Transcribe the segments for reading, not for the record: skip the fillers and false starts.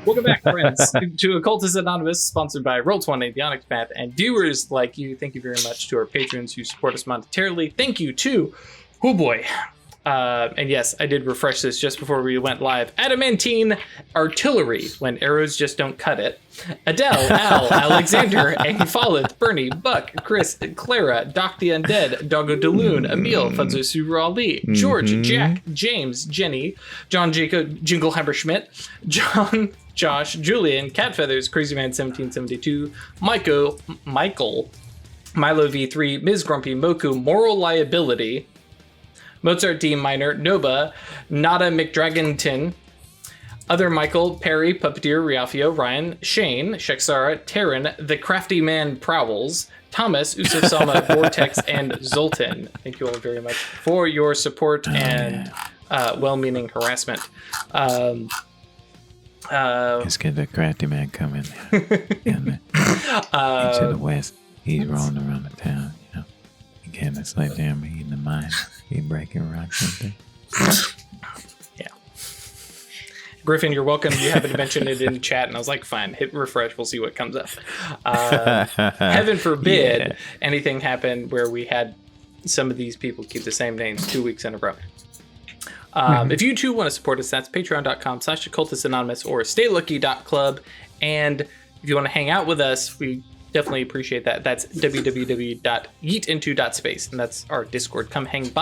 Welcome back, friends, to Occultists Anonymous, sponsored by Roll20, The Onyx Path, and viewers like you. Thank you very much to our patrons who support us monetarily. Thank you to, oh boy, and yes, I did refresh this just before we went live. Adamantine Artillery, when arrows just don't cut it. Adele, Al, Alexander, Amphalith, Bernie, Buck, Chris, Clara, Doc the Undead, Doggo Daloon, Emil, Funzo Suru Ali, George, Jack, James, Jenny, John Jacob, Jingleheimer Schmidt, John, Josh, Julian, Cat Feathers, Crazy Man 1772, Michael, Milo V3, Ms. Grumpy, Moku, Moral Liability, Mozart D. Minor, Noba, Nada McDragonton, Other Michael, Perry, Puppeteer, Rialfio, Ryan, Shane, Sheksara, Taryn, The Crafty Man Prowls, Thomas, Usuf Salma, Vortex, and Zoltan. Thank you all very much for your support and well-meaning harassment. Let's get the crafty man coming into the west. He's rolling around the town, you know. He getting a sledgehammer, eating the mine. He breaking rocks and things. Yeah. Griffin, you're welcome. You happened to mention it in the chat, and I was like, fine, hit refresh. We'll see what comes up. Heaven forbid anything happened where we had some of these people keep the same names 2 weeks in a row. If you too want to support us, that's patreon.com/occultistanonymous or staylucky.club. And if you want to hang out with us, we definitely appreciate that. That's www.yeetinto.space, and that's our Discord. Come hang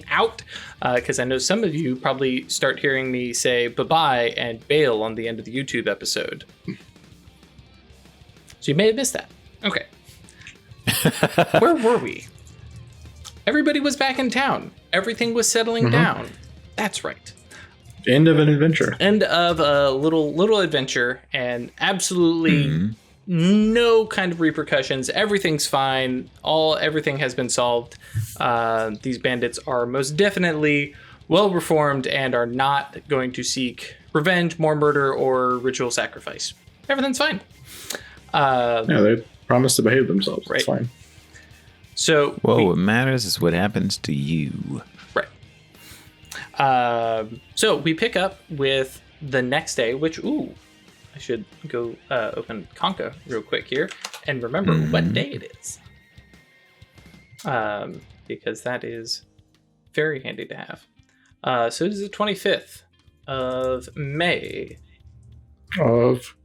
out, because I know some of you probably start hearing me say bye-bye and bail on the end of the YouTube episode. So you may have missed that. Okay. Where were we? Everybody was back in town. Everything was settling down. That's right. End of an adventure. End of a little adventure, and absolutely no kind of repercussions. Everything's fine. Everything has been solved. These bandits are most definitely well reformed and are not going to seek revenge, more murder, or ritual sacrifice. Everything's fine. They promised to behave themselves. Right. It's fine. So, what matters is what happens to you. Right. So we pick up with the next day, which, I should go open Conca real quick here and remember what day it is. Because that is very handy to have. So it is the 25th of May. Of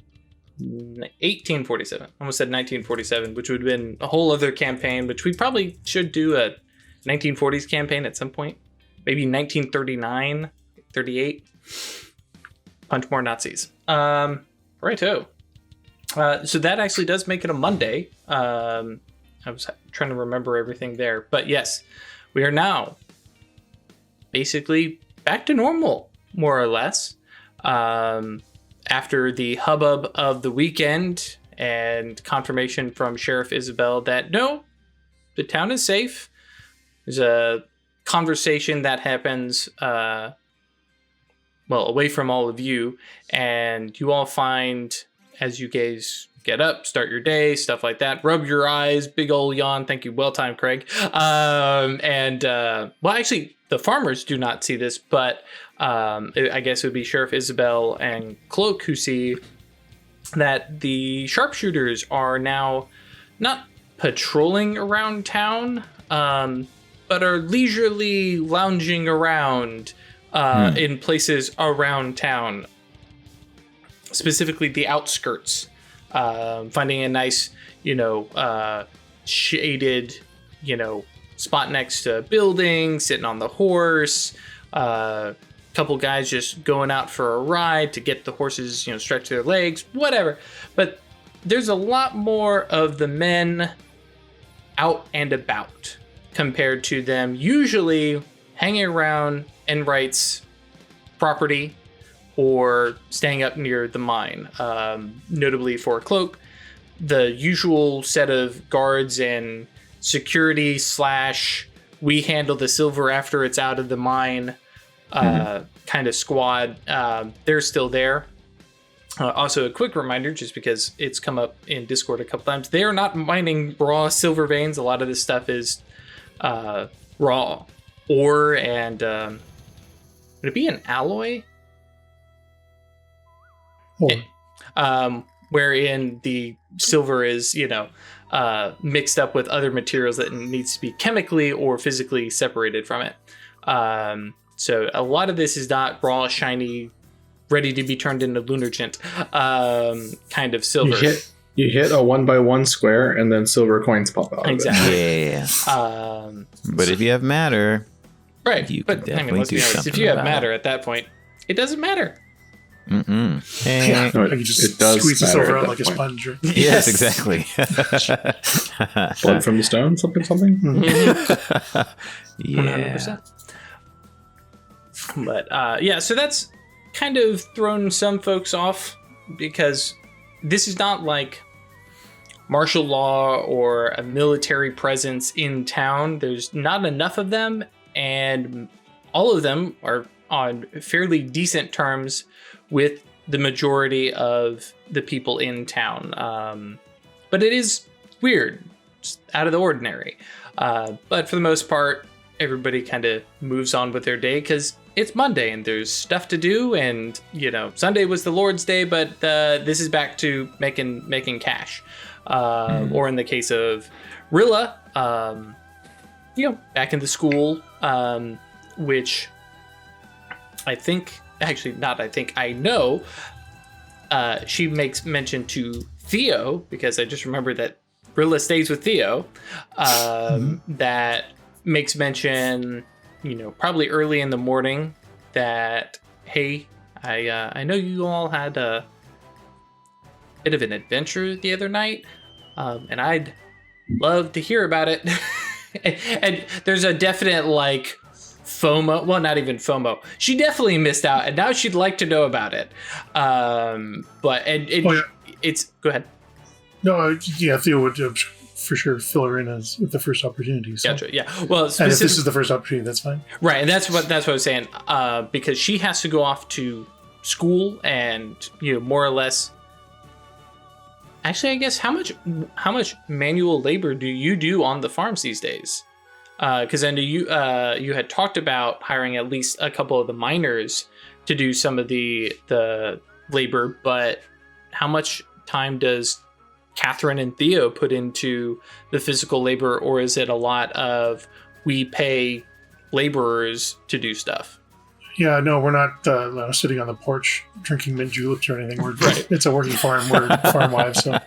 1847. Almost said 1947, which would have been a whole other campaign, which we probably should do a 1940s campaign at some point. Maybe 1939, 38. Punch more Nazis. Righto. So that actually does make it a Monday. I was trying to remember everything there. But yes, we are now basically back to normal, more or less. After the hubbub of the weekend and confirmation from Sheriff Isabel that no, the town is safe. There's a conversation that happens, away from all of you, and you all find, as you guys get up, start your day, stuff like that, rub your eyes, big old yawn. Thank you. Well timed, Craig. Actually, the farmers do not see this, but I guess it would be Sheriff Isabel and Cloak who see that the sharpshooters are now not patrolling around town, but are leisurely lounging around in places around town, specifically the outskirts, finding a nice, shaded, spot next to a building, sitting on the horse, couple guys just going out for a ride to get the horses, stretch their legs, whatever. But there's a lot more of the men out and about compared to them usually hanging around Enright's property or staying up near the mine. Notably for Cloak, the usual set of guards and security / we handle the silver after it's out of the mine kind of squad, they're still there. Also, a quick reminder, just because it's come up in Discord a couple times, they are not mining raw silver veins. A lot of this stuff is raw ore, and would it be an alloy? wherein the silver is, mixed up with other materials that needs to be chemically or physically separated from it. So a lot of this is not raw, shiny, ready to be turned into lunargent kind of silver. You hit a 1x1 square, and then silver coins pop out. Exactly. Yeah. But if you have matter, right? You can definitely let's do be honest. something If you have about matter at that point, it doesn't matter. Hey. No, You just it does squeeze the matter silver at out like that a point. sponge. Right? Yes, exactly. Blood from the stone, something. Yeah. 100%. But so that's kind of thrown some folks off because this is not like martial law or a military presence in town. There's not enough of them, and all of them are on fairly decent terms with the majority of the people in town. But it is weird, just out of the ordinary. But for the most part, everybody kind of moves on with their day because it's Monday and there's stuff to do. And, Sunday was the Lord's Day, but this is back to making cash. Or in the case of Rilla, back in the school, which I know she makes mention to Theo, because I just remember that Rilla stays with Theo, that makes mention, probably early in the morning that, hey, I know you all had a bit of an adventure the other night, and I'd love to hear about it. And there's a definite FOMO. Well, not even FOMO. She definitely missed out, and now she'd like to know about it. It's go ahead. No, Theo would for sure fill her in with the first opportunity. So. Gotcha. Yeah. Well, and if this is the first opportunity, that's fine. Right, and that's what I was saying. Because she has to go off to school, and more or less. Actually, I guess how much manual labor do you do on the farms these days? Because I know you had talked about hiring at least a couple of the miners to do some of the labor, but how much time does Catherine and Theo put into the physical labor, or is it a lot of we pay laborers to do stuff? Yeah, no, we're not sitting on the porch drinking mint juleps or anything. Right. It's a working farm. We're farm wives, so.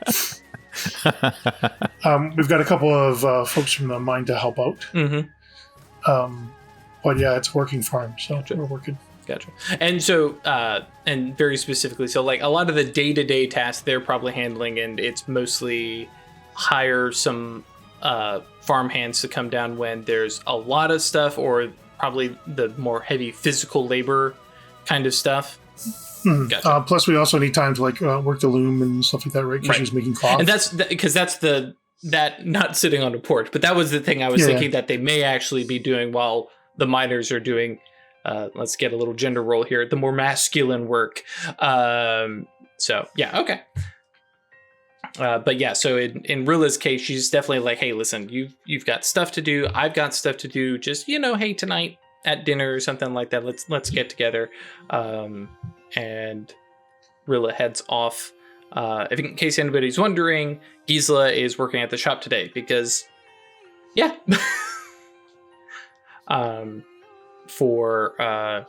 We've got a couple of folks from the mine to help out. Mm-hmm. But yeah, it's a working farm, so we're working. Gotcha. And so, and very specifically, so a lot of the day-to-day tasks they're probably handling, and it's mostly hire some farm hands to come down when there's a lot of stuff, or probably the more heavy physical labor kind of stuff. Mm-hmm. Gotcha. Plus, we also need time to work the loom and stuff like that, right? Because she's making cloth. And that's because that not sitting on a porch, but that was the thing I was thinking that they may actually be doing while the miners are doing. Let's get a little gender role here. The more masculine work. So yeah, okay. But yeah, so in Rilla's case, she's definitely hey, listen, you've got stuff to do. I've got stuff to do. Just hey, tonight at dinner or something like that. Let's get together. And Rilla heads off. In case anybody's wondering, Gisela is working at the shop today because, yeah. For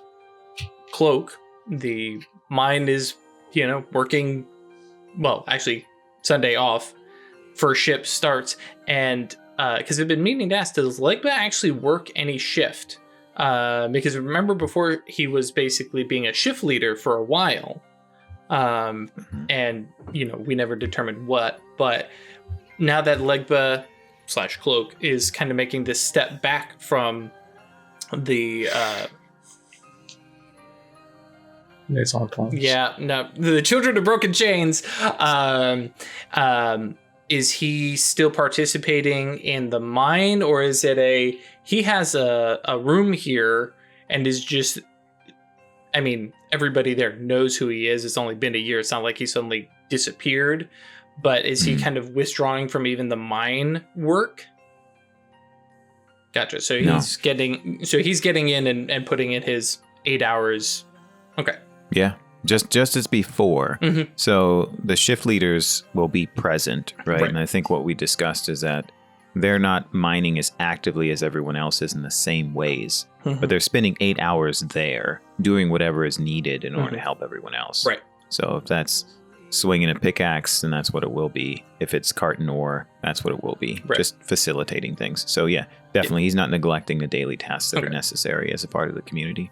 Cloak, the mine is, working. Well, actually, Sunday off. First shift starts, and because I've been meaning to ask, does Legbo actually work any shift? Because remember before he was basically being a shift leader for a while, and we never determined what. But now that Legbo / Cloak is kind of making this step back from the the Children of Broken Chains, is he still participating in the mine, or is it he has a room here and is just, everybody there knows who he is. It's only been a year. It's not like he suddenly disappeared, but is he kind of withdrawing from even the mine work? Gotcha. So he's getting in and putting in his 8 hours. Okay. Yeah. Just as before. Mm-hmm. So the shift leaders will be present, right? And I think what we discussed is that they're not mining as actively as everyone else is in the same ways, but they're spending 8 hours there doing whatever is needed in order to help everyone else. Right. So if that's swinging a pickaxe, then that's what it will be. If it's carting ore, that's what it will be. Right. Just facilitating things. So yeah, definitely he's not neglecting the daily tasks that are necessary as a part of the community.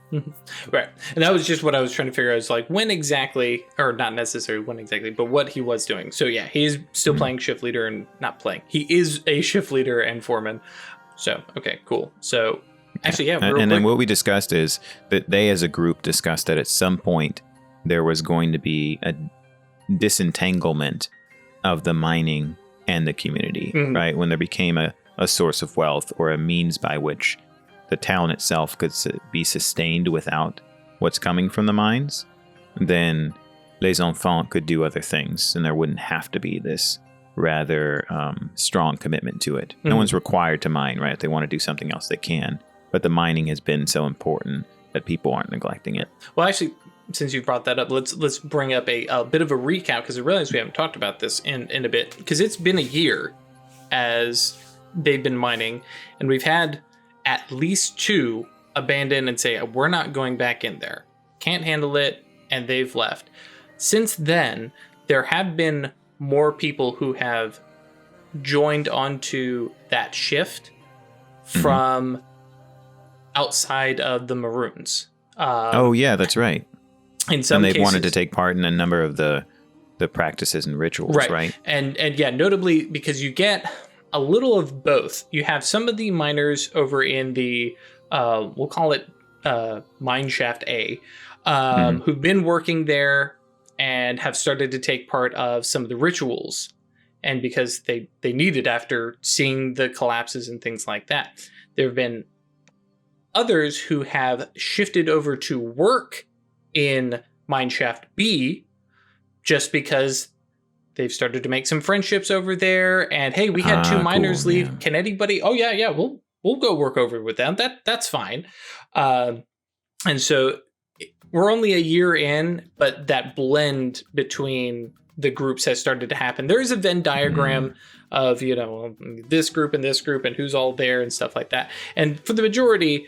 Right. And that was just what I was trying to figure out, is like when exactly, or not necessarily when exactly, but what he was doing. So yeah, he's still playing shift leader and not playing. He is a shift leader and foreman. So, okay, cool. So actually, yeah. And then what we discussed is that they as a group discussed that at some point there was going to be a disentanglement of the mining and the community, right? When there became a source of wealth or a means by which the town itself could be sustained without what's coming from the mines, then les enfants could do other things and there wouldn't have to be this rather strong commitment to it. No one's required to mine, right? If they want to do something else, they can. But the mining has been so important that people aren't neglecting it. Well, actually, since you brought that up, let's bring up a bit of a recap, because I realize we haven't talked about this in a bit, because it's been a year as they've been mining, and we've had at least 2 abandon and say, we're not going back in there, can't handle it, and they've left. Since then, there have been more people who have joined onto that shift from outside of the Maroons. Oh yeah, that's right. In some cases, cases, wanted to take part in a number of the practices and rituals, right? And yeah, notably because you get a little of both. You have some of the miners over in the we'll call it mine shaft A, who've been working there and have started to take part of some of the rituals, and because they need it after seeing the collapses and things like that. There have been others who have shifted over to work in Mineshaft B just because they've started to make some friendships over there, and hey, we had 2 miners leave. Yeah. Can anybody? Oh yeah, we'll go work over with them. That's fine. And so we're only a year in, but that blend between the groups has started to happen. There is a Venn diagram of, this group and who's all there and stuff like that. And for the majority,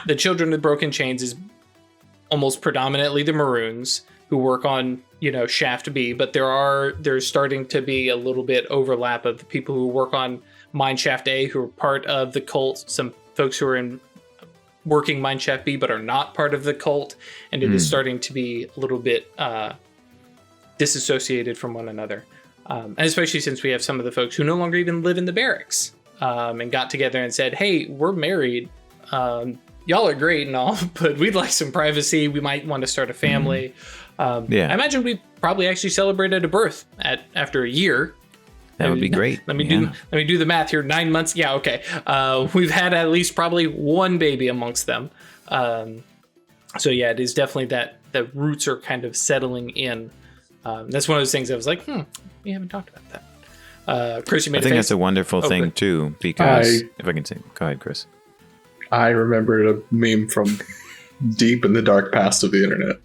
the Children of Broken Chains is almost predominantly the Maroons who work on, Shaft B, but there's starting to be a little bit overlap of the people who work on Mineshaft A who are part of the cult, some folks who are in working Mineshaft B but are not part of the cult, and it is starting to be a little bit disassociated from one another. And especially since we have some of the folks who no longer even live in the barracks and got together and said, hey, we're married. Y'all are great and all, but we'd like some privacy. We might want to start a family. I imagine we probably actually celebrated a birth after a year. That would be great. Let me do the math here. 9 months. Yeah. Okay. We've had at least probably 1 baby amongst them. So yeah, it is definitely that the roots are kind of settling in. That's one of those things I was like, we haven't talked about that. Chris, you made I think that's a wonderful thing too, because if I can say, go ahead, Chris. I remembered a meme from deep in the dark past of the internet.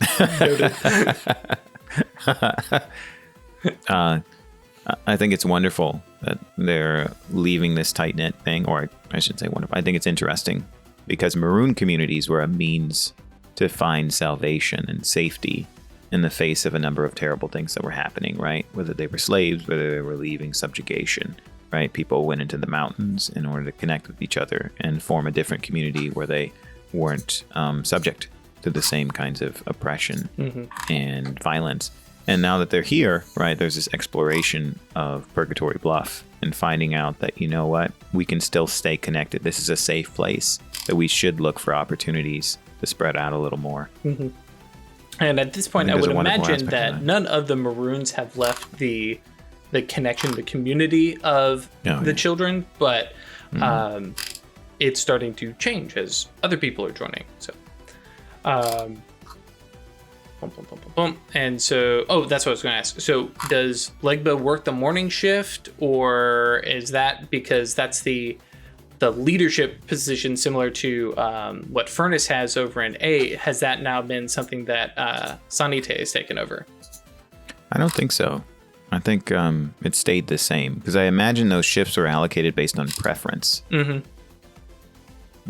I think it's wonderful that they're leaving this tight-knit thing, or I should say wonderful. I think it's interesting because Maroon communities were a means to find salvation and safety in the face of a number of terrible things that were happening, right? Whether they were slaves, whether they were leaving subjugation, right? People went into the mountains in order to connect with each other and form a different community where they weren't subject to the same kinds of oppression and violence. And now that they're here, right, there's this exploration of Purgatory Bluff and finding out that, you know what, we can still stay connected. This is a safe place, that we should look for opportunities to spread out a little more. And at this point, I would imagine that none of the Maroons have left the connection, the community of the children, but it's starting to change as other people are joining. So, and so, that's what I was going to ask. So, does Legbo work the morning shift, or is that because that's the leadership position, similar to what Furnace has over in A, has that now been something that Sanite has taken over? I don't think so. I think it stayed the same, because I imagine those shifts were allocated based on preference. Mm-hmm.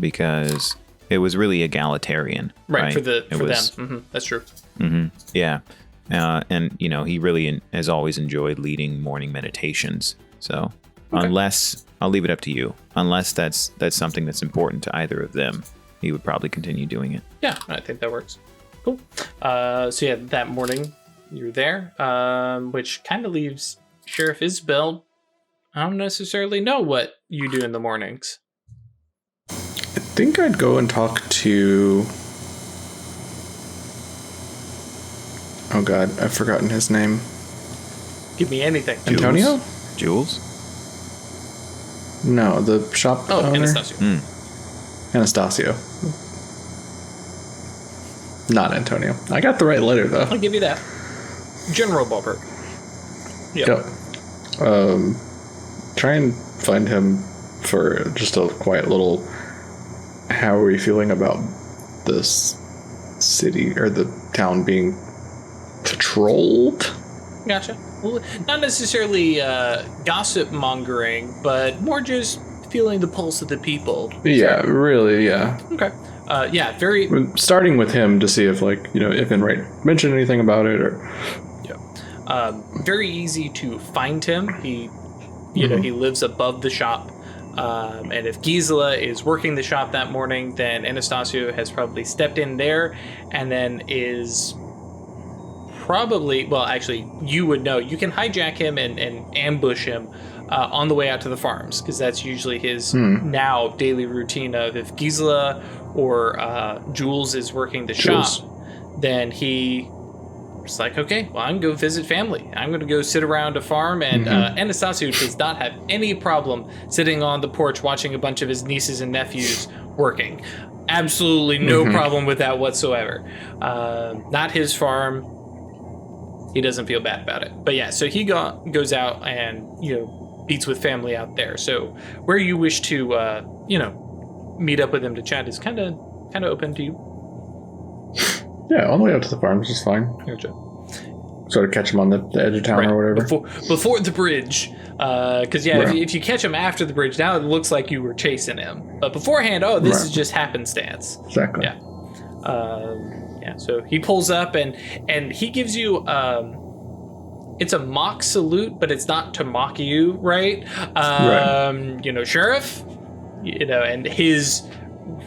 Because it was really egalitarian. Right, for them. Mm-hmm. That's true. Mm-hmm. Yeah. And, he really has always enjoyed leading morning meditations. So unless, I'll leave it up to you, unless that's something that's important to either of them, he would probably continue doing it. Yeah, I think that works. Cool. So yeah, that morning you're there, which kind of leaves Sheriff Isabel. I don't necessarily know what you do in the mornings. I think I'd go and talk to... Oh god, I've forgotten his name. Give me anything. Antonio? Jules? No, the shop owner? Anastasio. Anastasio. Not Antonio. I got the right letter, though. I'll give you that. General ballpark. Yep. Try and find him for just a quiet little... How are we feeling about this city, or the town being patrolled? Gotcha. Well, not necessarily gossip mongering, but more just feeling the pulse of the people. Yeah, really, yeah. Okay. Yeah, very... Starting with him to see if, if Enright mentioned anything about it, or... Yeah. Very easy to find him. He, he lives above the shop. And if Gisela is working the shop that morning, then Anastasio has probably stepped in there and then is probably... Well, actually, you would know. You can hijack him and ambush him on the way out to the farms, because that's usually his now daily routine of if Gisela or Jules is working the shop, then he... It's like, okay, well, I'm going to go visit family. I'm going to go sit around a farm, and Anastasio does not have any problem sitting on the porch watching a bunch of his nieces and nephews working. Absolutely no problem with that whatsoever. Not his farm. He doesn't feel bad about it. But yeah, so he goes out and, beats with family out there. So where you wish to, meet up with him to chat is kind of open to you. Yeah, all the way out to the farms is fine. Gotcha. Sort of catch him on the edge of town or whatever. Before the bridge. Because, if you catch him after the bridge, now it looks like you were chasing him. But beforehand, this is just happenstance. Exactly. Yeah. So he pulls up and he gives you... it's a mock salute, but it's not to mock you, right? Sheriff, and his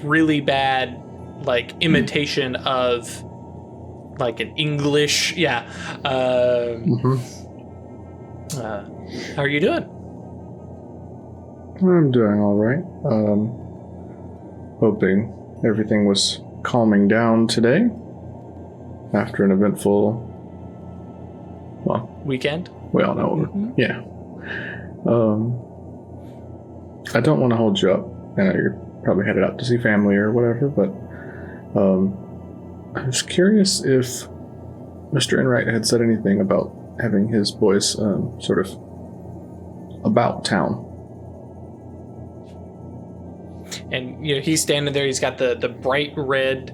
really bad, imitation of, an English, how are you doing? I'm doing all right. Hoping everything was calming down today after an eventful, weekend. We all know. Yeah. I don't want to hold you up. I know you're probably headed out to see family or whatever, but I was curious if Mr. Enright had said anything about having his boys sort of about town. And he's standing there. He's got the bright red,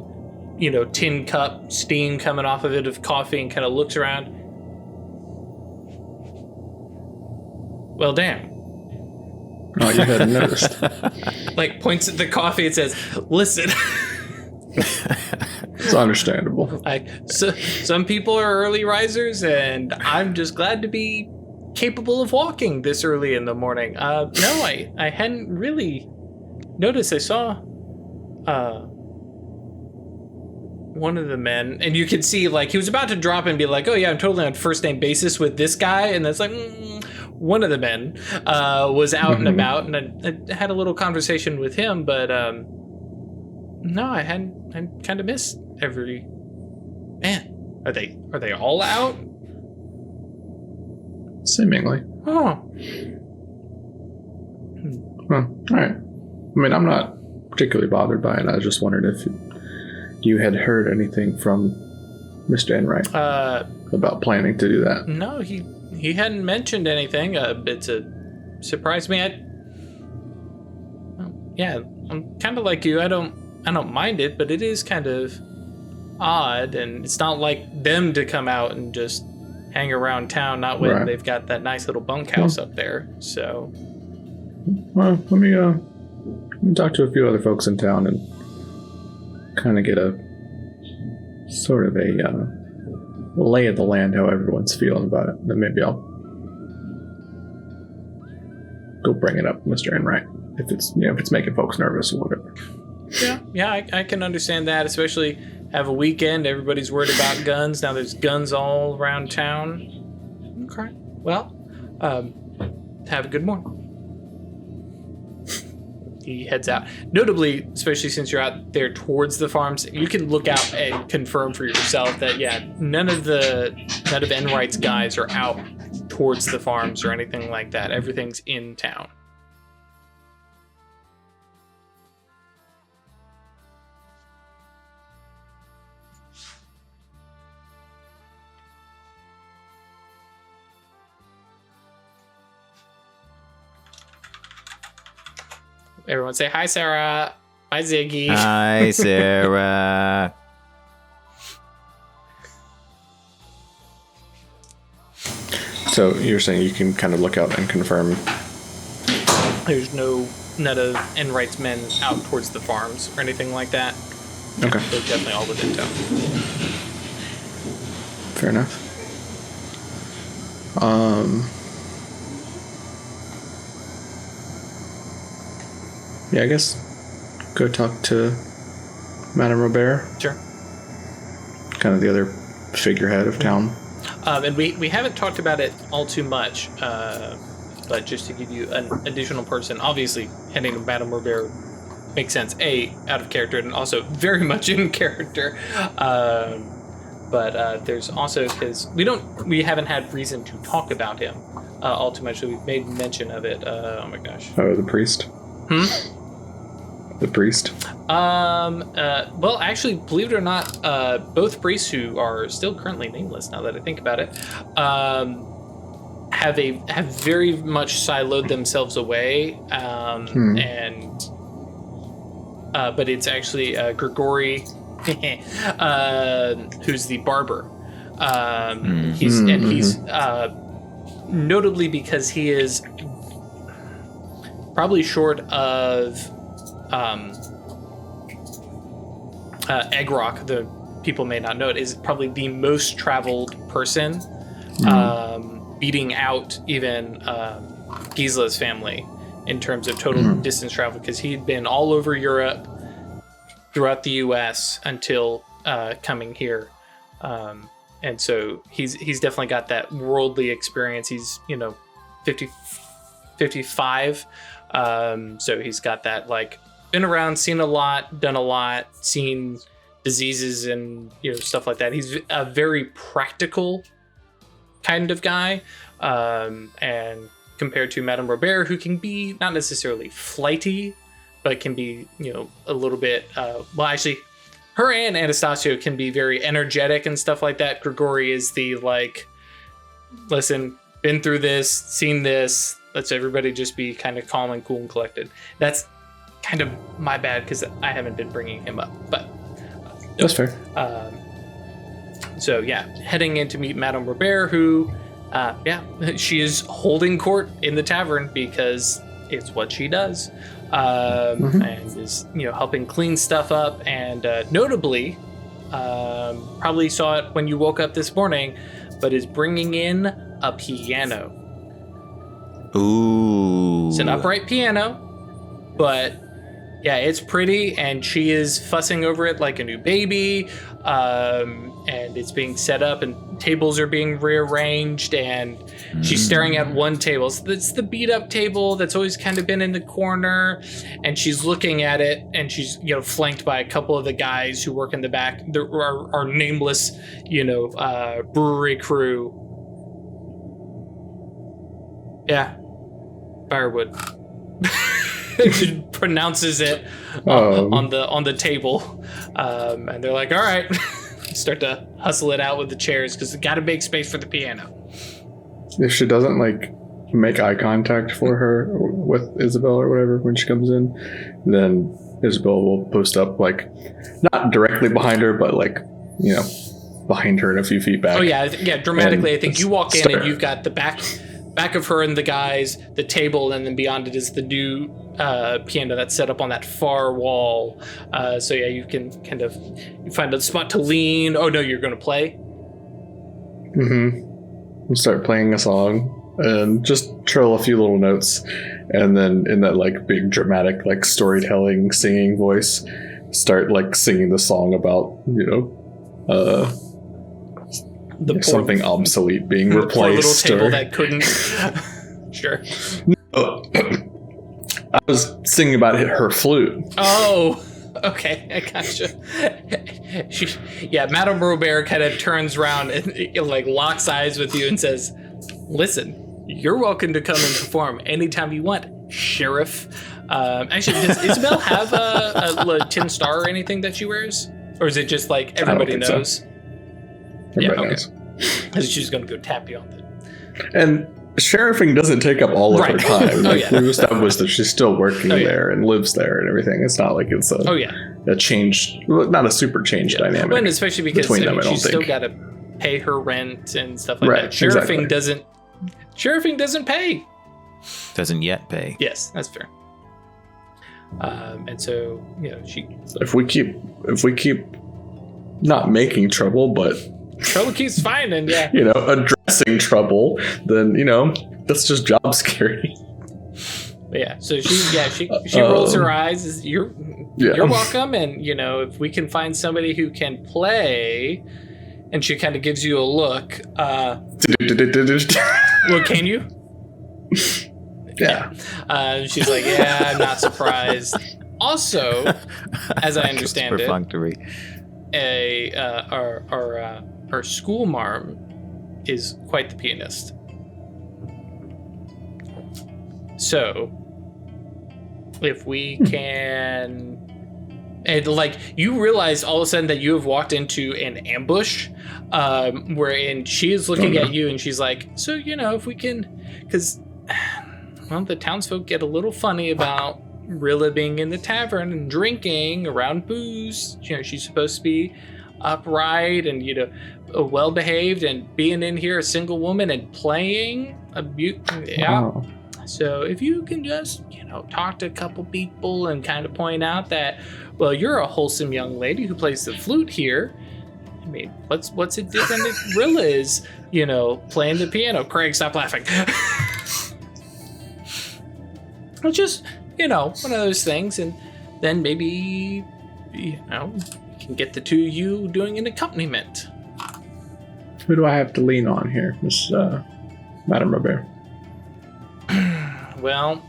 tin cup, steam coming off of it of coffee, and kind of looks around. Well, damn. Oh, you hadn't noticed. Points at the coffee and says, "Listen." It's understandable. Some people are early risers, and I'm just glad to be capable of walking this early in the morning. No, I hadn't really noticed. I saw one of the men, and you could see he was about to drop and be like, "Oh yeah, I'm totally on first name basis with this guy," and that's one of the men was out and about, and I had a little conversation with him, but no, I kind of missed every man. Are they all out? Seemingly. Oh. All right. I mean, I'm not particularly bothered by it. I just wondered if you had heard anything from Mr. Enright about planning to do that. No, he hadn't mentioned anything. It's a surprise me. yeah, I'm kind of like you. I don't mind it, but it is kind of odd, and it's not like them to come out and just hang around town, not when they've got that nice little bunkhouse up there. So, well, let me talk to a few other folks in town and kind of get a sort of a lay of the land, how everyone's feeling about it. Then maybe I'll go bring it up, Mr. Enright, if it's making folks nervous or whatever. Yeah, I can understand that, especially have a weekend. Everybody's worried about guns. Now there's guns all around town. Okay. Well, have a good morning. He heads out. Notably, especially since you're out there towards the farms, you can look out and confirm for yourself that, none of Enright's guys are out towards the farms or anything like that. Everything's in town. Everyone say hi, Sarah. Hi, Ziggy. Hi, Sarah. So you're saying you can kind of look out and confirm? There's none of Enright's men out towards the farms or anything like that. Okay. They're definitely all within town. Fair enough. Yeah, I guess go talk to Madame Bear. Sure. Kind of the other figurehead of town. And we haven't talked about it all too much, but just to give you an additional person, obviously heading to Madame Bear makes sense. A, out of character, and also very much in character. But there's also, because we haven't had reason to talk about him all too much, so we've made mention of it. Oh my gosh. Oh, the priest. The priest? Well, actually, believe it or not, both priests who are still currently nameless, now that I think about it, have very much siloed themselves away, but it's actually Grigori, who's the barber. He's notably because he is probably short of Eggrock, the people may not know it, is probably the most traveled person, beating out even Gisla's family in terms of total distance travel, because he'd been all over Europe, throughout the US until coming here. And so he's definitely got that worldly experience. He's 55. So he's got that, like, been around, seen a lot, done a lot, seen diseases and stuff like that. He's a very practical kind of guy, and compared to Madame Bear, who can be not necessarily flighty, but can be a little bit well, actually her and Anastasio can be very energetic and stuff like that. Grigori is the, like, listen, been through this, seen this, let's everybody just be kind of calm and cool and collected. That's kind of my bad because I haven't been bringing him up, but that's fair. So yeah, heading in to meet Madame Bear, who she is holding court in the tavern because it's what she does, and is helping clean stuff up, and notably probably saw it when you woke up this morning, but is bringing in a piano. Ooh. It's an upright piano, but yeah, it's pretty, and she is fussing over it like a new baby, and it's being set up, and tables are being rearranged, and she's staring at one table. So that's the beat-up table that's always kind of been in the corner, and she's looking at it, and she's flanked by a couple of the guys who work in the back. There are nameless, brewery crew. Yeah, firewood. She pronounces it on the table, and they're like, all right. Start to hustle it out with the chairs because they got to make space for the piano. If she doesn't, like, make eye contact for her with Isabel or whatever when she comes in, then Isabel will post up, like, not directly behind her, but, like, you know, behind her and a few feet back. Oh yeah, dramatically. I think you walk in and you've got the back of her and the guys, the table, and then beyond it is the new piano that's set up on that far wall. So yeah, you can kind of find a spot to lean. Oh no, you're going to play? Mm-hmm. Start playing a song and just trill a few little notes, and then in that like big dramatic like storytelling singing voice, start like singing the song about, you know, something obsolete being replaced. Poor little table that couldn't. Sure. I was singing about her flute. Oh, okay, I gotcha. Madame Bear kind of turns around and like locks eyes with you and says, "Listen, you're welcome to come and perform anytime you want, Sheriff." Actually, does Isabel have a tin star or anything that she wears, or is it just like everybody knows? So. Everybody knows. Because she's going to go tap you on the... And sheriffing doesn't take up all of her time. Like, we've established that she's still working there and lives there and everything. It's not like it's a change, not a super change dynamic. Well, and especially because she's still got to pay her rent and stuff like that. Sheriffing doesn't pay. Doesn't yet pay. Yes, that's fair. And so, you know, she... If we keep not making trouble, but... Trouble keeps finding, yeah. You know, addressing trouble, then, you know, that's just job scary. Yeah, so she rolls her eyes. You're welcome, and, you know, if we can find somebody who can play, and she kind of gives you a look. Well, can you? Yeah. She's like, yeah, I'm not surprised. Also, as I understand perfunctory. Our school marm is quite the pianist. So, if we can... And, like, you realize all of a sudden that you have walked into an ambush, wherein she is looking at you and she's like, so, you know, if we can... Because, well, the townsfolk get a little funny about Rilla being in the tavern and drinking around booze. You know, she's supposed to be upright and, you know, well behaved, and being in here a single woman and playing Wow. So if you can just, you know, talk to a couple people and kind of point out that, well, you're a wholesome young lady who plays the flute here. I mean, what's it different if Rilla is, you know, playing the piano? Craig, stop laughing. It's just, you know, one of those things, and then maybe, you know, you can get the two of you doing an accompaniment. Who do I have to lean on here, Miss Madame Bear? Well,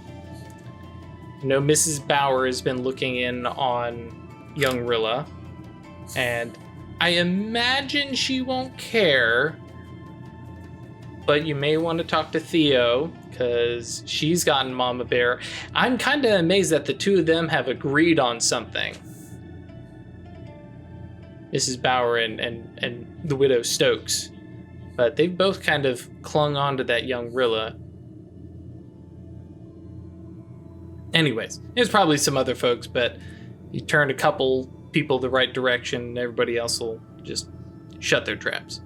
you know, Mrs. Bauer has been looking in on young Rilla, and I imagine she won't care, but you may want to talk to Theo, because she's gotten Mama Bear. I'm kind of amazed that the two of them have agreed on something. Mrs. Bauer and the widow Stokes. But they've both kind of clung on to that young Rilla. Anyways, there's probably some other folks, but you turn a couple people the right direction, and everybody else will just shut their traps.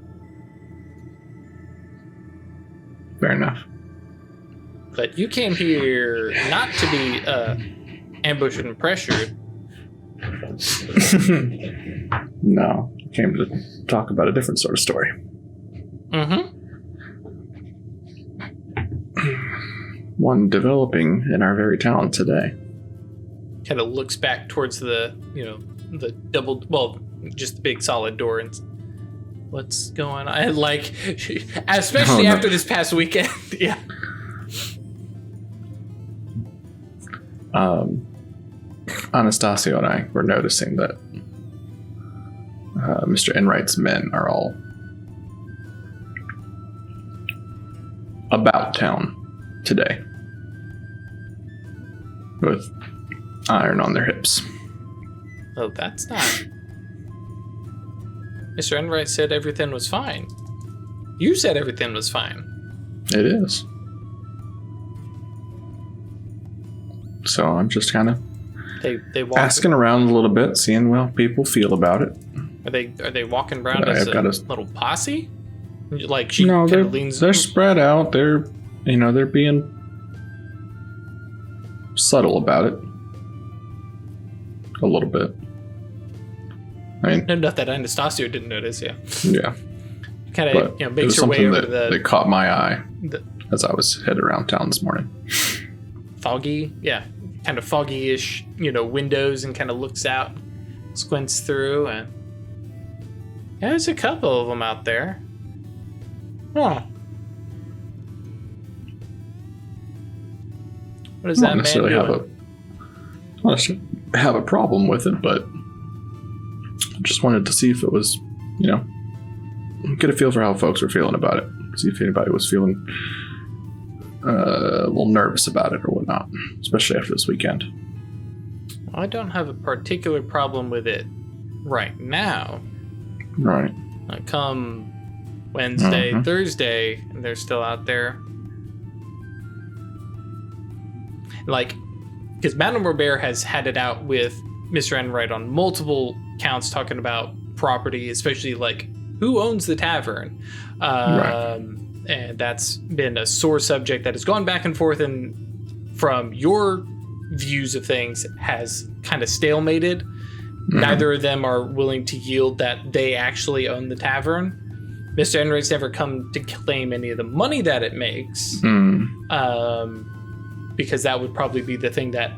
Fair enough. But you came here not to be ambushed and pressured. No, I came to talk about a different sort of story. Mm-hmm. One developing in our very town today. Kind of looks back towards the, you know, the double, well, just the big solid door, and what's going on? Like, especially after this past weekend. Yeah. Anastasio and I were noticing that Mr. Enright's men are all about town today with iron on their hips. Oh, that's not... Mr. Enright said everything was fine. You said everything was fine. It is. So I'm just kind of they walk asking around a little bit, seeing how people feel about it. Are they walking around But as I've a got little posse? Like she No, kind of leans. they're spread out. They're being subtle about it. A little bit. I mean, No, not that Anastasia didn't notice. Yeah, yeah. Kind But of it makes was her way something over that, to the that caught my eye the as I was headed around town this morning. foggy, kind of foggy-ish, windows, and kind of looks out, squints through, and there's a couple of them out there. Huh. What is I that don't man necessarily doing? have a problem with it, but I just wanted to see if it was, get a feel for how folks were feeling about it. See if anybody was feeling a little nervous about it or whatnot, especially after this weekend. I don't have a particular problem with it right now. Right. Come Wednesday, Mhm. Thursday, and they're still out there. Because Madonna Bear has had it out with Mr. Enright on multiple counts talking about property, especially who owns the tavern. Right. And that's been a sore subject that has gone back and forth, and from your views of things has kind of stalemated. Mhm. Neither of them are willing to yield that they actually own the tavern. Mr. Enright's never come to claim any of the money that it makes, because that would probably be the thing that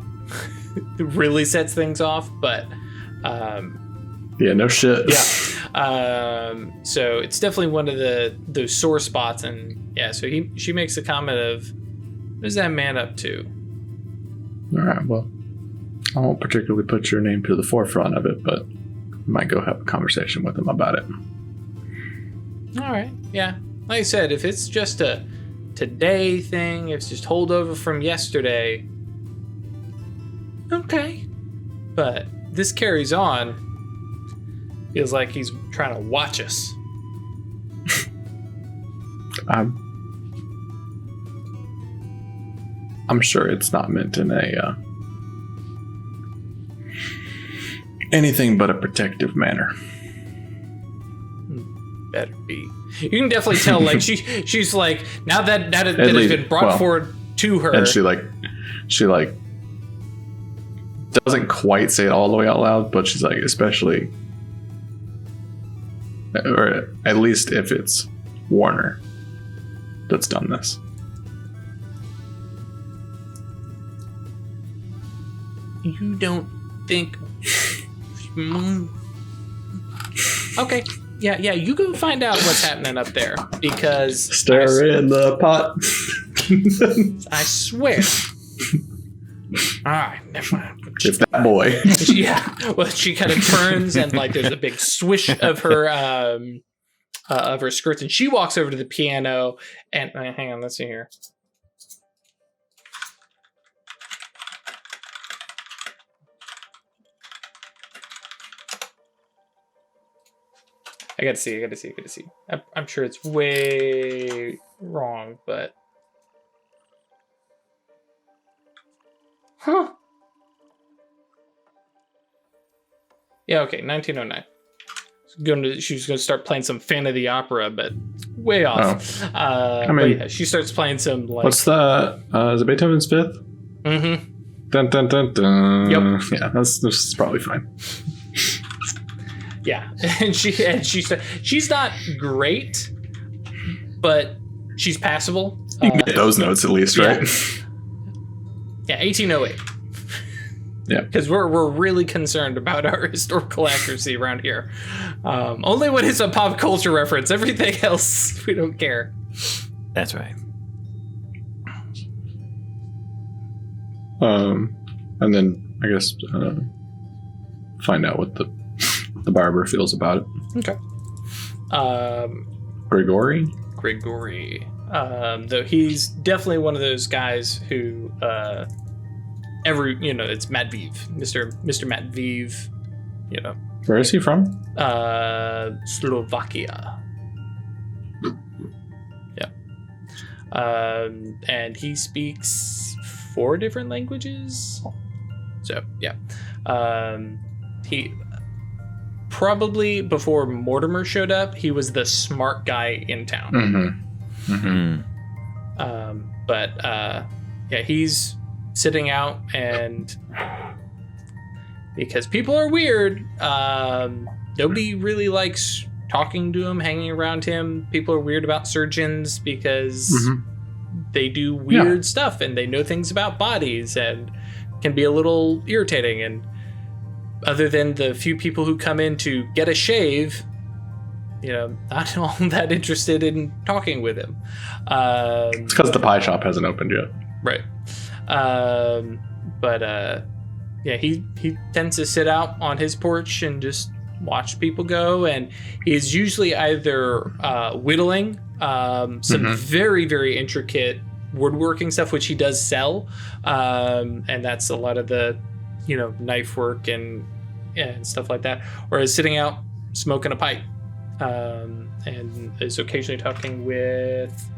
really sets things off. But Yeah, no shit. yeah, so it's definitely one of those sore spots. And yeah, so she makes a comment of, "What is that man up to?" All right, well, I won't particularly put your name to the forefront of it, but I might go have a conversation with him about it. All right, yeah. Like I said, if it's just a today thing, if it's just holdover from yesterday, okay. But this carries on. Feels like he's trying to watch us. I'm sure it's not meant in a anything but a protective manner. Better be. You can definitely tell. She's like, now that has been brought forward to her, And she doesn't quite say it all the way out loud, but she's like, especially, or at least if it's Warner that's done this. You don't think? Okay. Yeah, you go find out what's happening up there, because Stir in the pot. I swear. All right, never mind. It's that boy. Yeah, well, she kind of turns and there's a big swish of her skirts, and she walks over to the piano and hang on, let's see here. I gotta see. I'm sure it's way wrong, but huh? Yeah, okay, 1909. She was gonna start playing some Fan of the Opera, but way off. I mean, but yeah, she starts playing some what's the? Is it Beethoven's Fifth? Mm-hmm. Dun dun dun dun. Yep. Yeah, that's probably fine. Yeah, and she's not great, but she's passable. You can get those notes at least, right? Yeah, 1808. Yeah, because we're really concerned about our historical accuracy around here. Only when it's a pop culture reference. Everything else, we don't care. That's right. And then I guess find out what the barber feels about it. Okay. Grigori. Though he's definitely one of those guys who it's Matveev, Mr. Matveev, Where is he from? Slovakia. Yeah. And he speaks 4 different languages. So yeah, he probably before Mortimer showed up, he was the smart guy in town. But yeah, he's sitting out, and because people are weird, nobody really likes talking to him, hanging around him. People are weird about surgeons because they do weird stuff and they know things about bodies and can be a little irritating. And other than the few people who come in to get a shave, not all that interested in talking with him. It's because the pie shop hasn't opened yet. Right. But yeah, he tends to sit out on his porch and just watch people go, and he's usually either whittling some very, very intricate woodworking stuff, which he does sell, and that's a lot of the knife work and stuff like that, or is sitting out smoking a pipe, and is occasionally talking with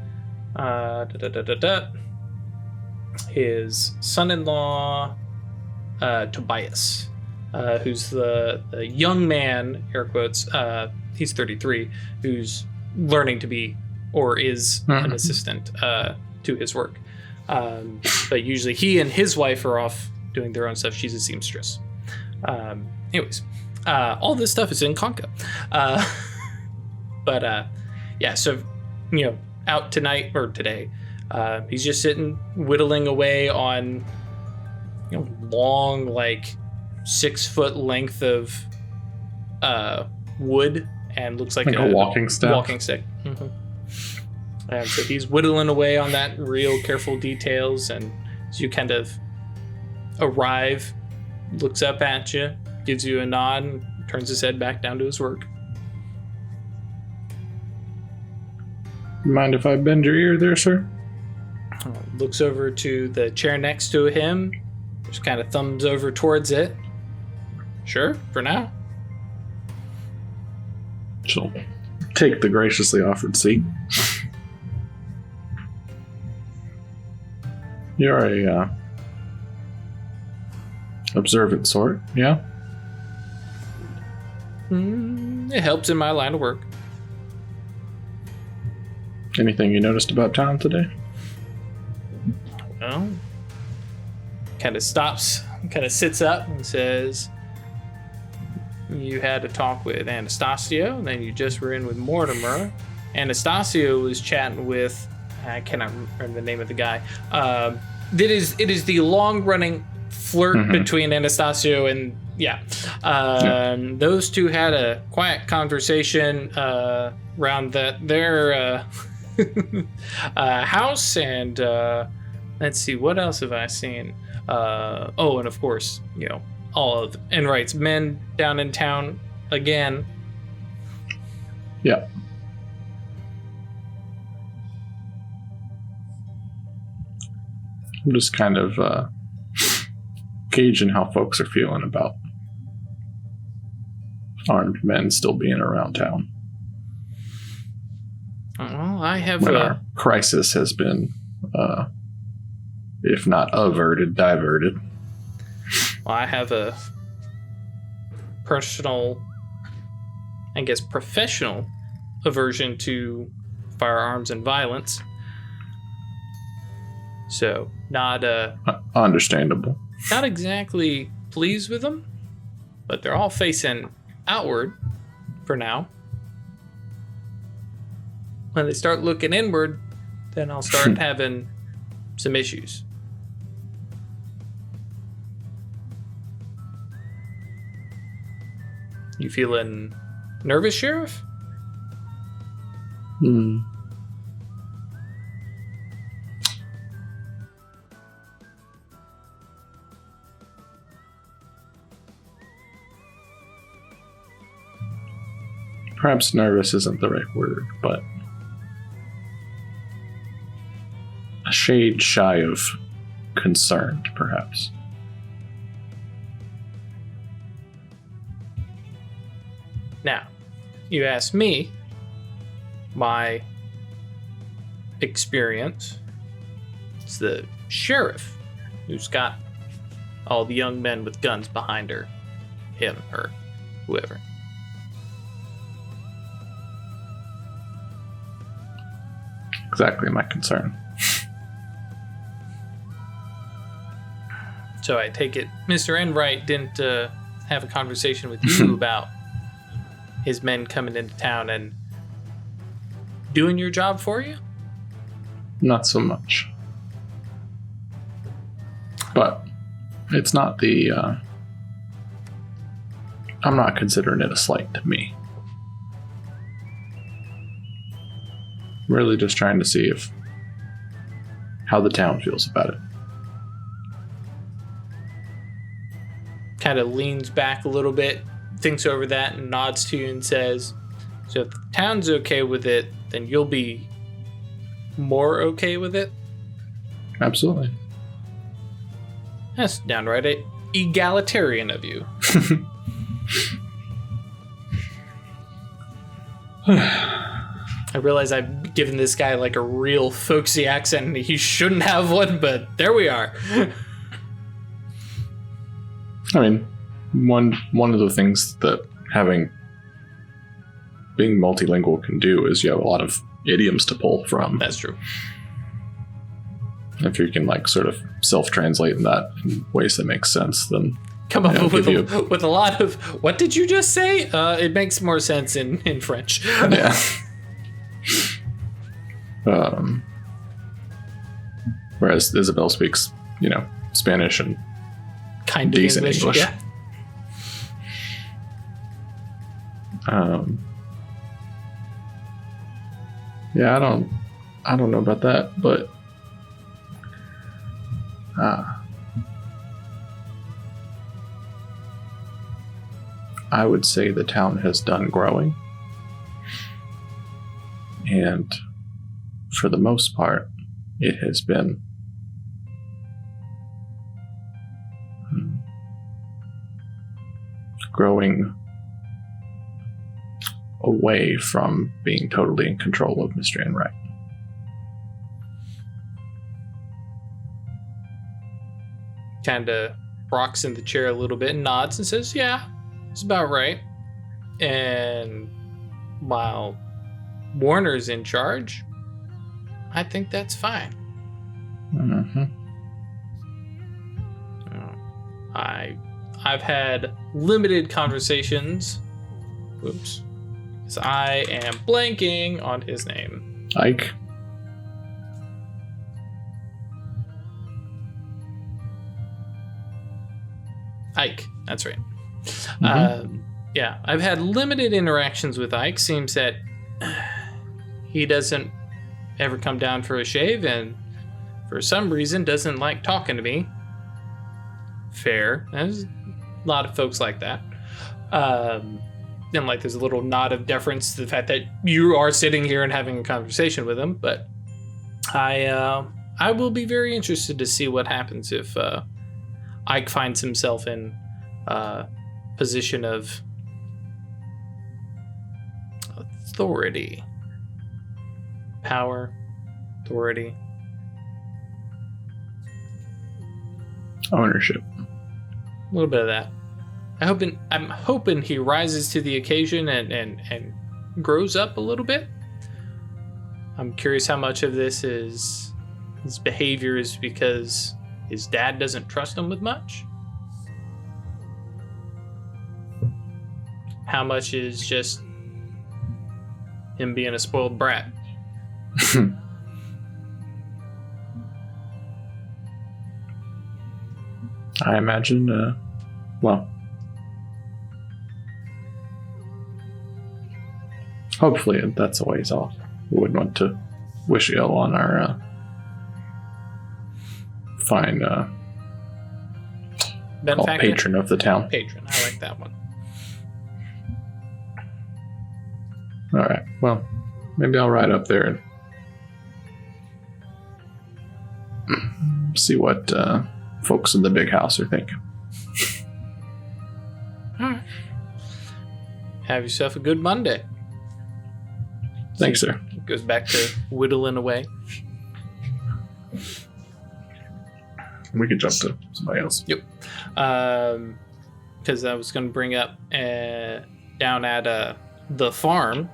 his son-in-law Tobias, who's the young man, air quotes, he's 33, who's learning to be or is an assistant to his work. But usually he and his wife are off doing their own stuff. She's a seamstress. Anyways, all this stuff is in Conca. But yeah, so, out tonight or today, he's just sitting whittling away on, long, 6-foot length of wood, and looks like a walking stick. And so he's whittling away on that, real careful details, and as you kind of arrive, looks up at you, gives you a nod, and turns his head back down to his work. Mind if I bend your ear there, sir? Looks over to the chair next to him, just kind of thumbs over towards it. Sure, for now. She'll take the graciously offered seat. You're a observant sort, yeah? It helps in my line of work. Anything you noticed about town today? Well, kind of stops, kind of sits up and says, you had a talk with Anastasio, and then you just were in with Mortimer. Anastasio was chatting with, I cannot remember the name of the guy. It is the long-running flirt between Anastasio and, those two had a quiet conversation around their house, and let's see, what else have I seen? And of course, all of Enright's men down in town again. Yeah. I'm just kind of gauging how folks are feeling about armed men still being around town. Well, I have when our crisis has been, if not averted, diverted. Well, I have a personal, I guess professional, aversion to firearms and violence. So, not understandable. Not exactly pleased with them, but they're all facing outward for now. When they start looking inward, then I'll start having some issues. You feeling nervous, Sheriff? Perhaps nervous isn't the right word, but a shade shy of concerned, perhaps. Now, you ask me my experience. It's the sheriff who's got all the young men with guns behind her. Him, her, whoever. Exactly my concern. So I take it Mr. Enright didn't have a conversation with you about his men coming into town and doing your job for you? Not so much. But it's not the... I'm not considering it a slight to me. I'm really just trying to see how the town feels about it. Kind of leans back a little bit, thinks over that, and nods to you and says, so if the town's okay with it, then you'll be more okay with it? Absolutely. That's downright egalitarian of you. I realize I've given this guy like a real folksy accent and he shouldn't have one, but there we are. I mean, one of the things that being multilingual can do is you have a lot of idioms to pull from. That's true. If you can like sort of self-translate in that in ways that make sense, then come up with a lot of, what did you just say? It makes more sense in French. Yeah. Whereas Isabel speaks, Spanish and kind of decent English. Yeah. Yeah, I don't know about that, but I would say the town has done growing, and for the most part, it has been growing away from being totally in control of Mr. Enright. Kind of rocks in the chair a little bit and nods and says, yeah, it's about right. And while Warner's in charge, I think that's fine. Mm-hmm. I've had limited conversations. Whoops. Because I am blanking on his name. Ike. Ike, that's right. Mm-hmm. Yeah, I've had limited interactions with Ike. Seems that he doesn't ever come down for a shave and for some reason doesn't like talking to me. Fair. There's a lot of folks like that. And like there's a little nod of deference to the fact that you are sitting here and having a conversation with him. But I will be very interested to see what happens if Ike finds himself in a position of authority. Power. Authority. Ownership. A little bit of that. I'm hoping he rises to the occasion and grows up a little bit. I'm curious how much of this is his behavior is because his dad doesn't trust him with much. How much is just him being a spoiled brat. I imagine, hopefully that's a ways off. We wouldn't want to wish ill on our fine patron of the town. Patron, I like that one. All right, well, maybe I'll ride up there and see what folks in the big house are thinking. All right. Have yourself a good Monday. Thanks, sir. Goes back to whittling away. We could jump to somebody else. Yep. Because I was going to bring up down at the farm.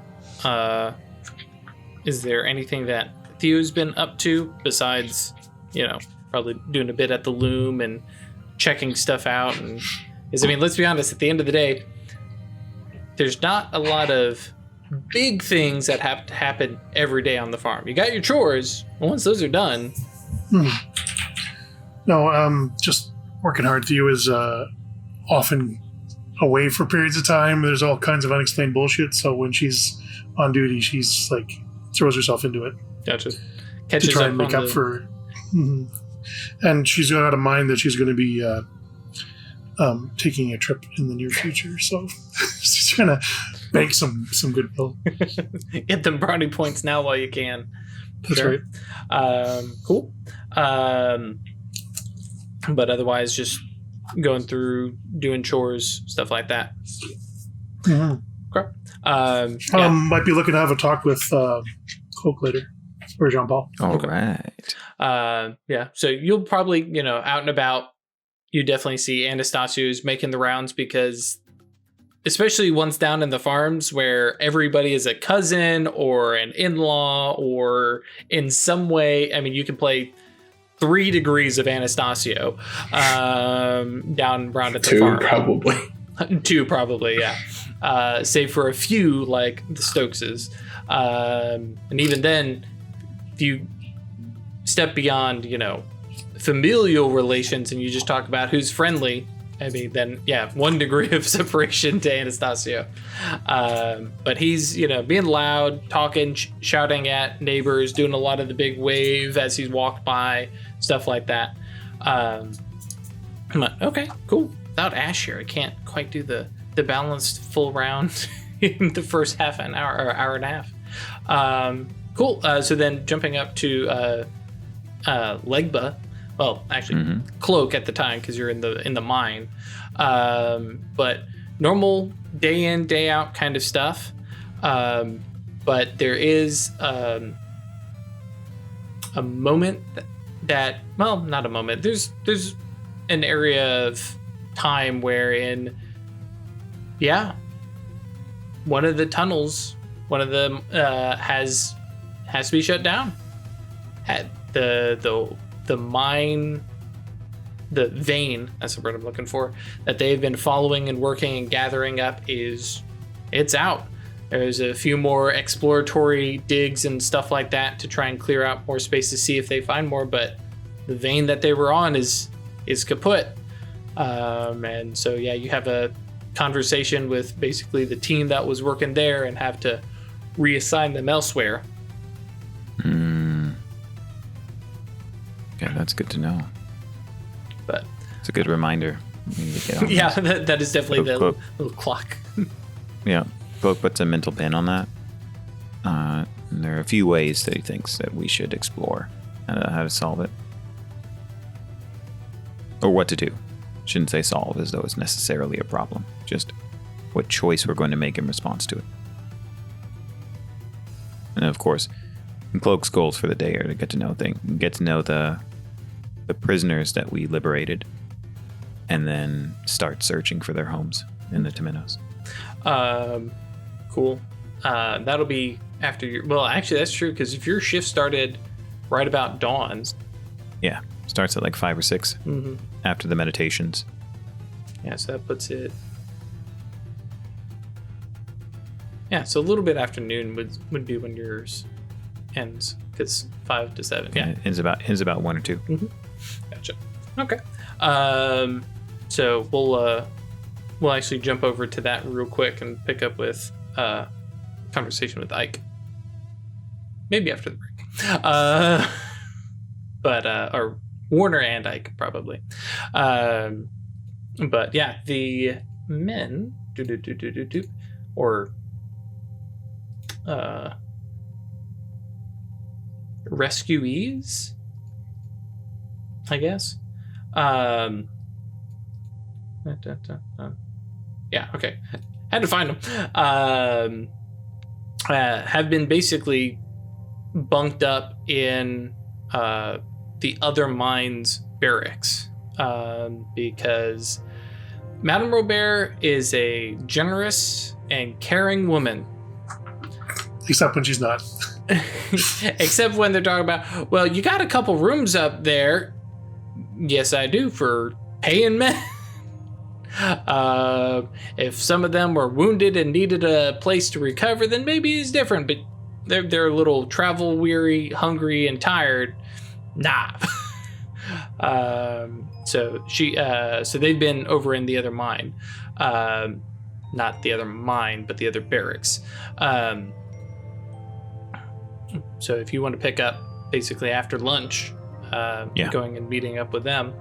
Is there anything that Theo's been up to besides, probably doing a bit at the loom and checking stuff out? And let's be honest, at the end of the day, there's not a lot of big things that have to happen every day on the farm. You got your chores, and once those are done... No, just working hard. Theo is often away for periods of time. There's all kinds of unexplained bullshit, so when she's on duty, she's like throws herself into it. Gotcha. To Catches try up and make on up for... And she's got a mind that she's going to be taking a trip in the near future, so she's trying to bank some goodwill. Get them brownie points now while you can. That's right. Cool. But otherwise, just going through, doing chores, stuff like that. Mm-hmm. Okay. Might be looking to have a talk with Cloak later, or Jean-Paul. All right. Yeah. So you'll probably, out and about, you definitely see Anastasio's making the rounds, because especially once down in the farms where everybody is a cousin or an in-law or in some way, you can play 3 degrees of Anastasio down around at the farm. 2 probably. 2 probably, yeah. Save for a few like the Stokeses. And even then, if you step beyond, familial relations and you just talk about who's friendly, then, 1 degree of separation to Anastasio. But he's, being loud, talking, shouting at neighbors, doing a lot of the big wave as he's walked by, stuff like that. I'm like, okay, cool. Without Ash here, I can't quite do the balanced full round in the first half an hour or hour and a half. Cool. So then jumping up to Legba. Well, actually, Cloak at the time, because you're in the mine. But normal day in, day out kind of stuff. But there is a moment that not a moment. There's an area of time wherein, one of the tunnels, one of them has to be shut down. At the mine, the vein, that's the word I'm looking for, that they've been following and working and gathering up it's out. There's a few more exploratory digs and stuff like that to try and clear out more space to see if they find more, but the vein that they were on is kaput. And so, you have a conversation with basically the team that was working there and have to reassign them elsewhere. Okay, that's good to know. But it's a good reminder. We need to get on this. that is definitely the Cloak. little clock. Yeah, Cloak puts a mental pin on that. And there are a few ways that he thinks that we should explore how to solve it. Or what to do. Shouldn't say solve as though it's necessarily a problem. Just what choice we're going to make in response to it. And of course, Cloak's goals for the day are to get to know the prisoners that we liberated, and then start searching for their homes in the Temenos. Cool. That'll be after your... Well, actually, that's true, because if your shift started right about dawn... Yeah, starts at like 5 or 6 after the meditations. Yeah, so that puts it... Yeah, so a little bit after noon would be when yours ends, because 5 to 7. Yeah, it ends about 1 or 2. Gotcha. Okay. So we'll actually jump over to that real quick and pick up with conversation with Ike. Maybe after the break. Or Warner and Ike probably. But yeah, the men or rescuees, I guess. Yeah, okay. Had to find them. Have been basically bunked up in the other mines barracks, because Madame Bear is a generous and caring woman. Except when she's not. Except when they're talking about, well, you got a couple rooms up there. Yes, I do, for paying men. If some of them were wounded and needed a place to recover, then maybe it's different. But they're a little travel weary, hungry, and tired. Nah. So they've been over in the other mine. Not the other mine, but the other barracks. So if you want to pick up basically after lunch, going and meeting up with them,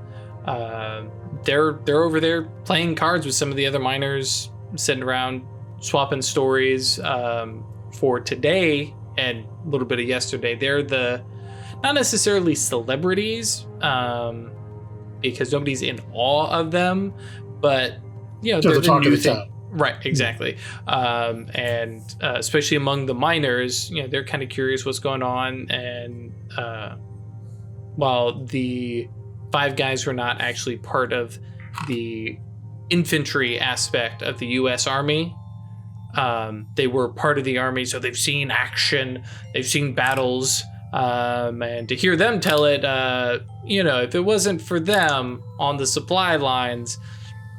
they're over there playing cards with some of the other miners, sitting around swapping stories. For today and a little bit of yesterday, they're the not necessarily celebrities, because nobody's in awe of them, but they're the talk of the thing. town. Right, exactly. And especially among the miners, they're kind of curious what's going on. And while the 5 guys who are not actually part of the infantry aspect of the U.S. Army, they were part of the Army, so they've seen action, they've seen battles, and to hear them tell it, if it wasn't for them on the supply lines,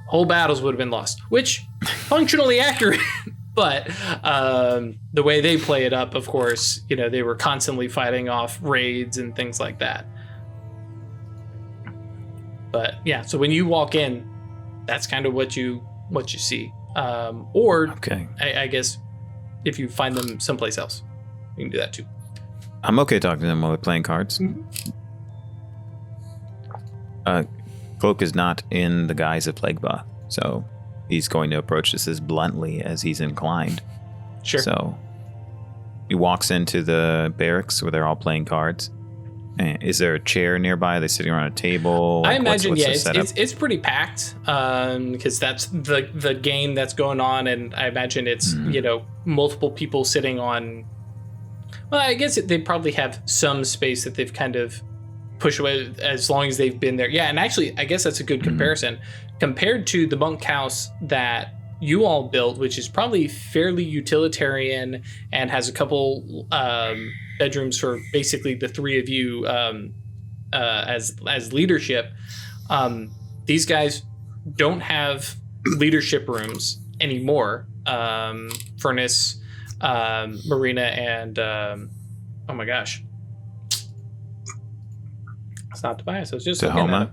whole battles would have been lost, which functionally accurate. But the way they play it up, of course, they were constantly fighting off raids and things like that. But yeah, so when you walk in, that's kind of what you see. Okay. I guess if you find them someplace else, you can do that too. I'm okay talking to them while they're playing cards. Cloak is not in the guise of Legbo, so he's going to approach this as bluntly as he's inclined. Sure. So he walks into the barracks where they're all playing cards. Is there a chair nearby? Are they sitting around a table? I imagine, it's pretty packed, because that's the game that's going on, and I imagine it's multiple people sitting on. Well, I guess they probably have some space that they've kind of pushed away as long as they've been there. Yeah, and actually, I guess that's a good comparison compared to the bunkhouse that you all built, which is probably fairly utilitarian and has a couple bedrooms for basically the 3 of you as leadership. These guys don't have leadership rooms anymore. Furnace, Marina, and oh my gosh, it's not Tobias. I was just Tahoma.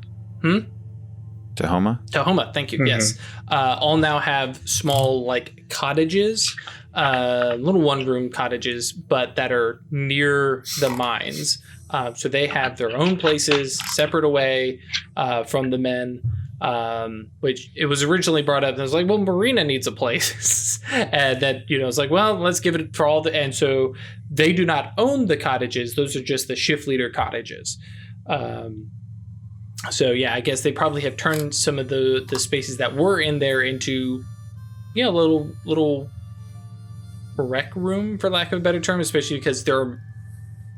Tahoma, thank you. Mm-hmm. Yes, all now have small cottages, little 1-room cottages, but that are near the mines. So they have their own places, separate away from the men. Which it was originally brought up, and I was like, well, Marina needs a place, and that it's like, well, let's give it for all the. And so they do not own the cottages; those are just the shift leader cottages. So yeah, I guess they probably have turned some of the spaces that were in there into, little rec room, for lack of a better term, especially because there are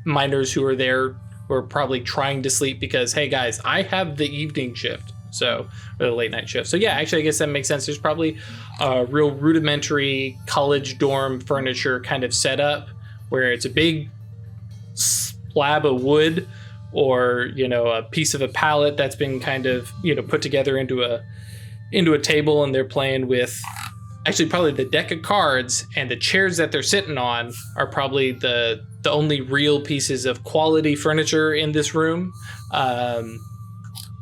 miners who are there who are probably trying to sleep because, hey guys, I have the evening shift. Or the late night shift. So yeah, actually, I guess that makes sense. There's probably a real rudimentary college dorm furniture kind of setup where it's a big slab of wood or, a piece of a pallet that's been kind of, put together into a table, and they're playing with actually probably the deck of cards, and the chairs that they're sitting on are probably the only real pieces of quality furniture in this room.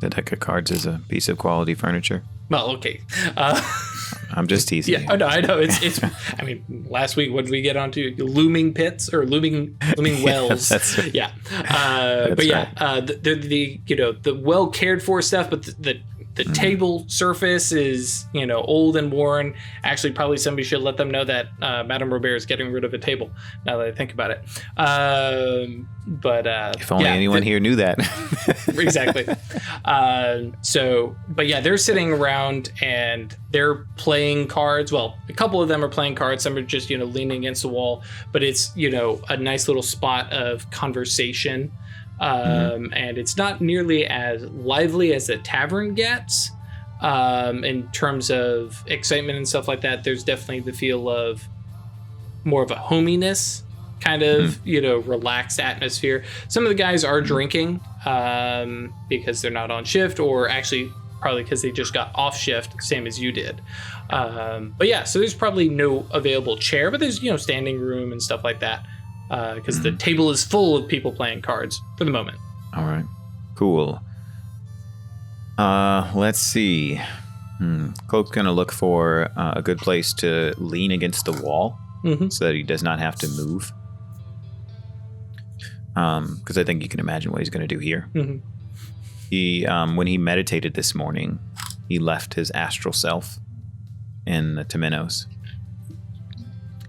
The deck of cards is a piece of quality furniture. Well, okay. I'm just teasing. Yeah, I know. It's. I mean, last week, what did we get onto? Looming pits or looming wells? Yeah. But yeah, the well cared for stuff, but the table surface is old and worn. Actually, probably somebody should let them know that Madame Robert is getting rid of a table. Now that I think about it. But if only anyone here knew that. Exactly. But yeah, they're sitting around and they're playing cards. Well, a couple of them are playing cards. Some are just leaning against the wall. But it's a nice little spot of conversation. And it's not nearly as lively as a tavern gets. In terms of excitement and stuff like that, there's definitely the feel of more of a hominess, kind of, relaxed atmosphere. Some of the guys are drinking because they're not on shift, or actually probably because they just got off shift, same as you did. But yeah, so there's probably no available chair, but there's, standing room and stuff like that, because the table is full of people playing cards for the moment. All right, cool. Let's see. Cloak's gonna look for a good place to lean against the wall so that he does not have to move. Because I think you can imagine what he's gonna do here. He, when he meditated this morning, he left his astral self in the Temenos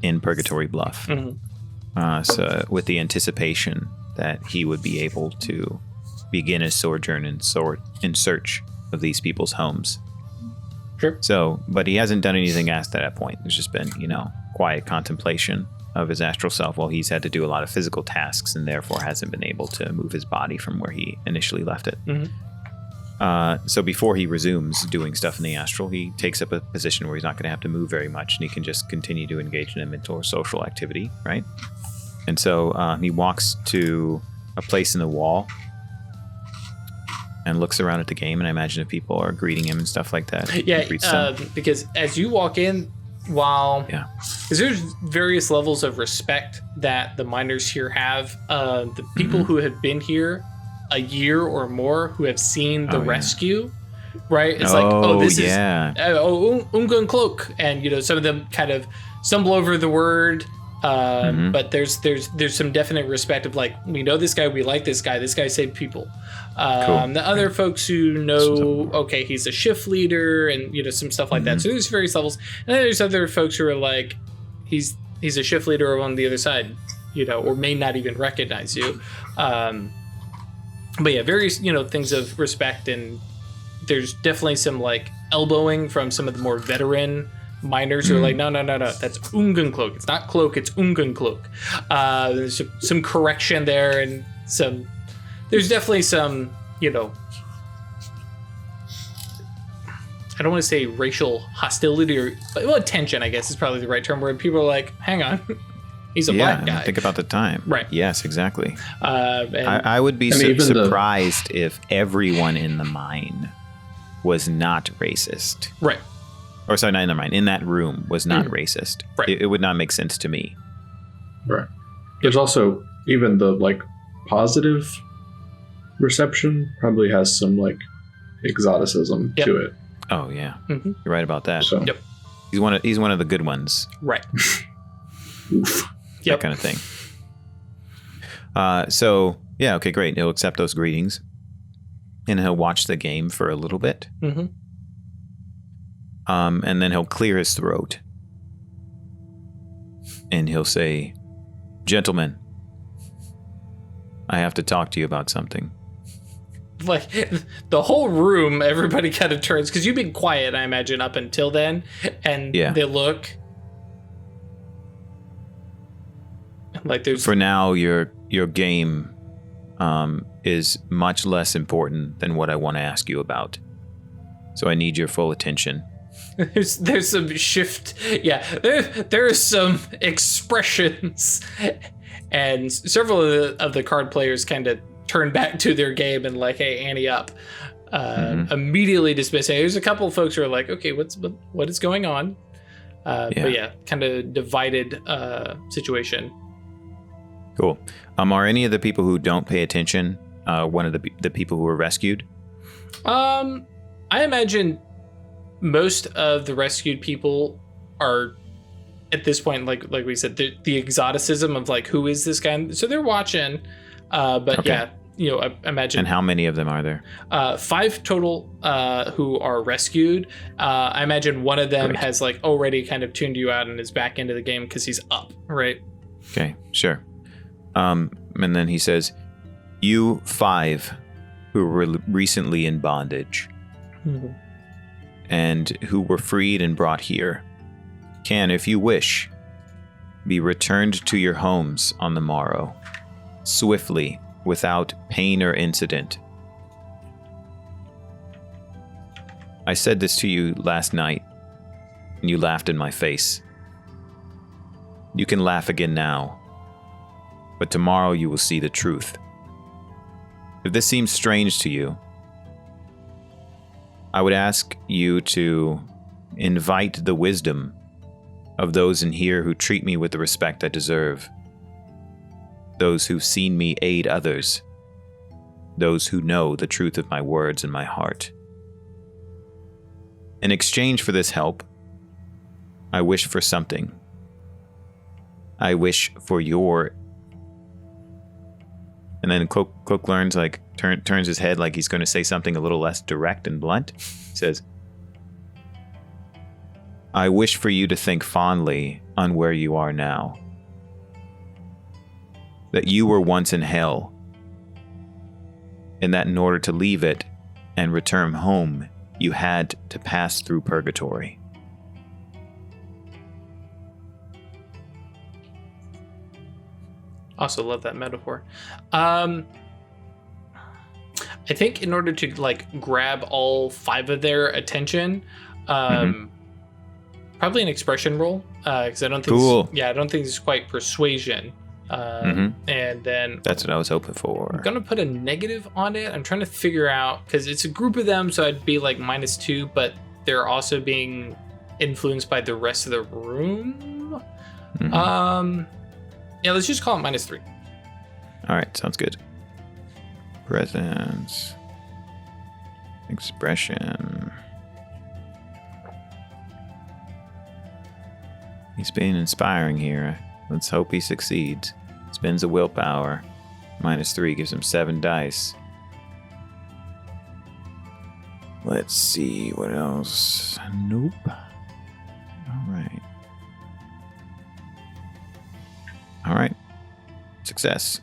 in Purgatory Bluff. So with the anticipation that he would be able to begin his sojourn in search of these people's homes. Sure. So, but he hasn't done anything at that point. There's just been, quiet contemplation of his astral self while he's had to do a lot of physical tasks and therefore hasn't been able to move his body from where he initially left it. So before he resumes doing stuff in the astral, he takes up a position where he's not going to have to move very much and he can just continue to engage in a mental or social activity, right? And so he walks to a place in the wall and looks around at the game, and I imagine if people are greeting him and stuff like that. Yeah, because as you walk in, because there's various levels of respect that the miners here have. The people who have been here a year or more, who have seen the rescue, right? It's this is Ungun Cloak, and some of them kind of stumble over the word. But there's some definite respect of we know this guy, we like this guy saved people. The other folks who know, okay, he's a shift leader, and some stuff like that. So there's various levels, and then there's other folks who are like, he's a shift leader on the other side, or may not even recognize you. But yeah, various things of respect, and there's definitely some elbowing from some of the more veteran miners who are like, no, that's Ungun Cloak. It's not Cloak, it's Ungun Cloak. There's some correction there, and there's definitely some, I don't want to say racial hostility or tension, I guess is probably the right term, where people are like, hang on, he's a black guy. Think about the time. Right. Yes, exactly. I would be surprised if everyone in the mine was not racist. Right. Or sorry, not in the mine. In that room was not racist. Right. It would not make sense to me. Right. There's also even the positive reception probably has some exoticism to it. Oh yeah, you're right about that. So. Yep. He's one of the good ones. Right. That kind of thing. So yeah, okay, great. He'll accept those greetings, and he'll watch the game for a little bit. And then he'll clear his throat, and he'll say, "Gentlemen, I have to talk to you about something." The whole room, everybody kind of turns, because you've been quiet, I imagine, up until then, and they look there's. For now, your game is much less important than what I want to ask you about, so I need your full attention. There's some shift. Yeah, there are some expressions, and several of the card players kind of turn back to their game and hey, ante up. Immediately dismissing. There's a couple of folks who are like, okay, what is going on? But yeah, kind of divided situation. Cool. Are any of the people who don't pay attention one of the people who were rescued? I imagine most of the rescued people are at this point, like we said, the exoticism of who is this guy? So they're watching, but I imagine. And how many of them are there? 5 total who are rescued. I imagine one of them has already kind of tuned you out and is back into the game because he's up, right? Okay, sure. And then he says, "You 5 who were recently in bondage." And who were freed and brought here, can, if you wish, be returned to your homes on the morrow, swiftly without pain or incident. I said this to you last night, and you laughed in my face. You can laugh again now, but tomorrow you will see the truth. If this seems strange to you, I would ask you to invite the wisdom of those in here who treat me with the respect I deserve, those who've seen me aid others, those who know the truth of my words and my heart. In exchange for this help, I wish for something. I wish for your... And then Cloak learns, like, turns his head like he's going to say something a little less direct and blunt. He says, I wish for you to think fondly on where you are now. That you were once in hell, and that in order to leave it and return home, you had to pass through purgatory. Also love that metaphor. I think in order to like grab all 5 of their attention, probably an expression roll, because I don't think I don't think it's quite persuasion. And then that's what I was hoping for. I'm gonna put a negative on it. I'm trying to figure out, because it's a group of them, so I'd be like -2, but they're also being influenced by the rest of the room. Yeah, let's just call it -3. All right, sounds good. Presence. Expression. He's being inspiring here. Let's hope he succeeds. Spends a willpower. -3 gives him 7 dice. Let's see what else. Nope. All right. Success.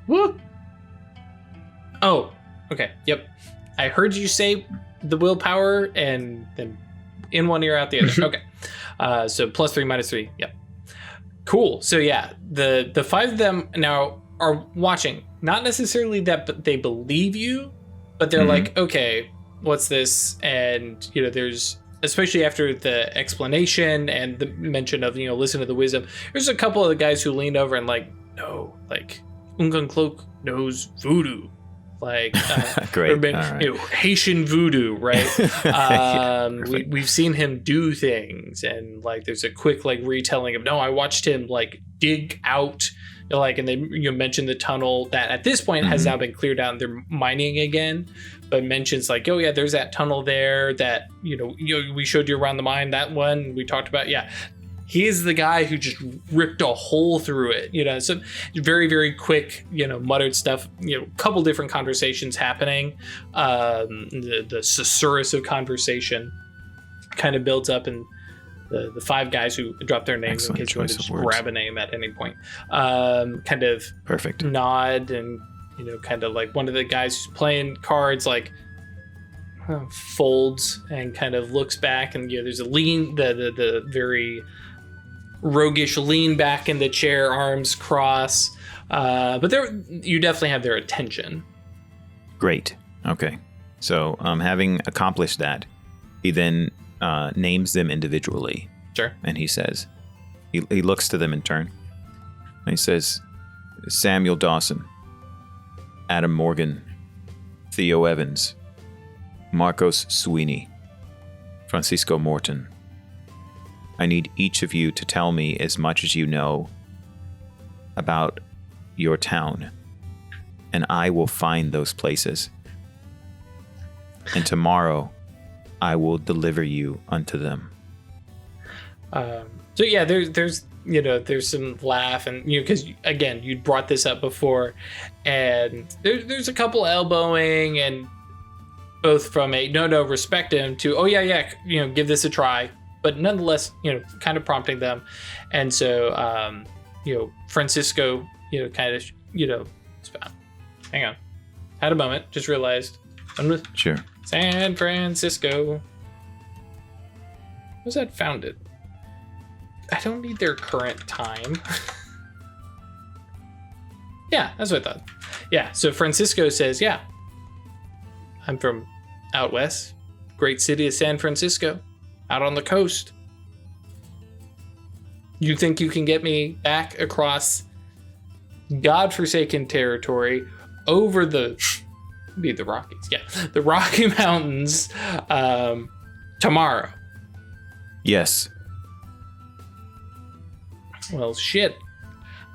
Woo! Oh, okay. Yep. I heard you say the willpower, and then in one ear, out the other. Okay. So +3, -3. Yep. Cool. So yeah, the 5 of them now are watching. Not necessarily that they believe you, but they're like, okay, what's this? And there's, especially after the explanation and the mention of, listen to the wisdom, there's a couple of the guys who leaned over and like, no, like Ungun Cloak knows voodoo. Like, great. Right. Haitian voodoo, right? We've seen him do things, and like, there's a quick like retelling of, no, I watched him like dig out, like, and they mentioned the tunnel that at this point has now been cleared out and they're mining again, but mentions like, oh yeah, there's that tunnel there that we showed you around the mine, that one we talked about. Yeah, he is the guy who just ripped a hole through it. So very, very quick, muttered stuff, couple different conversations happening. The susurrus of conversation kind of builds up, and the 5 guys who dropped their names, in case you want to just grab a name at any point, kind of perfect nod, and kind of like one of the guys who's playing cards like folds and kind of looks back, and there's a lean, the very roguish lean back in the chair, arms cross, but you definitely have their attention. Great. Okay. So having accomplished that, he then names them individually. Sure. And he says, he looks to them in turn, and he says, Samuel Dawson, Adam Morgan, Theo Evans, Marcos Sweeney, Francisco Morton. I need each of you to tell me as much as you know about your town, and I will find those places. And tomorrow, I will deliver you unto them. So yeah, there's some laugh, and because again, you brought this up before, and there's a couple elbowing, and both from a no respect him to, oh yeah, give this a try, but nonetheless, kind of prompting them. And so Francisco, kind of, hang on, had a moment, just realized I'm with Sure. San Francisco. Was that founded? I don't need their current time. Yeah, that's what I thought. Yeah, so Francisco says, yeah, I'm from out west, great city of San Francisco, out on the coast. You think you can get me back across godforsaken territory over the Rockies? Yeah, the Rocky Mountains tomorrow. Yes. Well, shit.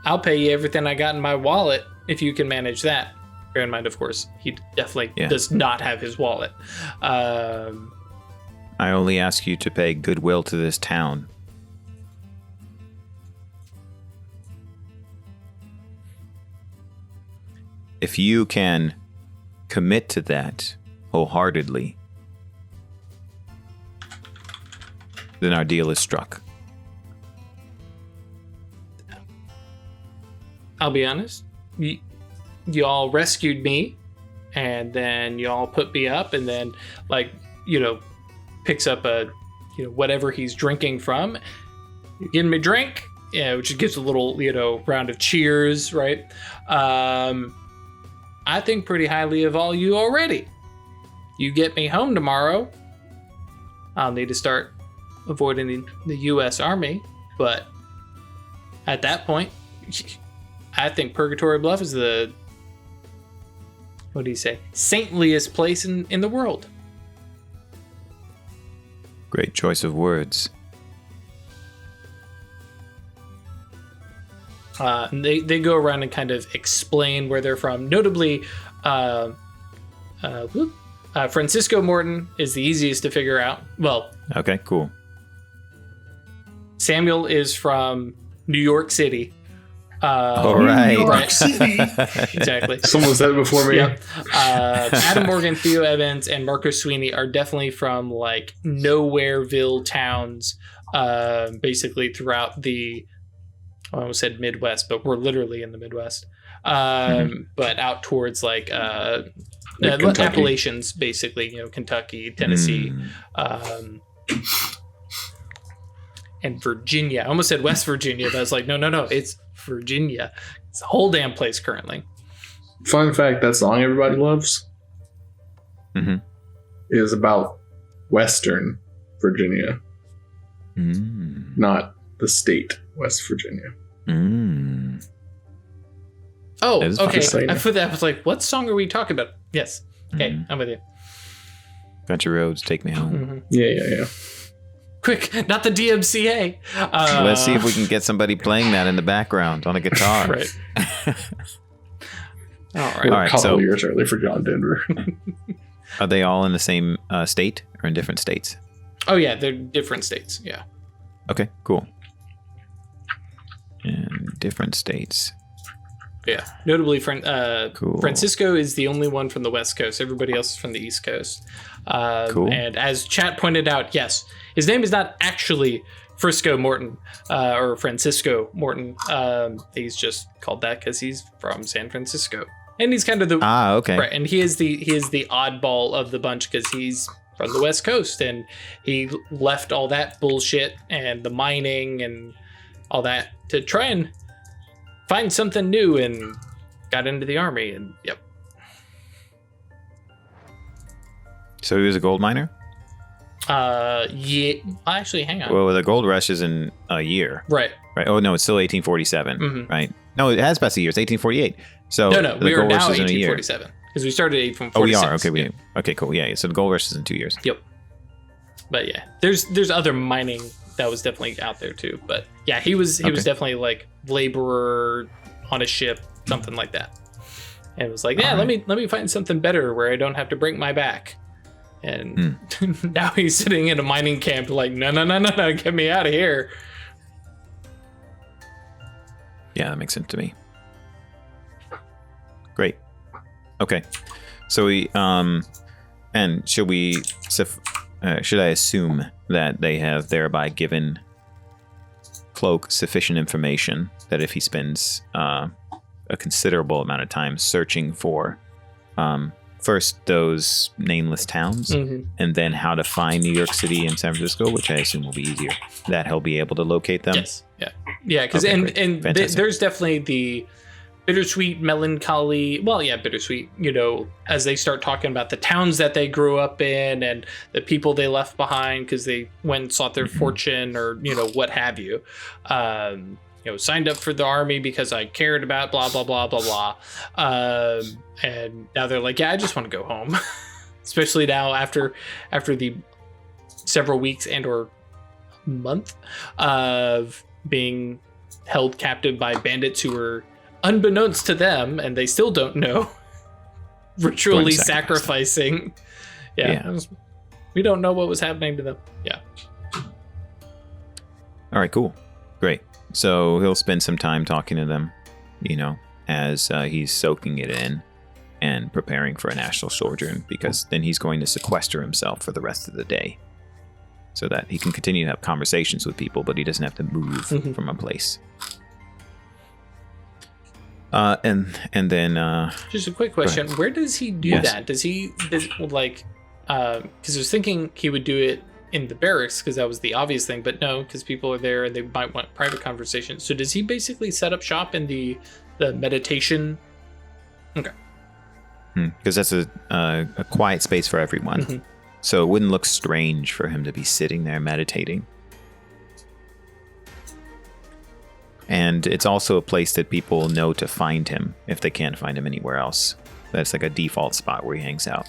I'll pay you everything I got in my wallet if you can manage that. Bear in mind, of course, he definitely does not have his wallet. I only ask you to pay goodwill to this town. If you can commit to that wholeheartedly, then our deal is struck. I'll be honest. Y'all rescued me, and then y'all put me up, and then, picks up whatever he's drinking from. You give me a drink, which gives a little, round of cheers, right? I think pretty highly of all you already. You get me home tomorrow, I'll need to start avoiding the U.S. Army, but at that point, I think Purgatory Bluff is the, saintliest place in the world. Great choice of words. They go around and kind of explain where they're from. Notably, Francisco Morton is the easiest to figure out. Well, okay, cool. Samuel is from New York City. All right. New York City. Exactly. Someone said it before me. Yep. Adam Morgan, Theo Evans, and Marcus Sweeney are definitely from Nowhereville towns, basically throughout the, I almost said Midwest, but we're literally in the Midwest. But out towards Appalachians, basically, Kentucky, Tennessee, and Virginia. I almost said West Virginia, but I was like, no, it's Virginia. It's a whole damn place currently. Fun fact, that song everybody loves is about Western Virginia, not the state West Virginia. Oh, okay. Fun. I put that. I was like, what song are we talking about? Yes. Okay, I'm with you. Country roads, take me home. Yeah. Quick, not the DMCA. Let's see if we can get somebody playing that in the background on a guitar. Right. All We're right. a couple years early for John Denver. Are they all in the same state or in different states? Oh yeah, they're different states. Yeah. Okay, cool. In different states. Yeah. Notably, Cool. Francisco is the only one from the West Coast. Everybody else is from the East Coast. Cool. And as chat pointed out, yes, his name is not actually Frisco Morton or Francisco Morton. He's just called that because he's from San Francisco, and he's kind of the okay. Right. And he is the oddball of the bunch because he's from the West Coast, and he left all that bullshit and the mining and all that to try and find something new, and got into the army. And yep. So he was a gold miner? Yeah. Actually, hang on. Well, the gold rush is in a year. Right. Right. Oh, no, it's still 1847. Right. No, it has passed a year. It's 1848. So No. the We are gold now rush is in a year. 1847 because we started 1846. Oh, we are. Okay. Okay, cool. Yeah. So the gold rush is in 2 years. Yep. But yeah, there's other mining that was definitely out there too. But yeah, he was definitely like laborer on a ship, something like that. And it was like, yeah, let me find something better where I don't have to break my back. And now he's sitting in a mining camp like, no, get me out of here. Yeah, that makes sense to me. Great. Okay. So we and should I assume that they have thereby given Cloak sufficient information that if he spends a considerable amount of time searching for first those nameless towns and then how to find New York City and San Francisco, which I assume will be easier, that he'll be able to locate them? Yes. Yeah. Because there's definitely bittersweet melancholy. Well, yeah, bittersweet, as they start talking about the towns that they grew up in and the people they left behind because they went and sought their fortune or, what have you. Signed up for the army because I cared about blah, blah, blah, blah, blah. And now they're like, yeah, I just want to go home. Especially now after the several weeks and or month of being held captive by bandits who were unbeknownst to them, and they still don't know, ritually sacrificing. Yeah. We don't know what was happening to them. Yeah. All right, cool. Great. So he'll spend some time talking to them, as he's soaking it in and preparing for a national sojourn, because then he's going to sequester himself for the rest of the day so that he can continue to have conversations with people, but he doesn't have to move from a place. And then just a quick question: where does he do that? Does because I was thinking he would do it in the barracks because that was the obvious thing, but no, because people are there and they might want private conversations. So does he basically set up shop in the meditation? Okay, because that's a quiet space for everyone, so it wouldn't look strange for him to be sitting there meditating. And it's also a place that people know to find him if they can't find him anywhere else. That's like a default spot where he hangs out.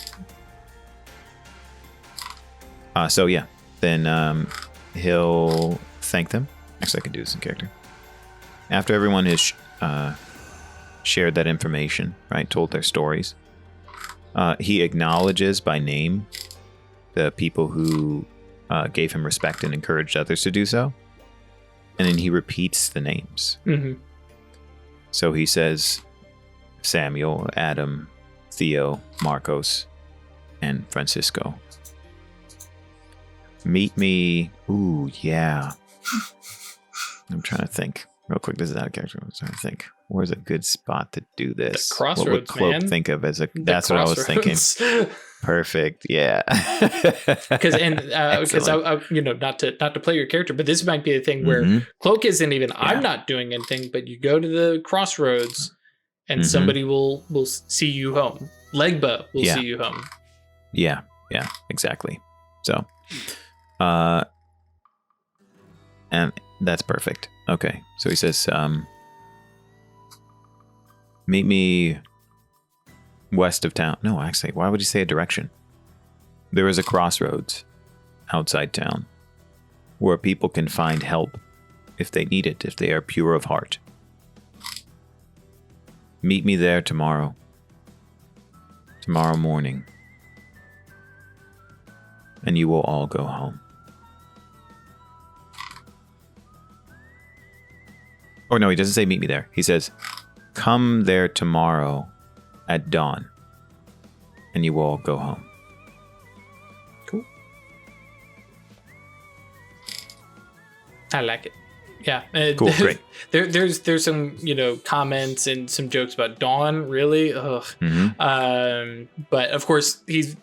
Then he'll thank them. Actually, I can do this in character. After everyone has shared that information, right, told their stories, he acknowledges by name the people who gave him respect and encouraged others to do so. And then he repeats the names. So he says Samuel, Adam, Theo, Marcos, and Francisco. Meet me. Ooh, yeah. I'm trying to think real quick. This is out of character. I'm trying to think. Where's a good spot to do this? The crossroads, what would Cloak think of as a? That's what I was thinking. Perfect. Yeah. Because not to play your character, but this might be a thing where Cloak isn't even. Yeah. I'm not doing anything, but you go to the crossroads, and somebody will see you home. Legbo will see you home. Yeah. Yeah. Exactly. So, and that's perfect. Okay. So he says, meet me west of town. No, actually, why would he say a direction? There is a crossroads outside town where people can find help if they need it, if they are pure of heart. Meet me there tomorrow morning, and you will all go home. Or no, he doesn't say meet me there. He says, come there tomorrow at dawn, and you will all go home. Cool. I like it. Yeah. Cool. Great. There's some comments and some jokes about dawn. Really. Ugh. But of course he's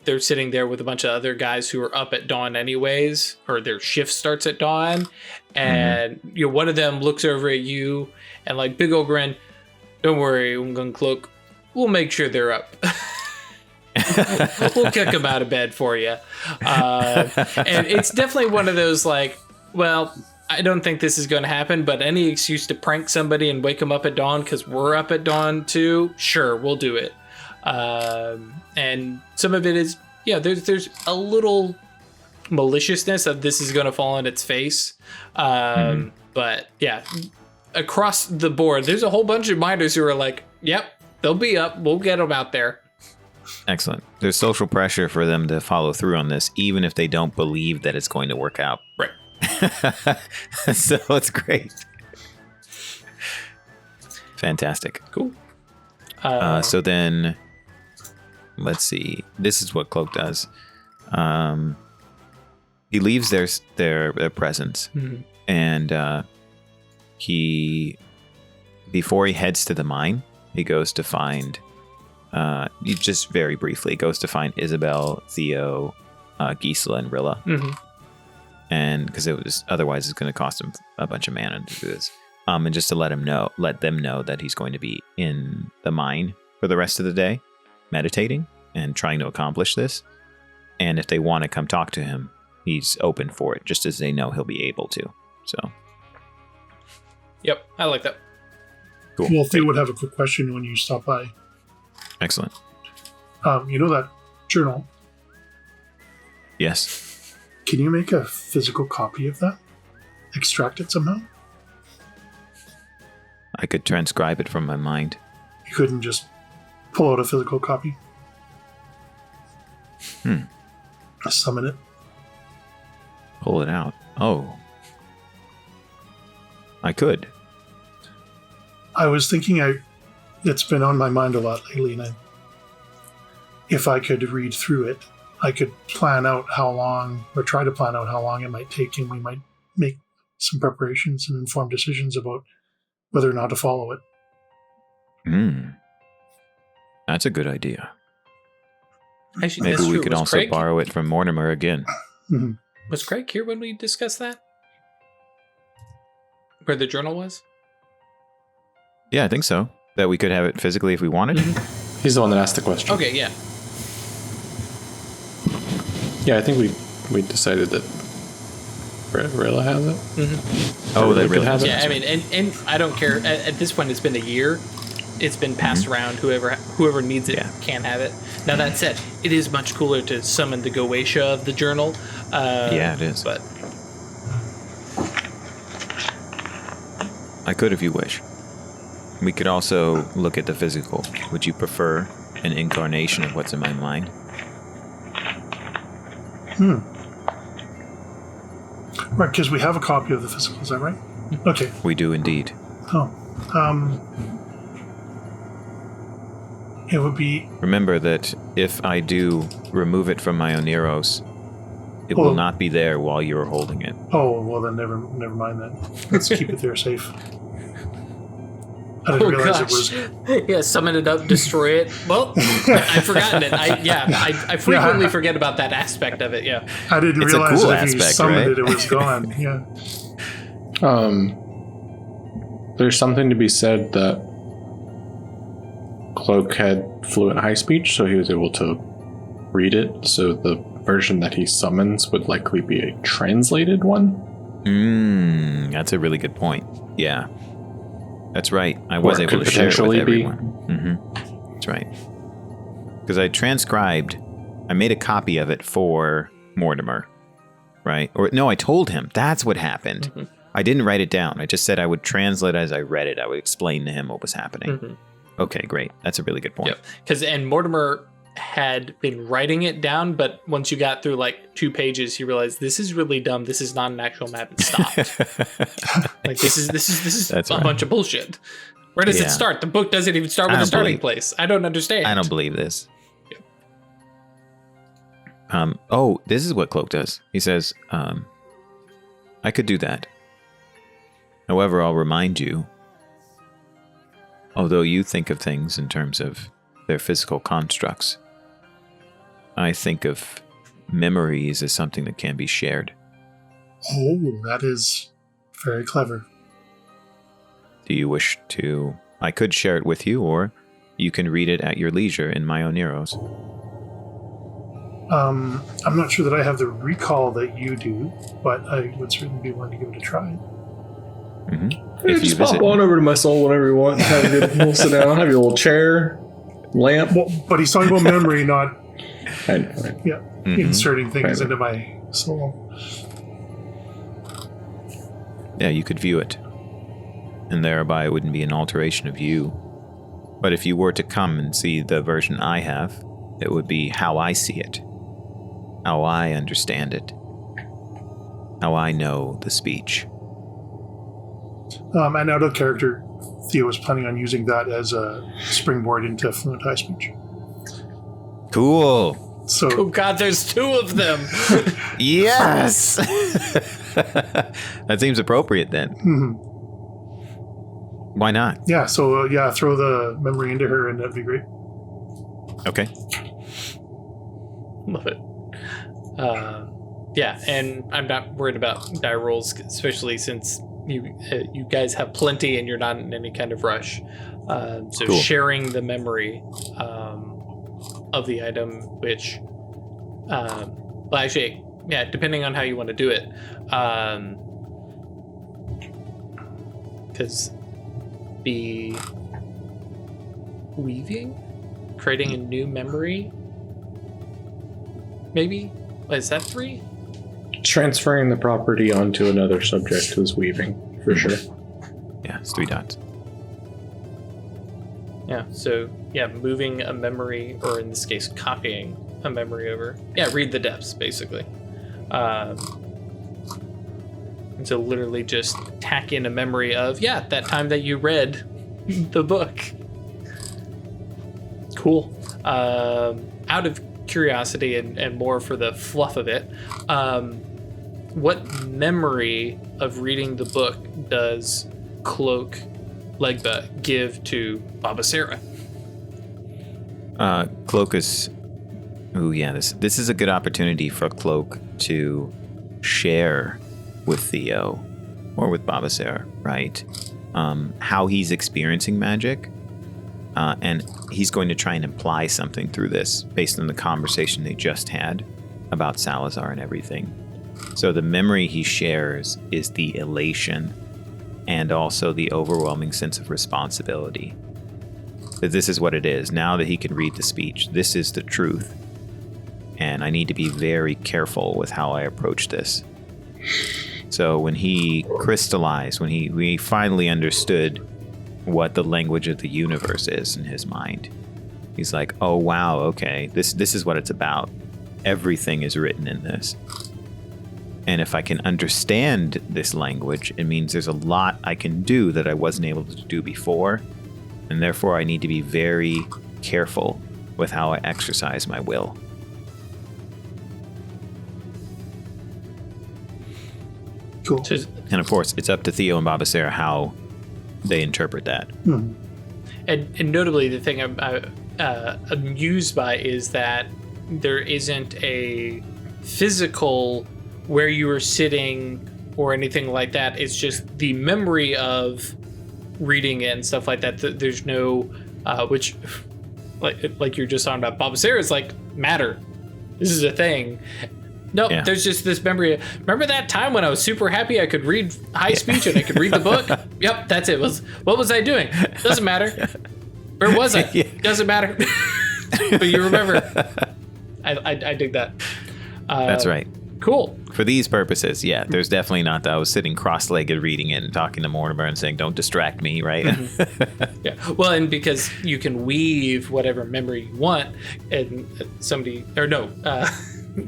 they're sitting there with a bunch of other guys who are up at dawn anyways, or their shift starts at dawn, and one of them looks over at you and like big old grin. Don't worry, Cloak. We'll make sure they're up. We'll kick them out of bed for you. And it's definitely one of those like, well, I don't think this is going to happen, but any excuse to prank somebody and wake them up at dawn because we're up at dawn too, sure, we'll do it. And some of it is, there's a little maliciousness of this is going to fall on its face. But yeah, across the board, there's a whole bunch of minders who are like, yep, they'll be up. We'll get them out there. Excellent. There's social pressure for them to follow through on this, even if they don't believe that it's going to work out. Right. So it's great. Fantastic. Cool. So then, let's see. This is what Cloak does. He leaves their presence, and before he heads to the mine, he goes to find. He just very briefly goes to find Isabel, Theo, Gisela, and Rilla. And because otherwise it's going to cost him a bunch of mana to do this. and just to let them know that he's going to be in the mine for the rest of the day, meditating and trying to accomplish this. And if they want to come talk to him, he's open for it, just as they know he'll be able to. So, yep, I like that. Cool. Well, Theo would have a quick question when you stop by. Excellent. You know that journal? Yes. Can you make a physical copy of that? Extract it somehow? I could transcribe it from my mind. You couldn't just pull out a physical copy? Summon it? Pull it out. Oh. I could. I was thinking it's been on my mind a lot lately, and if I could read through it, I could plan out how long, or try to plan out how long it might take, and we might make some preparations and informed decisions about whether or not to follow it. That's a good idea. Actually, Maybe we true. could Was also Craig, borrow it from Mortimer again. Mm-hmm. Was Craig here when we discussed that? Where the journal was? Yeah, I think so. That we could have it physically if we wanted. He's the one that asked the question. Okay, yeah. Yeah, I think we decided that Rilla has it. Mm-hmm. Oh, Or they we could really have it. Yeah, I mean, and I don't care. At this point, it's been a year. It's been passed around. Whoever needs it can have it. Now, that said, it is much cooler to summon the Goche of the journal. Yeah, it is. But I could if you wish. We could also look at the physical. Would you prefer an incarnation of what's in my mind? Right, because we have a copy of the physical, is that right? Okay. We do indeed. Oh. It would be... Remember that if I do remove it from my Oneros, it will not be there while you're holding it. Oh, well then never mind then. Let's keep it there safe. I didn't realize it was... Yeah, summon it up, destroy it. Well, I've forgotten it. I frequently forget about that aspect of it, yeah. I didn't It's a realize cool that if you aspect, summoned right? it, it was gone. Yeah. There's something to be said that Cloak had fluent high speech, so he was able to read it. So the version that he summons would likely be a translated one. That's a really good point. Yeah. That's right. I was Or it able could to share it with potentially be. everyone. That's right. Because I made a copy of it for Mortimer, right? Or no, I told him. That's what happened. Mm-hmm. I didn't write it down. I just said I would translate as I read it. I would explain to him what was happening. Mm-hmm. Okay, great. That's a really good point. Yep. And Mortimer had been writing it down, but once you got through like 2 pages, he realized this is really dumb. This is not an actual map, and stopped. Like this is That's a right. bunch of bullshit. Where does it start? The book doesn't even start with a starting place. I don't understand. I don't believe this. Yep. Oh, this is what Cloak does. He says, I could do that. However, I'll remind you, although you think of things in terms of their physical constructs, I think of memories as something that can be shared. Oh, that is very clever. Do you wish to... I could share it with you, or you can read it at your leisure in my Oneros. I'm not sure that I have the recall that you do, but I would certainly be willing to give it a try. Mm-hmm. Yeah, If you just pop visit on over to my soul whenever you want. Have a good little sit down. Have your little chair, lamp. Well, but he's talking about memory, not Right. inserting things Right. into my soul. Yeah, you could view it. And thereby it wouldn't be an alteration of you. But if you were to come and see the version I have, it would be how I see it. How I understand it. How I know the speech. And out of character, Theo was planning on using that as a springboard into fluent high speech. Cool. So, Oh God, there's 2 of them. Yes! That seems appropriate then. Why not? yeah, so throw the memory into her, and that'd be great. Okay. Love it. Yeah, and I'm not worried about die rolls, especially since you guys have plenty and you're not in any kind of rush. So Cool. sharing the memory of the item, which, well, actually, yeah, depending on how you want to do it, because the weaving, creating a new memory, maybe? Is that 3? Transferring the property onto another subject was weaving, for sure. Yeah, it's 3 dots. Yeah, so, yeah, moving a memory, or in this case, copying a memory over. Yeah, read the depths, basically. And so literally just tack in a memory of, yeah, that time that you read the book. Cool. Out of curiosity and more for the fluff of it, what memory of reading the book does Cloak Legbo give to Baba Sarah? Cloak is... Ooh, yeah, this is a good opportunity for Cloak to share with Theo or with Baba Sarah, right? How he's experiencing magic. And he's going to try and imply something through this based on the conversation they just had about Salazar and everything. So the memory he shares is the elation and also the overwhelming sense of responsibility. That this is what it is. Now that he can read the speech, this is the truth. And I need to be very careful with how I approach this. So when he crystallized, when we finally understood what the language of the universe is in his mind, he's like, oh wow, okay, this is what it's about. Everything is written in this. And if I can understand this language, it means there's a lot I can do that I wasn't able to do before, and therefore I need to be very careful with how I exercise my will. Cool. And of course, it's up to Theo and Baba Sarah how they interpret that. Hmm. And notably, the thing I'm amused by is that there isn't a physical where you were sitting or anything like that. It's just the memory of reading it and stuff like that. There's no, which, like you're just talking about, Baba Sarah's like matter. This is a thing. No, Yeah. There's just this memory. Remember that time when I was super happy I could read high speech and I could read the book? Yep, that's it. What was I doing? Doesn't matter. Where was I? Yeah. Doesn't matter. But you remember. I dig that. That's right. Cool. For these purposes, yeah, there's definitely not that I was sitting cross-legged reading it and talking to Mortimer and saying, don't distract me, right? Yeah. Well, and because you can weave whatever memory you want, and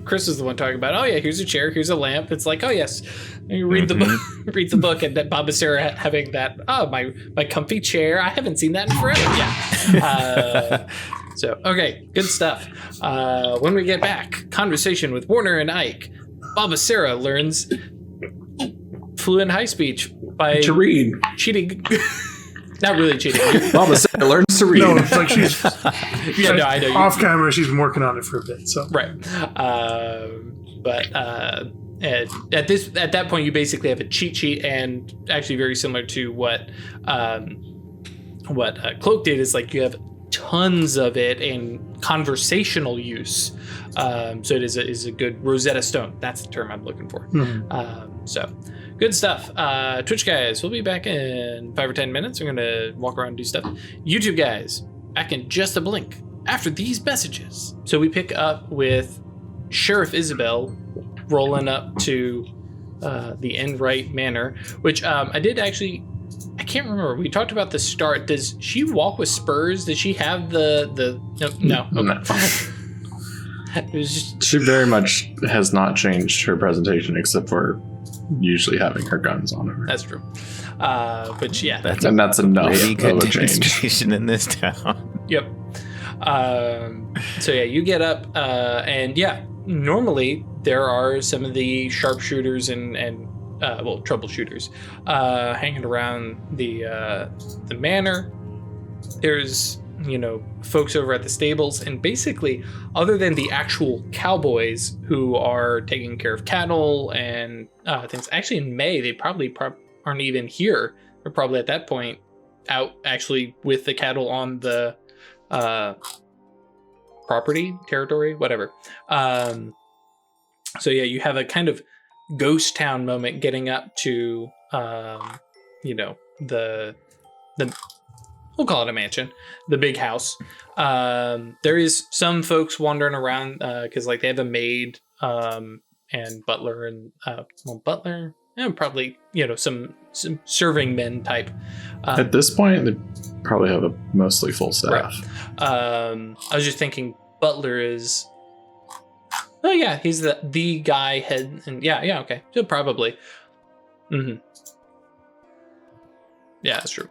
Chris is the one talking about, oh yeah, here's a chair, here's a lamp. It's like, oh yes, and you read the book, read the book, and that Baba Sarah having that, oh my comfy chair, I haven't seen that in forever. Yeah. So okay, good stuff. When we get back, conversation with Warner and Ike. Baba Sarah learns fluent high speech by To read. cheating. Not really cheating. Baba Sarah learns to read. No, it's like she's Yeah, no, I know. off camera. She's been working on it for a bit. So Right. But at that point, you basically have a cheat sheet, and actually very similar to what Cloak did, is like you have tons of it in conversational use. So it is a good Rosetta Stone. That's the term I'm looking for. So good stuff. Twitch guys, we'll be back in 5 or 10 minutes. We're gonna walk around and do stuff. YouTube guys, back in just a blink after these messages. So we pick up with Sheriff Isabel rolling up to the Enright Manor, which I can't remember. We talked about the start. Does she walk with spurs? Does she have no? Okay. It was just, She very much has not changed her presentation except for usually having her guns on her. that's true. But yeah. That's And that's enough pretty good of a change. demonstration in this town. Yep. So yeah, you get up, and yeah, normally there are some of the sharpshooters and troubleshooters hanging around the manor. There's folks over at the stables, and basically, other than the actual cowboys who are taking care of cattle and things. Actually, in May they probably aren't even here. They're probably at that point out actually with the cattle on the property, territory, whatever. So yeah, you have a kind of ghost town moment getting up to, the we'll call it a mansion, the big house. There is some folks wandering around because like they have a maid and butler and butler and probably some serving men type. At this point, they probably have a mostly full staff. Right. I was just thinking butler is. Oh yeah, he's the guy head, and yeah, okay, so probably. Mm-hmm. Yeah, that's true.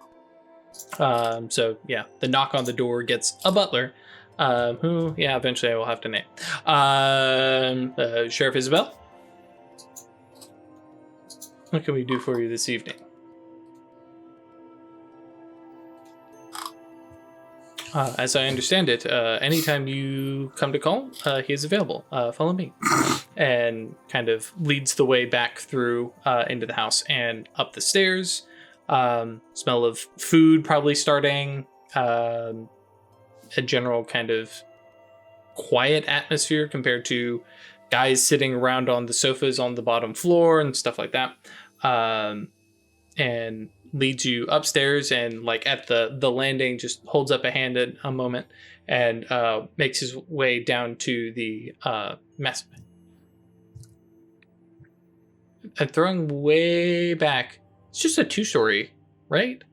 So yeah, the knock on the door gets a butler, who eventually I will have to name. Sheriff Isabel, what can we do for you this evening? As I understand it, anytime you come to call, he is available. Follow me. And kind of leads the way back through into the house and up the stairs. Smell of food probably starting. A general kind of quiet atmosphere compared to guys sitting around on the sofas on the bottom floor and stuff like that. And leads you upstairs and like at the landing just holds up a hand at a moment and makes his way down to the mess. And throwing way back, it's just a 2-story, right?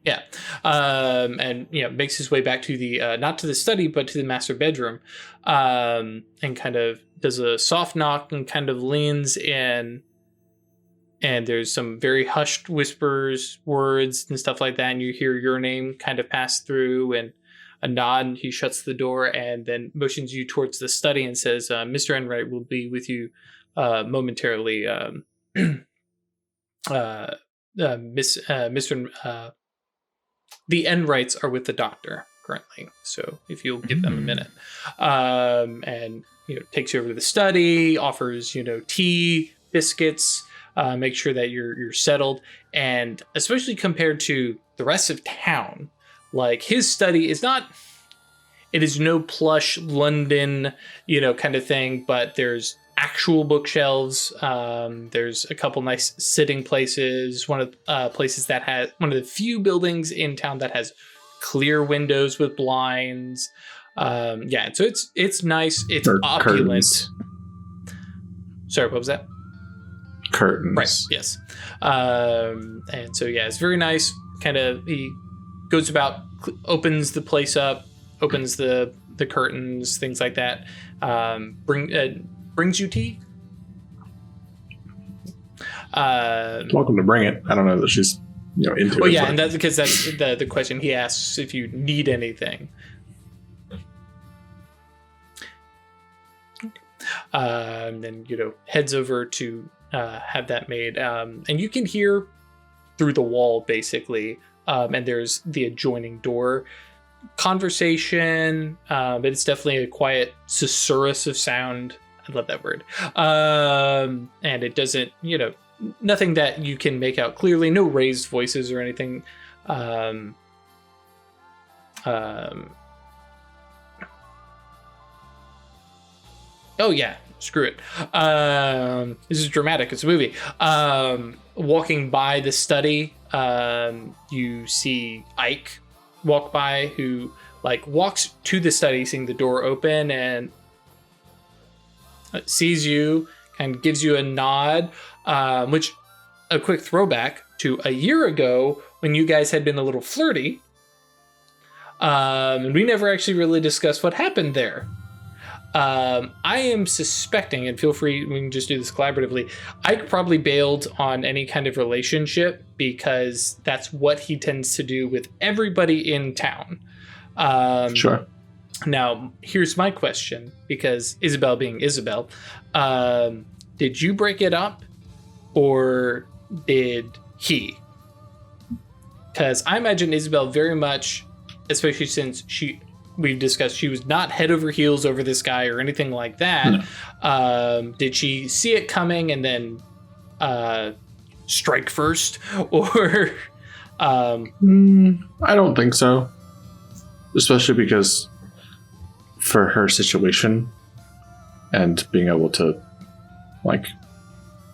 Yeah. And makes his way back to the not to the study but to the master bedroom, and kind of does a soft knock and kind of leans in. And there's some very hushed whispers, words, and stuff like that. And you hear your name kind of pass through and a nod. And he shuts the door and then motions you towards the study and says, Mr. Enright will be with you momentarily. The Enrights are with the doctor currently. So if you'll give them a minute. And takes you over to the study, offers, tea, biscuits, make sure that you're settled, and especially compared to the rest of town, like his study is not. It is no plush London, kind of thing, but there's actual bookshelves. There's a couple nice sitting places. One of places that has one of the few buildings in town that has clear windows with blinds. So it's nice. It's opulent. Curtains. Sorry, what was that? Curtains. Right. Yes. And so it's very nice. Kind of he goes about, opens the place up, opens the curtains, things like that. Brings you tea. Welcome to bring it. I don't know that she's into it. Well, yeah, and that's because that's the question he asks if you need anything. Then heads over to have that made, and you can hear through the wall basically, and there's the adjoining door conversation, but it's definitely a quiet susurrus of sound. I love that word. And it doesn't, nothing that you can make out clearly, no raised voices or anything. Oh yeah, screw it. This is dramatic. It's a movie. Walking by the study, you see Ike walk by, who walks to the study, seeing the door open, and sees you and gives you a nod, which a quick throwback to a year ago when you guys had been a little flirty. And we never actually really discussed what happened there. I am suspecting, and feel free, we can just do this collaboratively, Ike probably bailed on any kind of relationship because that's what he tends to do with everybody in town. Sure. Now, here's my question, because Isabel being Isabel, did you break it up or did he? Because I imagine Isabel very much, especially since we've discussed she was not head over heels over this guy or anything like that. No. Did she see it coming and then strike first, or I don't think so. Especially because for her situation and being able to like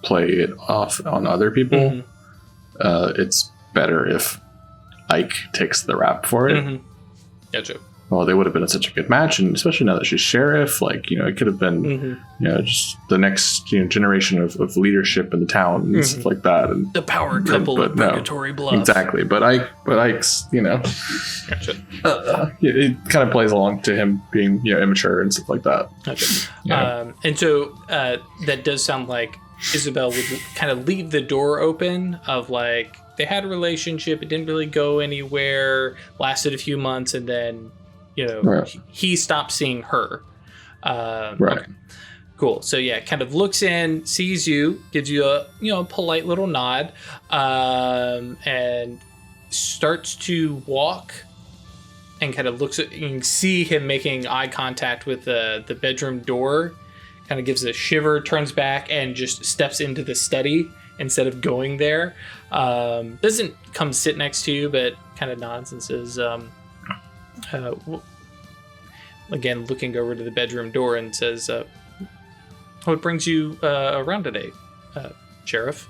play it off on other people, it's better if Ike takes the rap for it. Gotcha. Well, they would have been such a good match, and especially now that she's sheriff, like, it could have been, just the next generation of leadership in the town and stuff like that. And the power couple of purgatory bluff. Exactly, but Ike's, Gotcha. It kind of plays along to him being, immature and stuff like that. Gotcha. Yeah. And so that does sound like Isabel would kind of leave the door open of like they had a relationship, it didn't really go anywhere, lasted a few months, and then. He stopped seeing her. Right. Okay. Cool. So yeah, kind of looks in, sees you, gives you a polite little nod, and starts to walk, and kind of looks at. You can see him making eye contact with the bedroom door. Kind of gives a shiver, turns back, and just steps into the study instead of going there. Doesn't come sit next to you, but kind of nods and says. Again, looking over to the bedroom door and says, what brings you around today, Sheriff?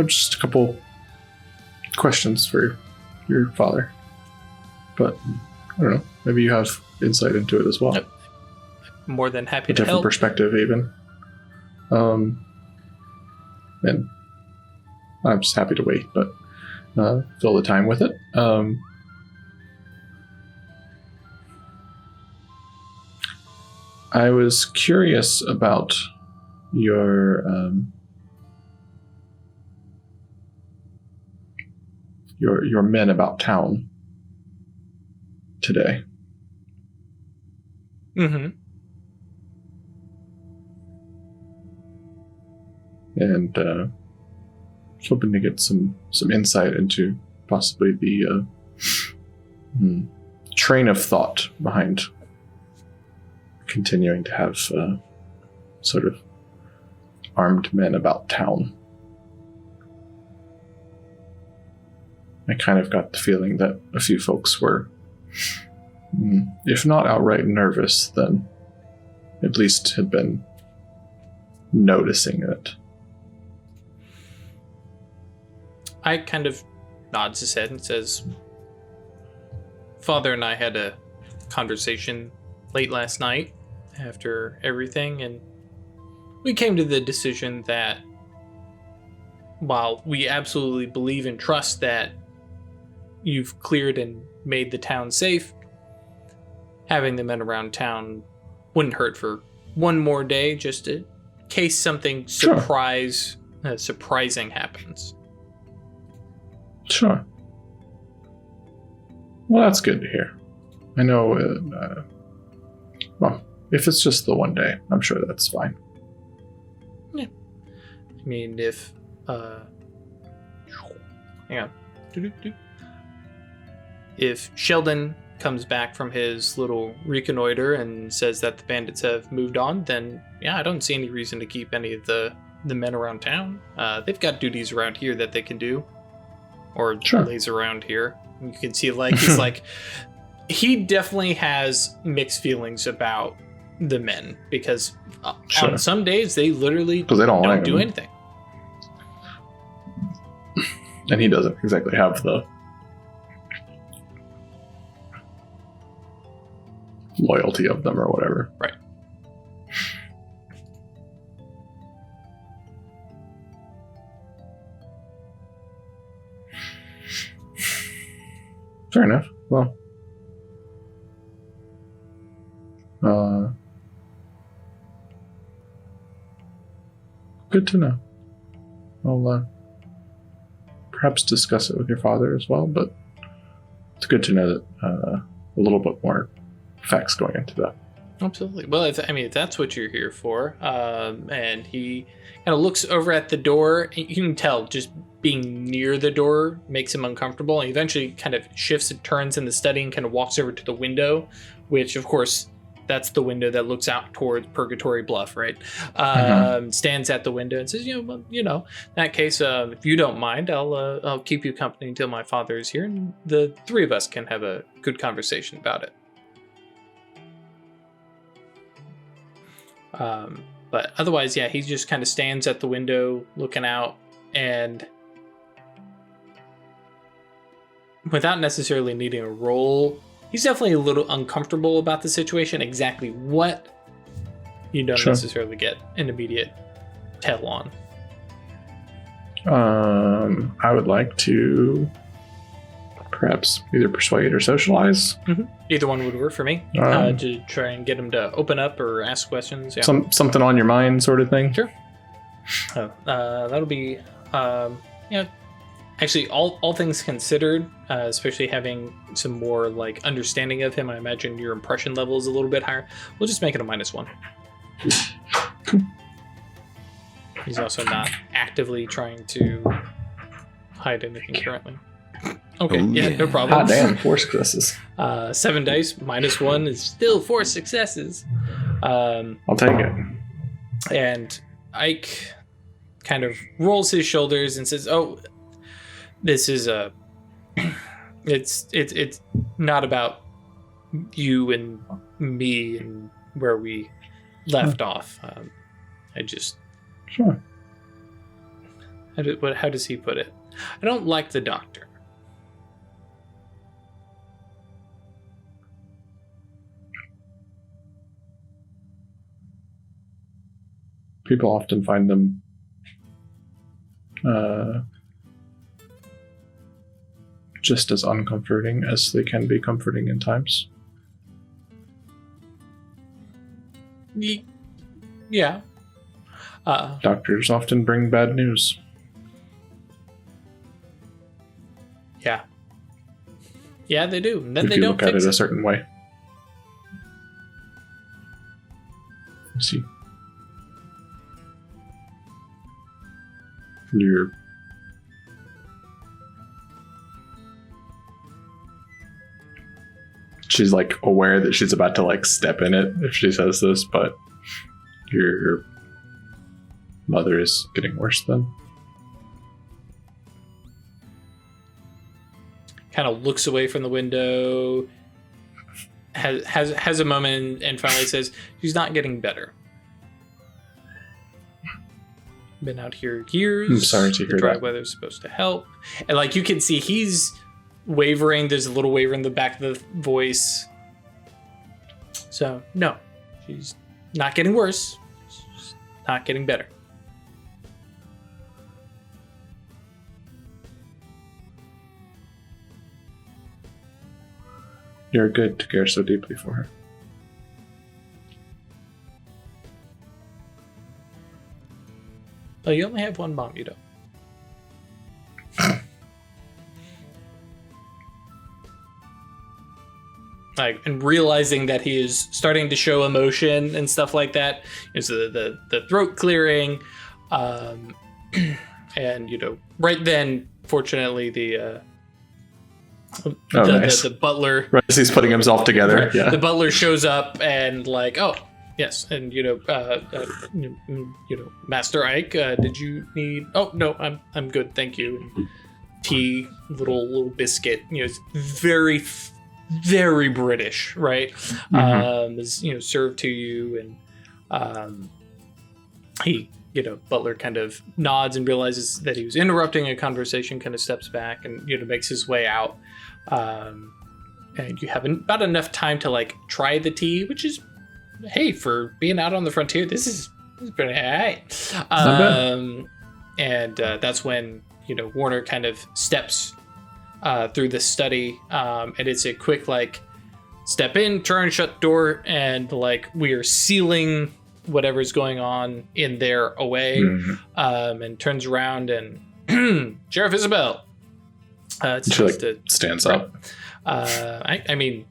Just a couple questions for your father. But, I don't know, maybe you have insight into it as well. More than happy to help. A different perspective, even. And I'm just happy to wait, but fill the time with it. I was curious about your men about town today. Mm-hmm. And I was hoping to get some insight into possibly the train of thought behind continuing to have sort of armed men about town. I kind of got the feeling that a few folks were, if not outright nervous, then at least had been noticing it. I kind of nods his head and says, Father and I had a conversation late last night after everything, and we came to the decision that while we absolutely believe and trust that you've cleared and made the town safe, having the men around town wouldn't hurt for one more day, just in case something surprising happens. Sure. Well, that's good to hear. I know, well, if it's just the one day, I'm sure that's fine. Yeah. I mean, if, hang on. If Sheldon comes back from his little reconnoiter and says that the bandits have moved on, then yeah, I don't see any reason to keep any of the men around town. They've got duties around here that they can do. Or lays around here. You can see, like, he's like, he definitely has mixed feelings about the men because on some days they literally don't do anything. And he doesn't exactly have the loyalty of them or whatever. Right. Fair enough. Well, good to know. I'll perhaps discuss it with your father as well, but it's good to know that a little bit more facts going into that. Absolutely. Well, if that's what you're here for, and he kind of looks over at the door, you can tell just being near the door makes him uncomfortable, and he eventually kind of shifts and turns in the study and kind of walks over to the window, which of course that's the window that looks out towards Purgatory Bluff, right? Stands at the window and says, in that case, if you don't mind, I'll keep you company until my father is here, and the three of us can have a good conversation about it. But otherwise, yeah, he just kind of stands at the window looking out, and without necessarily needing a roll, he's definitely a little uncomfortable about the situation. Exactly what, you don't necessarily get an immediate tell on. I would like to perhaps either persuade or socialize. Mm-hmm. Either one would work for me. To try and get him to open up or ask questions. Yeah. Something on your mind sort of thing. Sure. That'll be, actually, all things considered, especially having some more like understanding of him, I imagine your impression level is a little bit higher. We'll just make it a -1. He's also not actively trying to hide anything currently. Okay, no problem. Ah, damn, 4 successes. 7 dice, -1 is still 4 successes. I'll take it. And Ike kind of rolls his shoulders and says, "Oh, this is it's not about you and me and where we left off. I just sure. How does he put it? I don't like the doctor." People often find them just as uncomforting as they can be comforting in times. Yeah. Doctors often bring bad news. Yeah. Yeah, they do. And then if they you don't look at fix it a certain way. Let's see. She's like aware that she's about to like step in it if she says this, but your mother is getting worse then. Kind of looks away from the window, has a moment, and finally says, "She's not getting better. Been out here years. I'm sorry to hear the dry that. weather's supposed to help." And like you can see, he's wavering. There's a little waver in the back of the voice. So no, she's not getting worse. She's not getting better. You're good to care so deeply for her. Oh, you only have one mom, you don't. Like, and realizing that he is starting to show emotion and stuff like that, is the throat clearing, and right then, fortunately, the butler, right as he's putting himself together, right, yeah. the butler shows up and like, "Oh, yes," and Master Ike, did you need? Oh no, I'm good, thank you. And tea, little biscuit, it's very very British, right? Mm-hmm. Is served to you, and he, butler kind of nods and realizes that he was interrupting a conversation, kind of steps back and makes his way out, and you have about enough time to like try the tea, which is, hey, for being out on the frontier, this is pretty high. And that's when Warner kind of steps through the study, and it's a quick like step in, turn, shut door, and like we are sealing whatever's going on in there away. And turns around and Sheriff Isabel. She like stands up. I mean,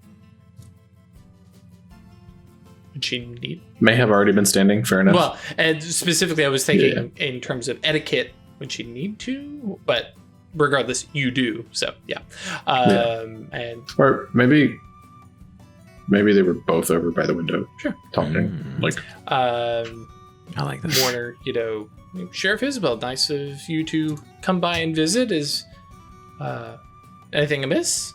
would she need? May have already been standing. Fair enough. Well, and specifically, I was thinking in terms of etiquette, would she need to? But regardless, you do. So yeah. And or maybe maybe they were both over by the window. Sure. Talking. Like, I like this. Warner, Sheriff Isabel, nice of you to come by and visit. Is anything amiss?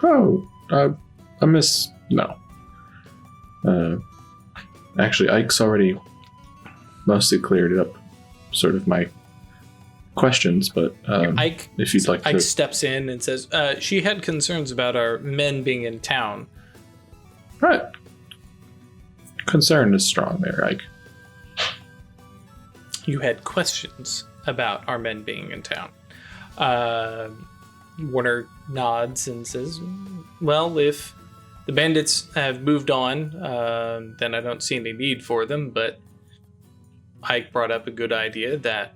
I miss... No. Actually, Ike's already mostly cleared up sort of my questions, but Ike, if you'd like Ike to... steps in and says, she had concerns about our men being in town. Right. Concern is strong there, Ike. You had questions about our men being in town. Warner nods and says, well, if the bandits have moved on, then I don't see any need for them, but Ike brought up a good idea that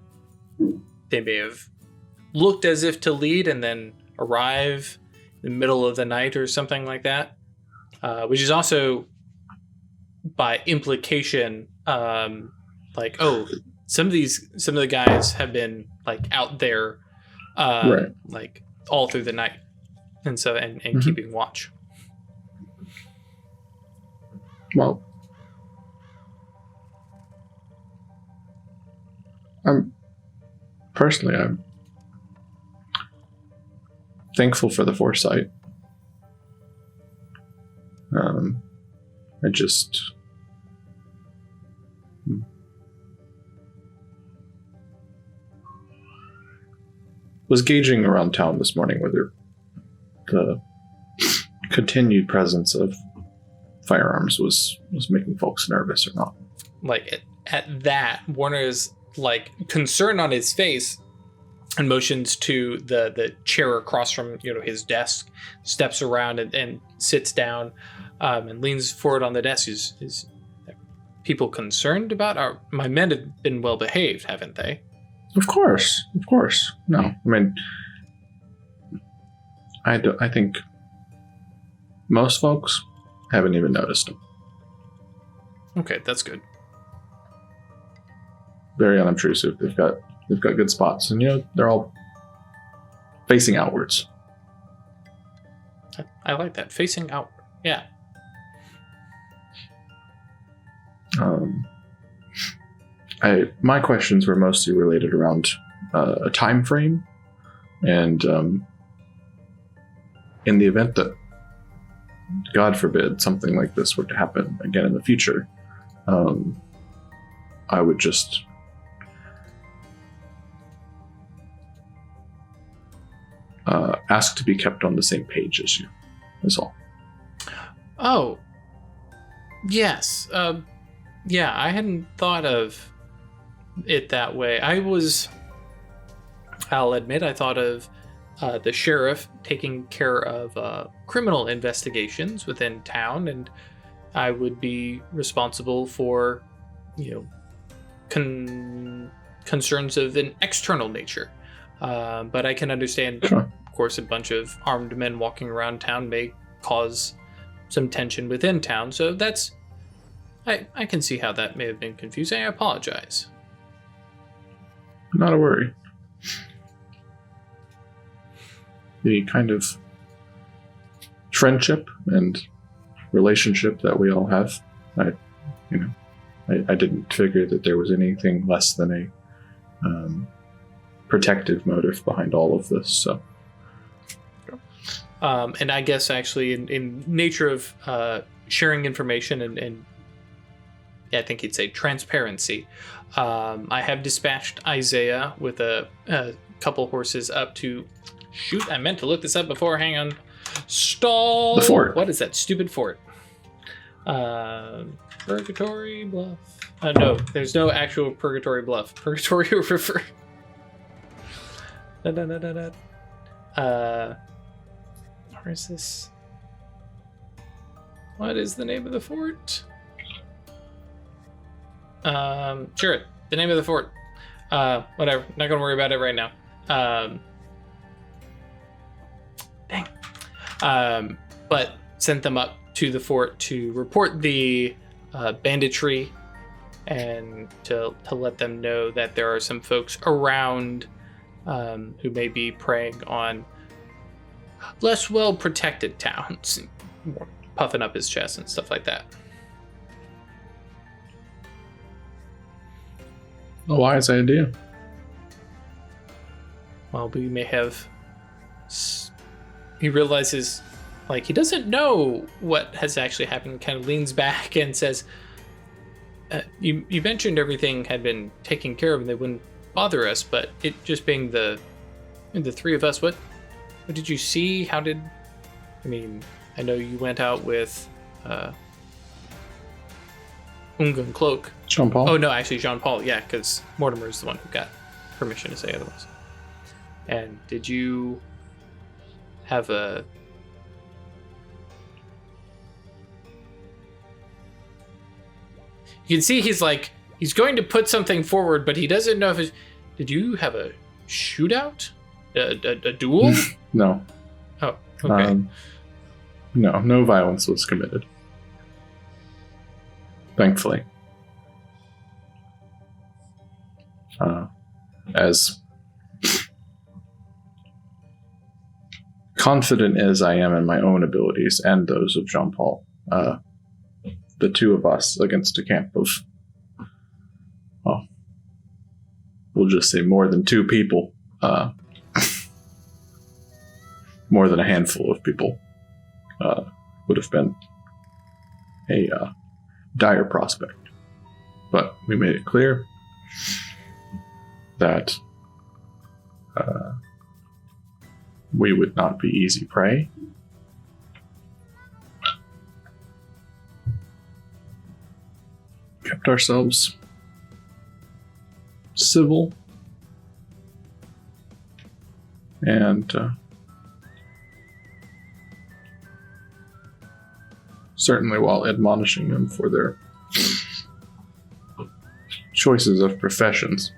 they may have looked as if to lead and then arrive in the middle of the night or something like that, which is also by implication like, oh, some of the guys have been like out there Right. like all through the night and so and Mm-hmm. keeping watch. Well, I'm thankful for the foresight. I just was gauging around town this morning whether the continued presence of firearms was making folks nervous or not. Like at that, Warner is like concern on his face and motions to the chair across from his desk, steps around and sits down and leans forward on the desk. Is people concerned about my men have been well behaved, haven't they? Of course. No, I mean, I think most folks haven't even noticed them. Okay, that's good. Very unobtrusive. They've got good spots, and they're all facing outwards. I like that, facing outward. Yeah. My questions were mostly related around a time frame, and in the event that, God forbid, something like this were to happen again in the future, I would just ask to be kept on the same page as you, is all. Oh, yes. Yeah, I hadn't thought of it that way. I'll admit, I thought of the sheriff taking care of criminal investigations within town, and I would be responsible for, concerns of an external nature. But I can understand, Sure. of course, a bunch of armed men walking around town may cause some tension within town. So that's, I can see how that may have been confusing. I apologize. Not a worry. The kind of friendship and relationship that we all have, I didn't figure that there was anything less than a protective motive behind all of this. So, and I guess actually, in nature of sharing information and I think you'd say transparency, I have dispatched Isaiah with a couple horses up to. Shoot, I meant to look this up before. Hang on. Stall. The fort. What is that stupid fort? Purgatory Bluff. No, there's no actual Purgatory Bluff. Purgatory River. Where is this? What is the name of the fort? Sure, the name of the fort. Whatever. Not gonna worry about it right now. But sent them up to the fort to report the banditry and to let them know that there are some folks around who may be preying on less well-protected towns, more puffing up his chest and stuff like that. A wise idea. Well, we may have... He realizes, like, he doesn't know what has actually happened. Kind of leans back and says, you mentioned everything had been taken care of and they wouldn't bother us, but it just being the three of us, what did you see? How did... I mean, I know you went out with Ungun Cloak. Jean-Paul? Oh, no, actually, Jean-Paul, yeah, because Mortimer's the one who got permission to say otherwise. And did you have a... You can see he's like, he's going to put something forward, but he doesn't know if it's... Did you have a shootout? A duel? No. Oh, okay. No violence was committed. Thankfully. As confident as I am in my own abilities and those of Jean-Paul, the two of us against a camp of, well, we'll just say more than two people, more than a handful of people, would have been a dire prospect. But we made it clear that we would not be easy prey. Kept ourselves civil and certainly while admonishing them for their choices of professions,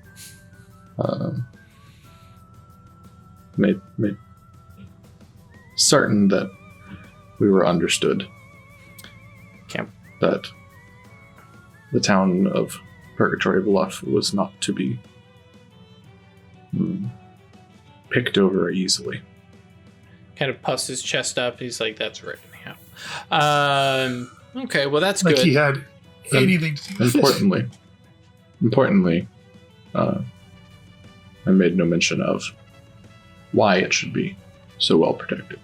made certain that we were understood. Camp. That the town of Purgatory Bluff was not to be picked over easily. Kind of puffs his chest up. He's like, that's right. Yeah. Okay, well, that's like good. He had anything to do with this. Importantly, I made no mention of why it should be so well protected.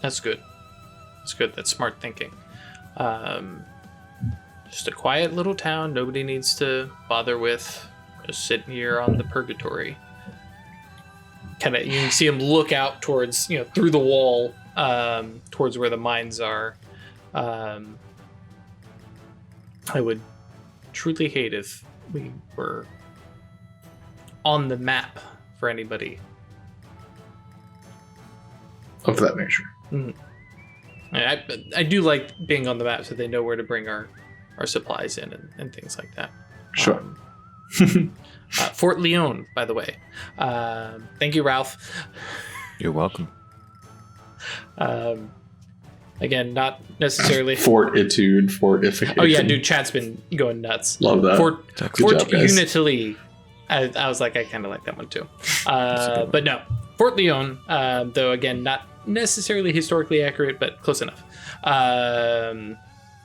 That's good. That's good. That's smart thinking. Just a quiet little town. Nobody needs to bother with. Just sitting here on the Purgatory. Kind of, you can see him look out towards, through the wall, towards where the mines are. I would truly hate if we were on the map for anybody Of that nature. Mm-hmm. I do like being on the map so they know where to bring our supplies in and things like that. Sure. Fort Leon, by the way. Thank you, Ralph. You're welcome. Again, not necessarily... Fortitude, fortification. Oh, yeah, dude, chat's been going nuts. Love that. Fort job, guys. Unitily. I was like, I kind of like that one, too. But no, Fort Leon, though, again, not necessarily historically accurate, but close enough.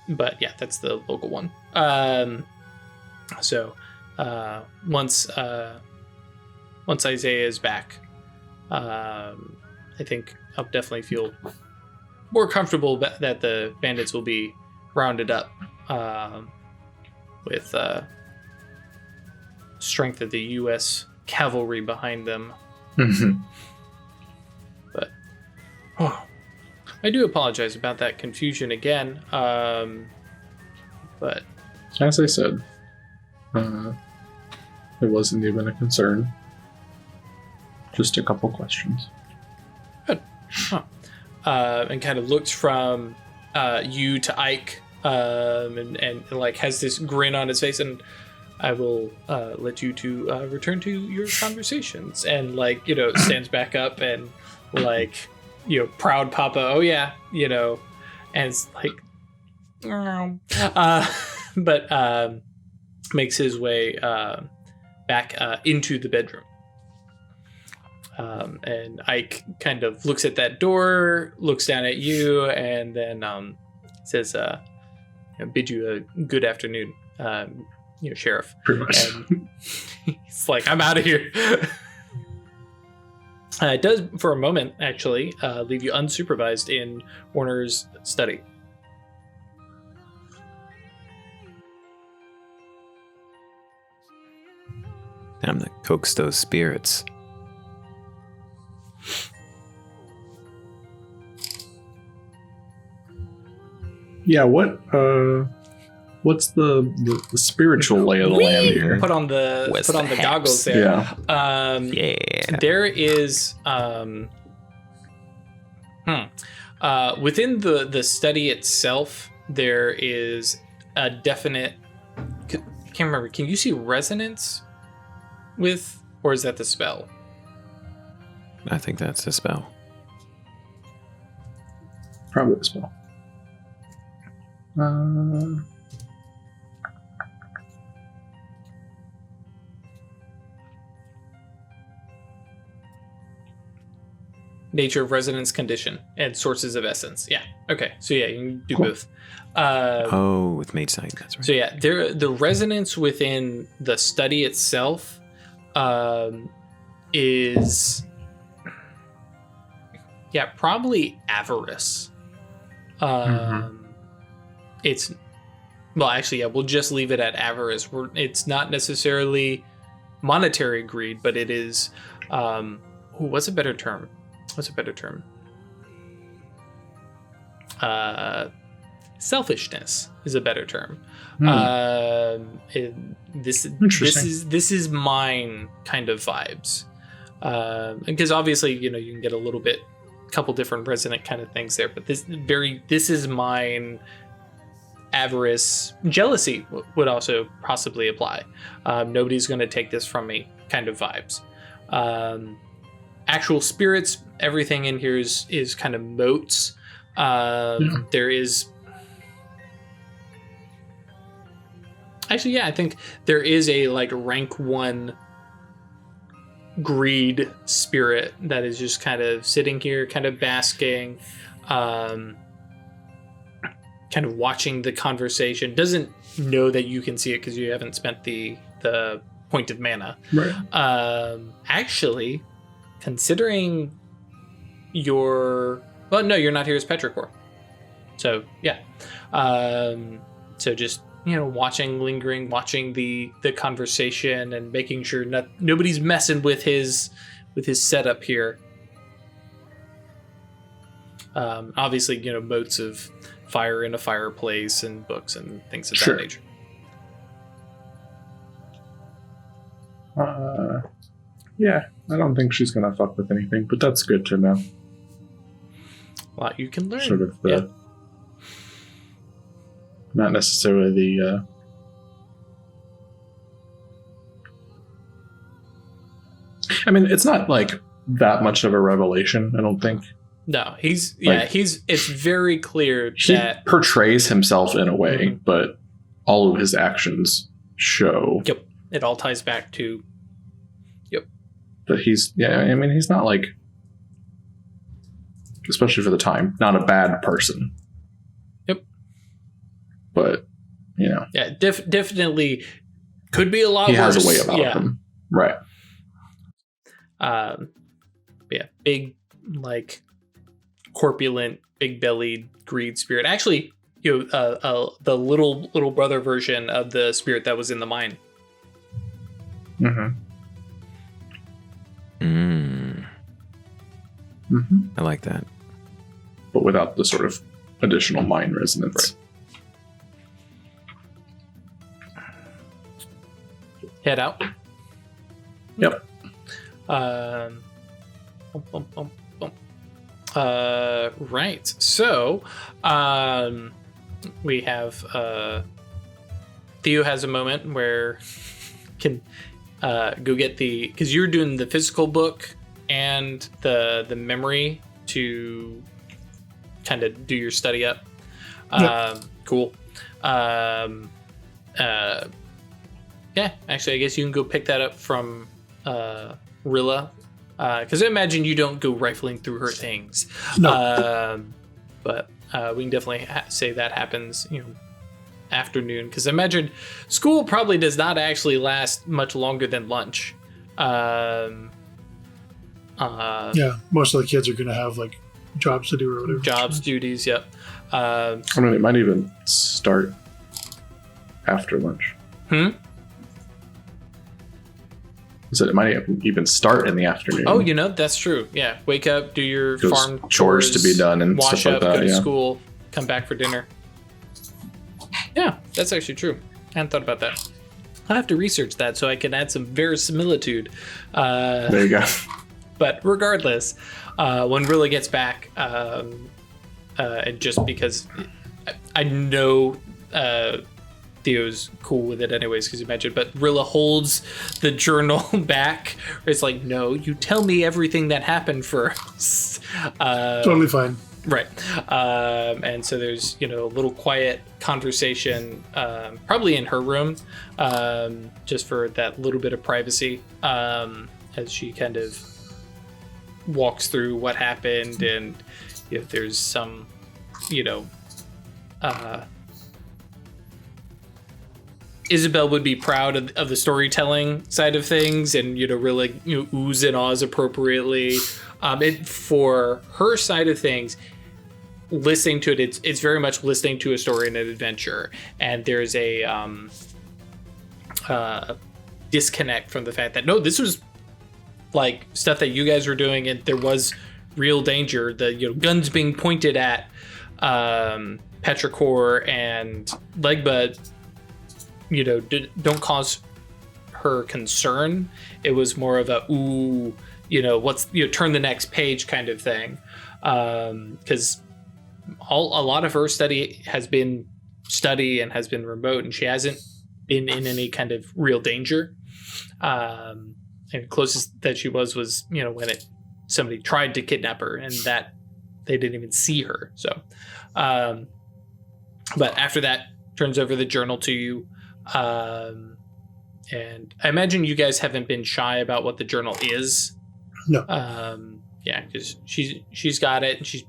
But yeah, that's the local one. So once Isaiah is back, I think I'll definitely feel more comfortable that the bandits will be rounded up with strength of the U.S. cavalry behind them. Mm-hmm. But I do apologize about that confusion again. But as I said, it wasn't even a concern. Just a couple questions. Good. Huh. And kind of looks from you to Ike, and like has this grin on his face, and I will let you to return to your conversations, and stands back up and proud papa, oh yeah, and it's like, but makes his way back into the bedroom. And Ike kind of looks at that door, looks down at you, and then says, bid you a good afternoon, Sheriff. Pretty much. And he's like, I'm out of here. It does, for a moment, actually, leave you unsupervised in Warner's study. Time to coax those spirits. Yeah, what's the spiritual lay of the land here? Put on the Haps? goggles there. Yeah. Yeah. There is within the study itself, there is a definite. I can't remember. Can you see resonance with, or is that the spell? I think that's a spell. Probably as well. Nature of resonance condition and sources of essence. Yeah. Okay. So yeah, you can do Cool. both. With mage sight, that's right. So yeah, the resonance within the study itself is probably avarice. It's we'll just leave it at avarice. It's not necessarily monetary greed, but it is what's a better term? Selfishness is a better term. This is mine kind of vibes, because obviously you can get a couple different resonant kind of things there, but this is mine. Avarice, jealousy would also possibly apply. Nobody's going to take this from me kind of vibes. Actual spirits, everything in here is kind of motes. There is actually, I think there is a rank 1 greed spirit that is just kind of sitting here, kind of basking, kind of watching the conversation. Doesn't know that you can see it because you haven't spent the point of mana. Right. Actually, considering you're not here as Petrichor. So yeah. So just lingering, watching the conversation and making sure nobody's messing with his setup here. Obviously, motes of fire in a fireplace and books and things of that nature. Yeah, I don't think she's gonna fuck with anything, but that's good to know. A lot you can learn. Sort of not necessarily the I mean, it's not that much of a revelation, I don't think. No, it's very clear He that portrays himself in a way, but all of his actions show it all ties back to that he's not especially for the time, not a bad person. But definitely could be a lot he worse. has a way about him. Right. Big, corpulent, big-bellied greed spirit. Actually, the little brother version of the spirit that was in the mine. I like that. But without the sort of additional mind resonance. Right. Head out. Yep. Right. So, we have Theo has a moment where can go get because you're doing the physical book and the memory to kind of do your study up. Cool. Yeah, actually, I guess you can go pick that up from Rilla Because I imagine you don't go rifling through her things. No. But we can definitely say that happens, afternoon. Because I imagine school probably does not actually last much longer than lunch. Yeah, most of the kids are going to have like jobs to do or whatever. Jobs, duties, yep. I mean, it might even start after lunch. So it might even start in the afternoon. Oh, that's true. Yeah, wake up, do your farm chores to be done and wash stuff like up, that. go to school, come back for dinner. Yeah, that's actually true. I hadn't thought about that. I'll have to research that so I can add some verisimilitude. There you go. But regardless, when Rilla gets back, and just because I know Theo's cool with it anyways, because you mentioned, but Rilla holds the journal back. It's like, no, you tell me everything that happened first. Totally fine. Right. And so there's, a little quiet conversation, probably in her room, just for that little bit of privacy, as she kind of walks through what happened. And if there's some, Isabel would be proud of the storytelling side of things, and really oohs and ahs appropriately. For her side of things, listening to it, it's very much listening to a story and an adventure, and there's a disconnect from the fact that no, this was like stuff that you guys were doing, and there was real danger. The guns being pointed at Petrichor and Legbo, don't cause her concern. It was more of a what's turn the next page kind of thing, because a lot of her study has been remote, and she hasn't been in any kind of real danger. And closest that she was when somebody tried to kidnap her, and that they didn't even see her. So, but after that, turns over the journal to you. And I imagine you guys haven't been shy about what the journal is. No. Yeah, because she's got it, and she's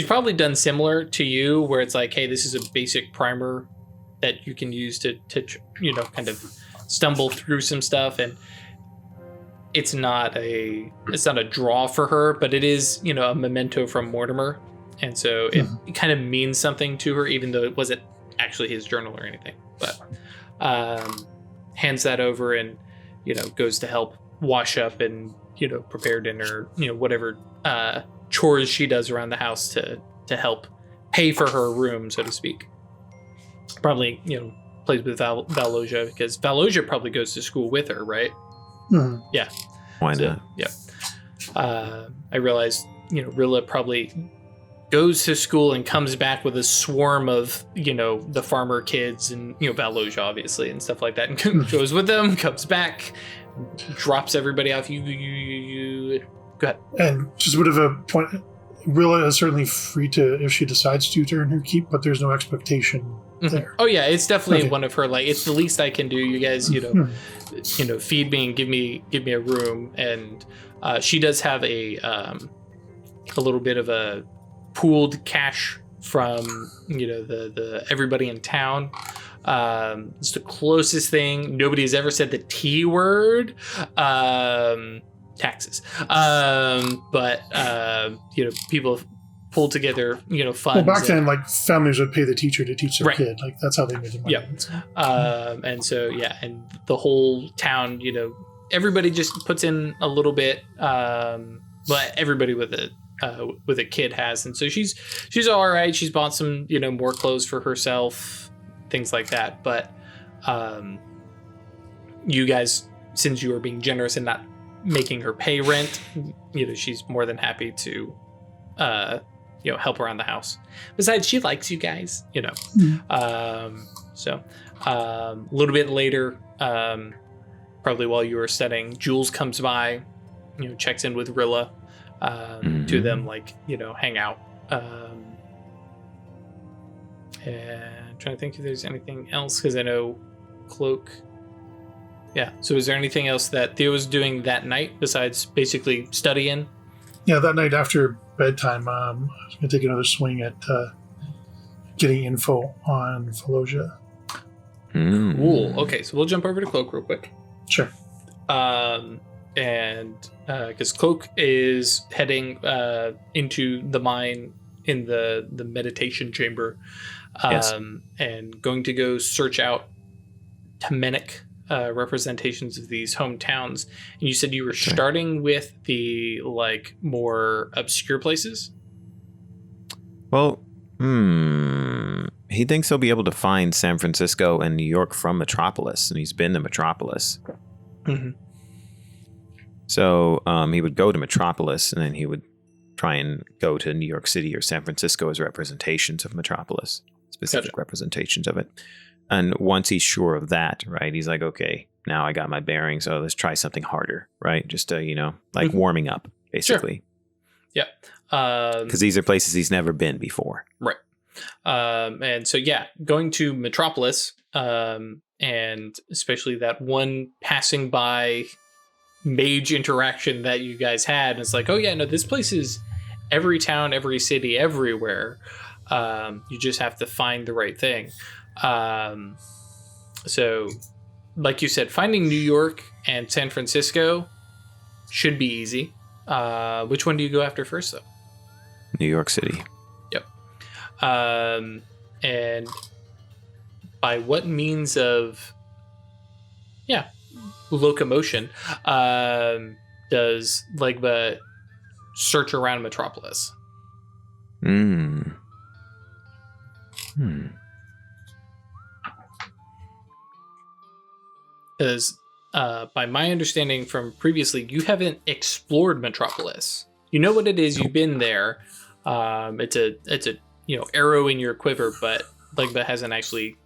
probably done similar to you, where it's like, hey, this is a basic primer that you can use to kind of stumble through some stuff, and it's not a draw for her, but it is a memento from Mortimer, and so it kind of means something to her, even though it wasn't actually his journal or anything. But hands that over and goes to help wash up and prepare dinner, whatever chores she does around the house to help pay for her room, so to speak. Probably plays with Theodosia, because Theodosia probably goes to school with her, right? Yeah. Why not? Yeah. I realized Rilla probably goes to school and comes back with a swarm of the farmer kids and Theodosia obviously and stuff like that, and goes with them, comes back, drops everybody off. You go ahead. And just a bit of a point, Rilla is certainly free to, if she decides to, turn her keep, but there's no expectation there. Oh yeah, it's definitely one of her, like, it's the least I can do. You guys feed me and give me a room. And she does have a little bit of a pooled cash from the everybody in town. It's the closest thing. Nobody has ever said the T word. Taxes. But people pull together funds. Well, back then, like, families would pay the teacher to teach their kid. Like, that's how they made their money. Yeah. And so and the whole town, everybody just puts in a little bit. But everybody with a kid has, and so she's all right. She's bought some more clothes for herself, things like that. But you guys, since you are being generous and not making her pay rent, she's more than happy to help around the house. Besides, she likes you guys, So a little bit later, probably while you were studying, Jules comes by, checks in with Rilla. Two of them hang out. And I'm trying to think if there's anything else, because I know Cloak Yeah. So is there anything else that Theo was doing that night besides basically studying? Yeah, that night after bedtime, I was going to take another swing at getting info on Theodosia. Cool. Okay, so we'll jump over to Cloak real quick. Sure. And because Cloak is heading into the mine in the meditation chamber, Yes. and going to go search out Temenic representations of these hometowns. And you said you were starting with the like more obscure places. Well, he thinks he'll be able to find San Francisco and New York from Metropolis, and he's been to Metropolis. Mm-hmm. So he would go to Metropolis, and then he would try and go to New York City or San Francisco as representations of Metropolis, specific representations of it. And once he's sure of that, right, he's like, okay, now I got my bearings. So let's try something harder, right? Just to, like warming up, basically. Sure. Yeah. Because these are places he's never been before. Right. And so, yeah, going to Metropolis, and especially that one passing by mage interaction that you guys had. It's like, oh, yeah, no, this place is every town, every city, everywhere. You just have to find the right thing. So, like you said, finding New York and San Francisco should be easy. Which one do you go after first, though? New York City. Yep. And by what means of, locomotion does Legbo search around Metropolis? Because by my understanding from previously, you haven't explored Metropolis. You know what it is. You've been there. It's a arrow in your quiver, but Legbo hasn't actually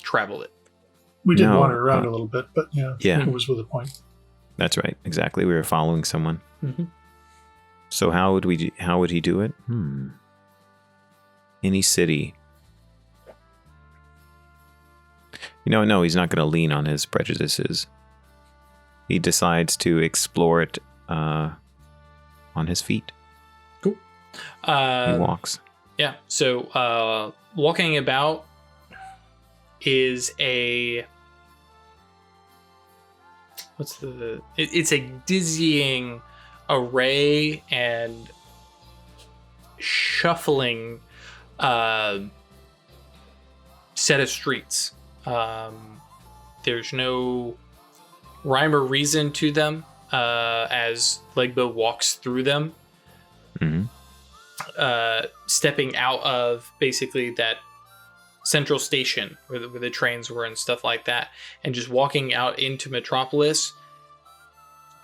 traveled it. We did wander around a little bit, but Yeah. it was with a point. That's right. Exactly. We were following someone. Mm-hmm. So how would he do it? Any city. No, he's not going to lean on his prejudices. He decides to explore it on his feet. Cool. He walks. Yeah. So walking about is it's a dizzying array and shuffling set of streets. There's no rhyme or reason to them as Legbo walks through them. Mm-hmm. Stepping out of basically that central station where the trains were and stuff like that, and just walking out into Metropolis.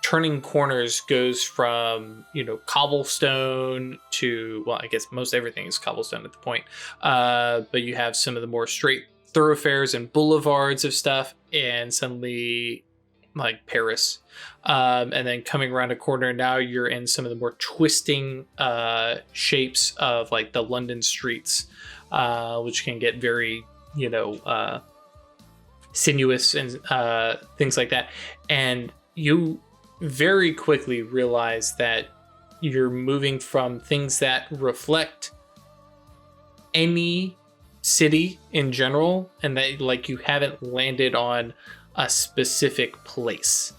Turning corners goes from cobblestone to, well, I guess most everything is cobblestone at the point, but you have some of the more straight thoroughfares and boulevards of stuff, and suddenly like Paris, and then coming around a corner, now you're in some of the more twisting shapes of like the London streets, which can get very sinuous and things like that. And you very quickly realize that you're moving from things that reflect any city in general, and that like you haven't landed on a specific place.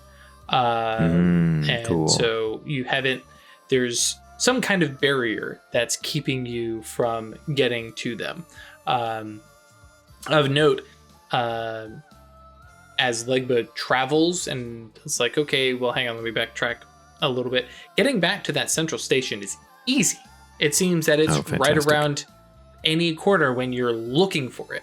And cool. So you haven't, there's some kind of barrier that's keeping you from getting to them. Of note, as Legbo travels, and it's like, okay, well, hang on, let me backtrack a little bit. Getting back to that central station is easy. It seems that it's right around any corner when you're looking for it.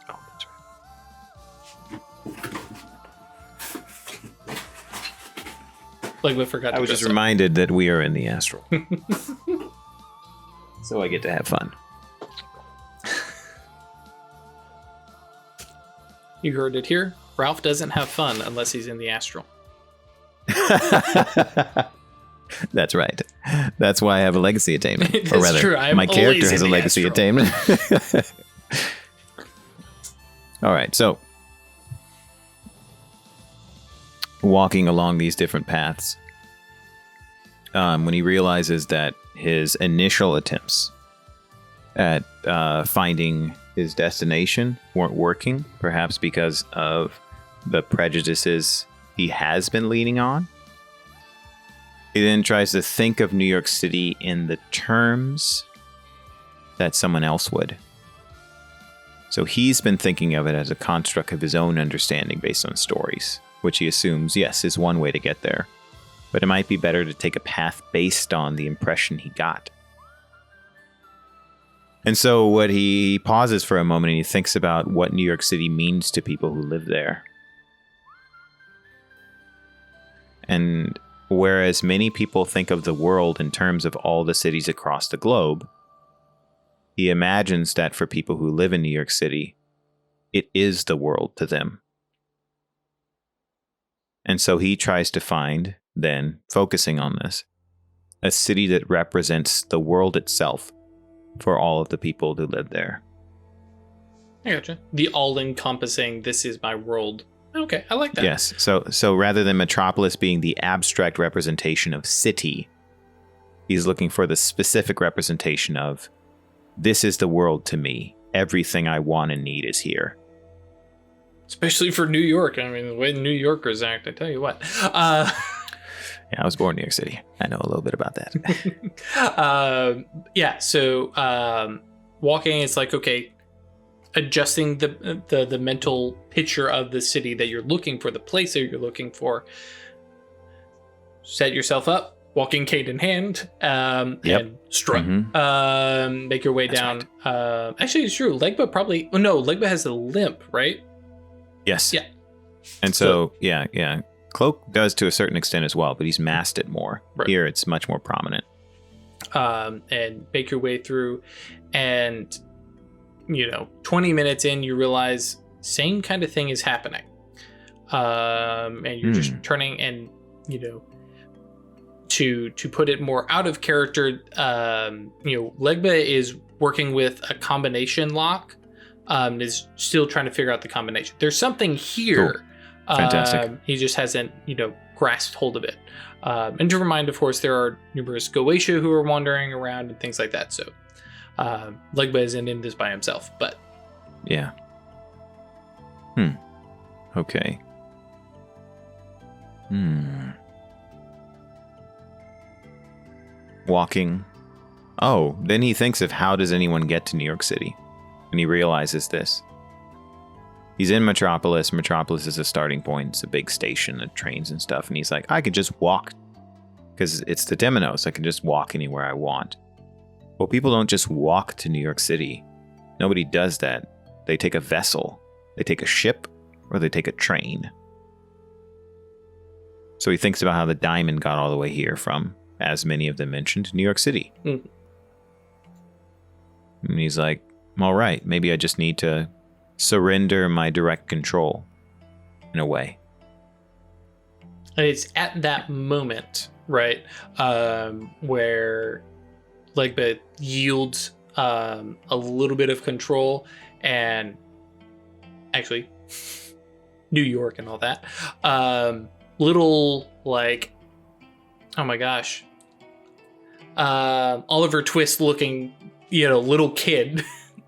Oh, that's right. Legbo forgot to I was dress just up. reminded that we are in the astral. So I get to have fun. You heard it here. Ralph doesn't have fun unless he's in the astral. That's right. That's why I have a legacy attainment. Or That's rather, true. I'm my character always has in a the legacy astral. attainment. All right, so walking along these different paths, when he realizes that his initial attempts at finding his destination weren't working, perhaps because of the prejudices he has been leaning on. He then tries to think of New York City in the terms that someone else would. So he's been thinking of it as a construct of his own understanding based on stories, which he assumes, yes, is one way to get there. But it might be better to take a path based on the impression he got. And so what he pauses for a moment and he thinks about what New York City means to people who live there. And whereas many people think of the world in terms of all the cities across the globe, he imagines that for people who live in New York City, it is the world to them. And so he tries to find, then, focusing on this, a city that represents the world itself for all of the people who live there. I gotcha. The all-encompassing, this is my world. Okay, I like that. Yes, so rather than Metropolis being the abstract representation of city, he's looking for the specific representation of, this is the world to me. Everything I want and need is here. Especially for New York. I mean, the way New Yorkers act, I tell you what. Yeah, I was born in New York City. I know a little bit about that. So walking, it's like, okay, adjusting the mental picture of the city that you're looking for, the place that you're looking for. Set yourself up, walking cane in hand, and strut. Mm-hmm. Make your way down. Right. Actually, it's true. Legbo probably... Oh, no, Legbo has a limp, right? Yes. Yeah. And so, yeah. Cloak does to a certain extent as well, but he's masked it more. Right. Here, it's much more prominent. And make your way through, and 20 minutes in, you realize same kind of thing is happening. And you're just turning, and to put it more out of character, Legba is working with a combination lock. Is still trying to figure out the combination. There's something here. Cool. Fantastic. He just hasn't, grasped hold of it. And to remind, of course, there are numerous Goche who are wandering around and things like that. So Legba isn't in this by himself, but yeah. Okay. Walking. Oh, then he thinks of how does anyone get to New York City? And he realizes this. He's in Metropolis. Metropolis is a starting point. It's a big station of trains and stuff. And he's like, I could just walk because it's the Temenos. I can just walk anywhere I want. Well, people don't just walk to New York City. Nobody does that. They take a vessel. They take a ship, or they take a train. So he thinks about how the diamond got all the way here from, as many of them mentioned, New York City. And he's like, all right, maybe I just need to surrender my direct control in a way. And it's at that moment, right, where Legba yields a little bit of control, and actually New York and all that. Little, like, oh my gosh, Oliver Twist looking, little kid,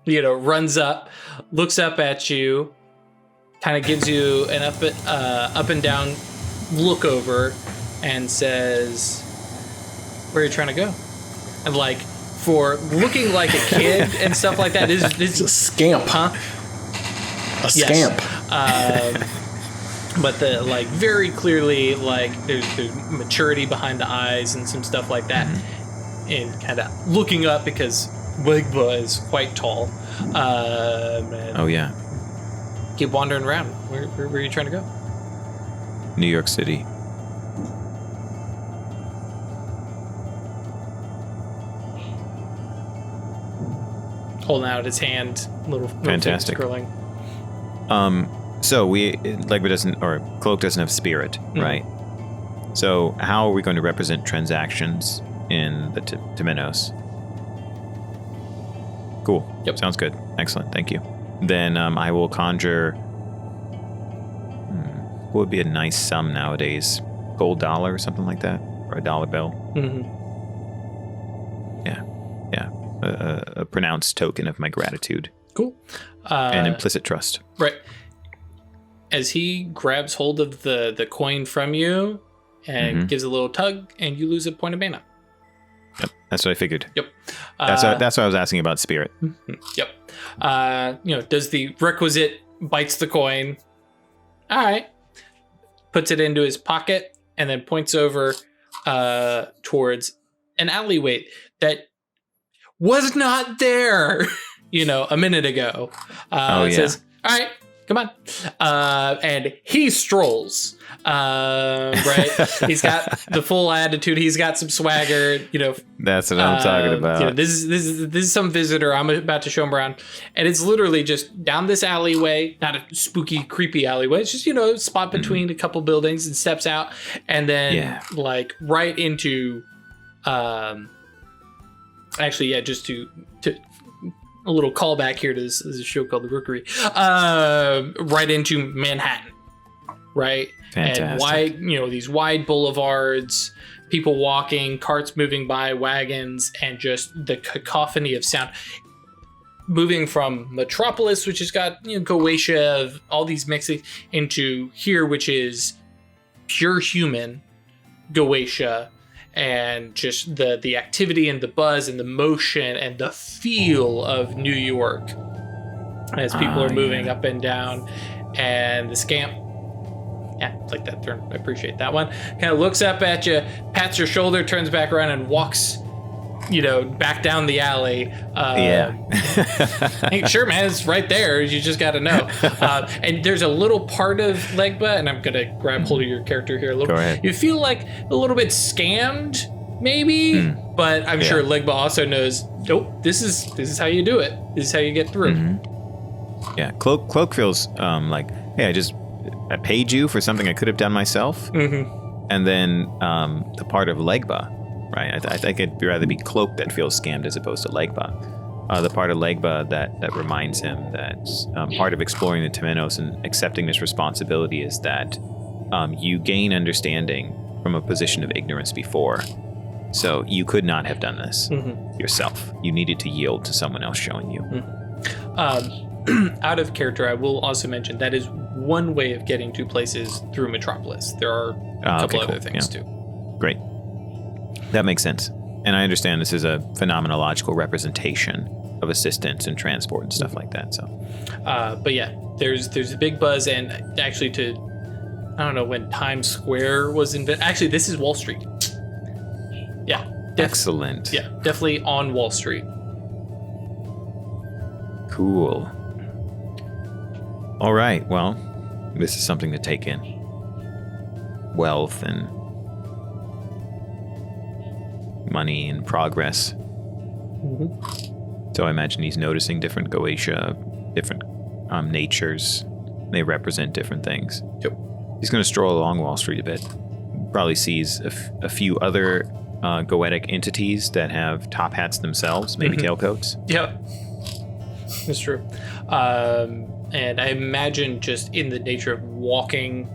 runs up, looks up at you, kind of gives you an up and down look over, and says, where are you trying to go? And like, for looking like a kid and stuff like that, it's a scamp, huh? A scamp. But the very clearly, there's maturity behind the eyes and some stuff like that, and kind of looking up because Legba is quite tall. Oh yeah. Keep wandering around. Where are you trying to go? New York City. Holding out his hand, little fantastic. Scrolling. So Legba doesn't, or Cloak doesn't have spirit, right? So how are we going to represent transactions in the Temenos? Cool. Yep. Sounds good. Excellent. Thank you. Then I will conjure. what would be a nice sum nowadays? Gold dollar or something like that? Or a dollar bill? Mm-hmm. Yeah. A pronounced token of my gratitude. Cool. And implicit trust. Right. As he grabs hold of the coin from you and gives a little tug, and you lose a point of mana. Yep, that's what I figured. Yep. That's what I was asking about spirit. Yep. Does the requisite, bites the coin. All right. Puts it into his pocket and then points over towards an alleyway that was not there, a minute ago. Says, all right, come on. And he strolls. Right. He's got the full attitude. He's got some swagger, That's what I'm talking about. This is some visitor. I'm about to show him around. And it's literally just down this alleyway, not a spooky, creepy alleyway. It's just, a spot between a couple buildings, and steps out and then right into, just to a little callback here to this show called The Rookery, right into Manhattan, right? Fantastic. And wide, these wide boulevards, people walking, carts moving by, wagons, and just the cacophony of sound. Moving from Metropolis, which has got Goche of all these mixing, into here, which is pure human Goetia, and just the activity and the buzz and the motion and the feel of New York as people are moving up and down. And the scamp, like that turn, I appreciate that one, kind of looks up at you, pats your shoulder, turns back around and walks back down the alley. Hey, sure, man, it's right there. You just got to know. And there's a little part of Legbo, and I'm going to grab hold of your character here a little bit. You feel like a little bit scammed, maybe, but I'm sure Legbo also knows, nope, this is how you do it. This is how you get through. Yeah, Cloak feels like, hey, I paid you for something I could have done myself. And then the part of Legbo, right? I think it'd rather be Cloak that feels scammed as opposed to Legbo. The part of Legbo that reminds him that part of exploring the Temenos and accepting this responsibility is that you gain understanding from a position of ignorance before. So you could not have done this yourself. You needed to yield to someone else showing you. Out of character, I will also mention that is one way of getting to places through Metropolis. There are a couple other things too. Great. That makes sense. And I understand this is a phenomenological representation of assistance and transport and stuff like that. So, but yeah, there's a big buzz, and actually I don't know when Times Square was invented. Actually, this is Wall Street. Yeah. Excellent. Yeah, definitely on Wall Street. Cool. All right. Well, this is something to take in. Wealth and money and progress. So I imagine he's noticing different Goetia, different natures. They represent different things. Yep. He's going to stroll along Wall Street a bit. Probably sees a few other Goetic entities that have top hats themselves, maybe tailcoats. Yep. That's true. And I imagine just in the nature of walking,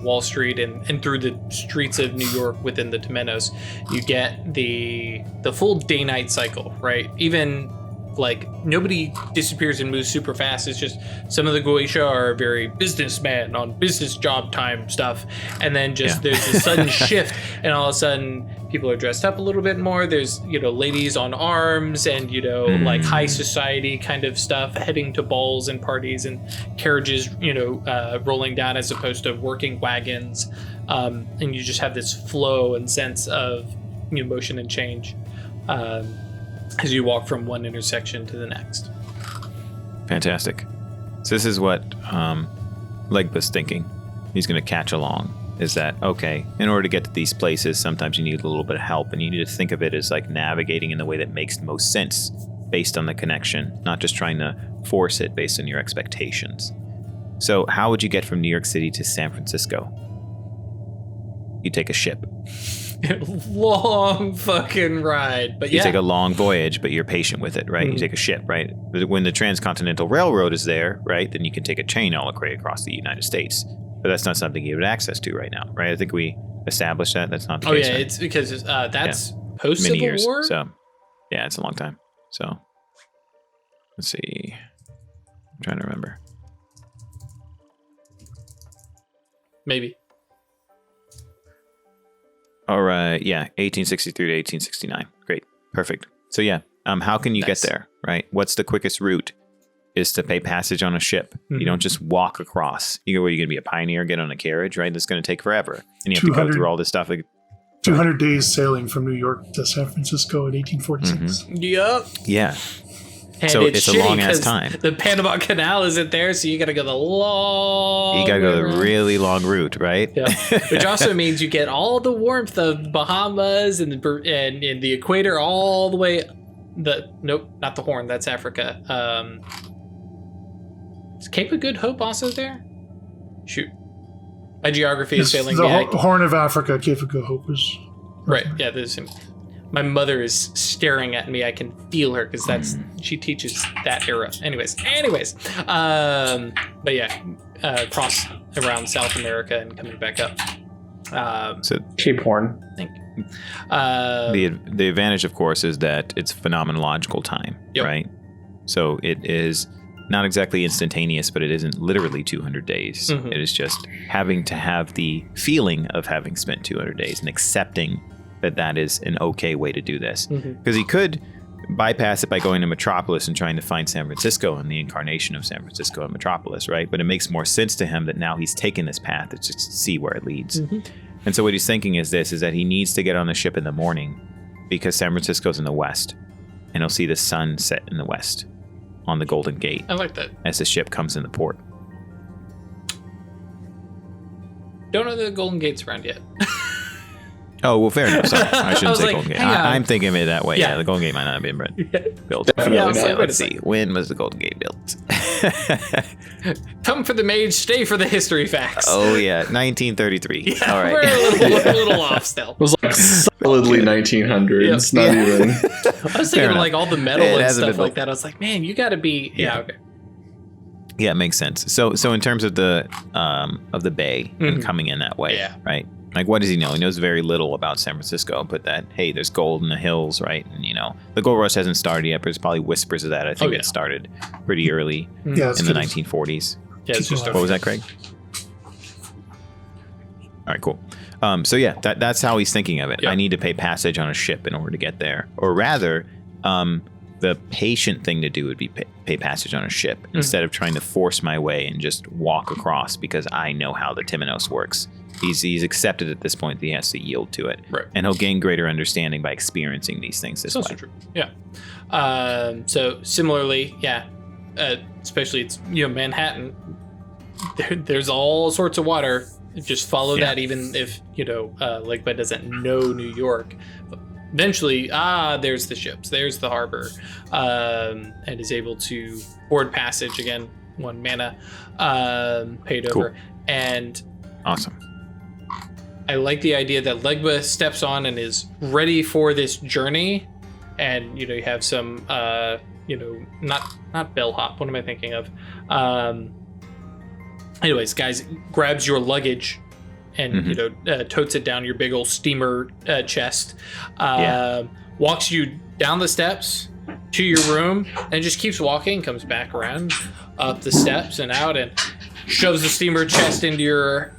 Wall Street and through the streets of New York within the Temenos, you get the full day-night cycle, right? Even like nobody disappears and moves super fast. It's just some of the Goetia are very businessman on business job time stuff. And then just there's a sudden shift, and all of a sudden people are dressed up a little bit more. There's, ladies on arms and, like high society kind of stuff, heading to balls and parties and carriages, rolling down as opposed to working wagons. And you just have this flow and sense of motion and change as you walk from one intersection to the next. Fantastic. So this is what Legbo's thinking. He's going to catch along. Is that, okay, in order to get to these places, sometimes you need a little bit of help, and you need to think of it as like navigating in the way that makes the most sense based on the connection, not just trying to force it based on your expectations. So how would you get from New York City to San Francisco? You take a ship. Long fucking ride, but you take a long voyage, but you're patient with it, right? You take a ship, right? When the Transcontinental Railroad is there, right, then you can take a chain all the way across the United States. but that's not something you have access to right now, right? I think we established that. That's not the Oh case. yeah, right? it's because that's post Many Civil years. War. So yeah, it's a long time. So let's see. I'm trying to remember. Maybe. All right. Yeah. 1863 to 1869. Great. Perfect. So yeah. How can you Nice. get there? Right. What's the quickest route? Is to pay passage on a ship. Mhm. You don't just walk across. You're going to be a pioneer, get on a carriage, right? That's going to take forever. And you have to go 200 through all this stuff. Like, 200 days sailing from New York to San Francisco in 1846. Yep. yeah. And So it's a shitty long-ass 'cause time. The Panama Canal isn't there, so you got to go the long. You got to go way the around. really long route, right? Yeah. Which also means you get all the warmth of Bahamas and the equator all the way. Nope, not the Horn. That's Africa. Is Cape of Good Hope also there? Shoot, my geography is It's failing the me. Horn of Africa, Cape of Good Hope is. Right. Yeah. There's him. My mother is staring at me. I can feel her because she teaches that era. Anyways. But yeah, cross around South America and coming back up. So Cape Horn. Thank you. the advantage, of course, is that it's phenomenological time, Yep. right? So it is not exactly instantaneous, but it isn't literally 200 days. Mhm. It is just having to have the feeling of having spent 200 days and accepting that is an okay way to do this. Mhm. Because he could bypass it by going to Metropolis and trying to find San Francisco and the incarnation of San Francisco and Metropolis, right? But it makes more sense to him that now he's taken this path to just see where it leads. Mhm. And so what he's thinking is that he needs to get on the ship in the morning because San Francisco's in the west and he'll see the sun set in the west on the Golden Gate I like that. as the ship comes in the port. Don't know that the Golden Gate's around yet. Oh, well, fair enough. Sorry. I I shouldn't was say like, Golden Gate. hang on. I'm thinking of it that way. Yeah. Yeah, the Golden Gate might not have been built. Definitely I was like, not. wait a Let's see. When was the Golden Gate built? Come for the mage, stay for the history facts. Oh, yeah. 1933. Yeah, All right. we're a little off still. It was like solidly 1900s, Yeah. not even. I was Fair thinking enough. like all the metal It and hasn't stuff been like that. I was like, man, you got to be. Yeah. Okay. Yeah, it makes sense. So in terms of the bay and Mhm. coming in that way, Yeah. right? Like, what does he know? He knows very little about San Francisco, but that, hey, there's gold in the hills, right? And, the gold rush hasn't started yet, but there's probably whispers of that. I think Oh, yeah. it started pretty early Yeah, it's in the good. 1940s. Yeah, it's just What What was that, Craig? All right, cool. So yeah, that's how he's thinking of it. Yeah. I need to pay passage on a ship in order to get there. Or rather, the patient thing to do would be pay passage on a ship instead of trying to force my way and just walk across because I know how the Temenos works. He's accepted at this point that he has to yield to it. Right. And he'll gain greater understanding by experiencing these things this That's way. also true. Yeah. So similarly, yeah, especially it's Manhattan. There's all sorts of water. Just follow Yeah. that, even if Legbo doesn't know New York. Eventually, there's the ships, there's the harbor, and is able to board passage again. 1 mana, paid Cool. over, and Awesome. I like the idea that Legba steps on and is ready for this journey, and you have some, not bellhop. What am I thinking of? Anyways, guys, grabs your luggage and totes it down your big old steamer chest. Walks you down the steps to your room, and just keeps walking. Comes back around up the steps and out and shoves the steamer chest into your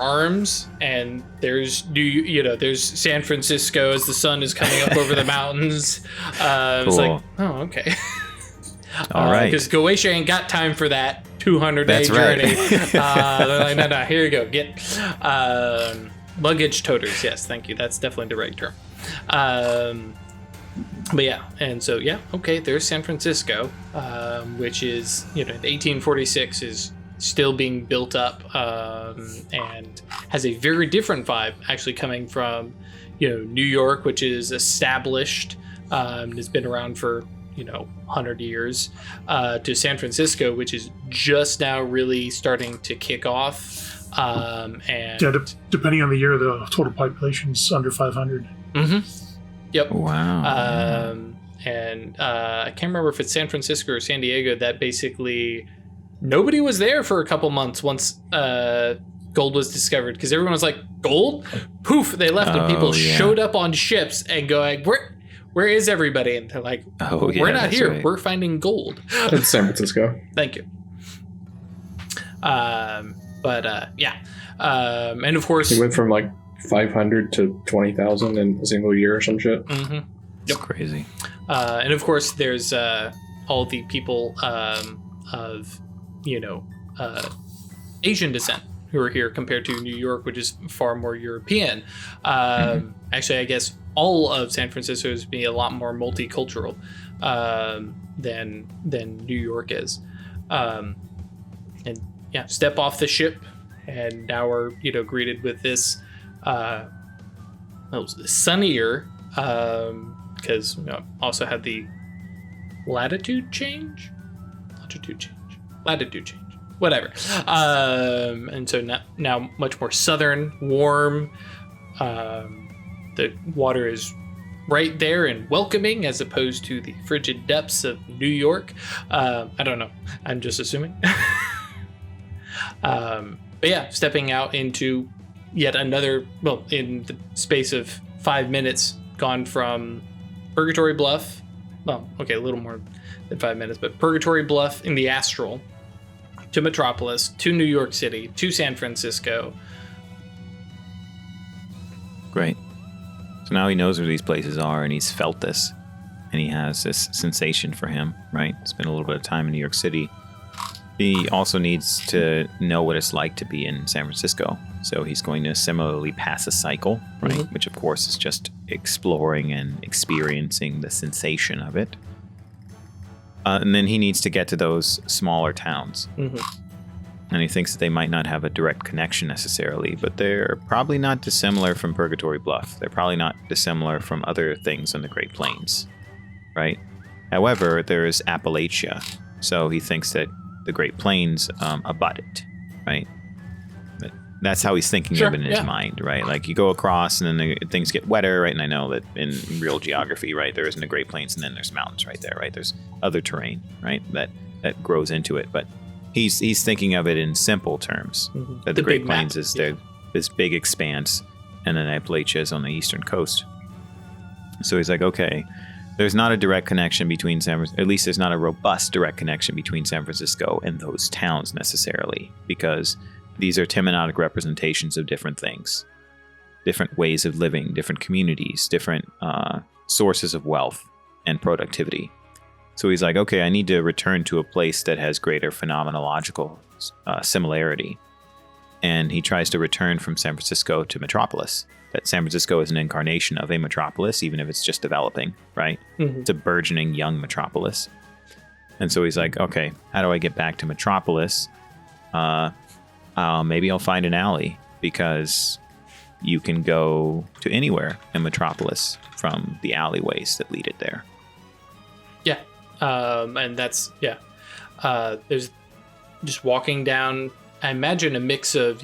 arms, and there's there's San Francisco as the sun is coming up over the mountains. It's like, oh, okay. All right. Because Goche ain't got time for that 200-day That's right. journey. They're like, no, here you go. Get luggage toters. Yes, thank you. That's definitely the right term. But yeah, and so yeah, okay. There's San Francisco, which is 1846 is still being built up, and has a very different vibe actually coming from New York, which is established, has been around for 100 years, to San Francisco, which is just now really starting to kick off, and depending on the year, the total population is under 500. Yep. Wow. And I can't remember if it's San Francisco or San Diego that basically nobody was there for a couple months once gold was discovered, because everyone was like, gold? Poof, they left, and people showed up on ships and going, where is everybody? And they're like, we're not here. Right. We're finding gold. It's San Francisco. Thank you. And of course, it went from like 500 to 20,000 in a single year or some shit. Mm-hmm. It's crazy. And of course, there's all the people of, Asian descent who are here compared to New York, which is far more European. Actually, I guess all of San Francisco is being a lot more multicultural than New York is. Step off the ship, and now we're greeted with this sunnier, because also had the latitude change, whatever. And so now much more southern, warm. The water is right there and welcoming, as opposed to the frigid depths of New York. I don't know. I'm just assuming. But yeah, stepping out into yet another, in the space of 5 minutes, gone from Purgatory Bluff, a little more than 5 minutes, but Purgatory Bluff in the astral, to Metropolis, to New York City, to San Francisco. Great. So now he knows where these places are, and he's felt this, and he has this sensation for him, right? Spent a little bit of time in New York City. He also needs to know what it's like to be in San Francisco. So he's going to similarly pass a cycle, right? Mm-hmm. Which, of course, is just exploring and experiencing the sensation of it. And then he needs to get to those smaller towns. Mm-hmm. And he thinks that they might not have a direct connection necessarily, but they're probably not dissimilar from Purgatory Bluff. They're probably not dissimilar from other things in the Great Plains, right? However, there is Appalachia. So he thinks that the Great Plains abut it, right? But that's how he's thinking of it in his mind, right? Like you go across and then things get wetter, right? And I know that in real geography, right, there isn't a Great Plains and then there's mountains right there, right? There's other terrain, right, that grows into it. But he's thinking of it in simple terms, that the Great Plains is this big expanse, and then Appalachia is on the eastern coast. So he's like, okay, there's not a direct connection between at least there's not a robust direct connection between San Francisco and those towns necessarily, because these are timonic representations of different things, different ways of living, different communities, different sources of wealth and productivity. So he's like, okay, I need to return to a place that has greater phenomenological similarity. And he tries to return from San Francisco to Metropolis. That San Francisco is an incarnation of a metropolis, even if it's just developing, right? Mm-hmm. It's a burgeoning young metropolis. And so he's like, okay, how do I get back to Metropolis? Maybe I'll find an alley, because you can go to anywhere in Metropolis from the alleyways that lead it there. Yeah. And that's, there's just walking down, I imagine a mix of,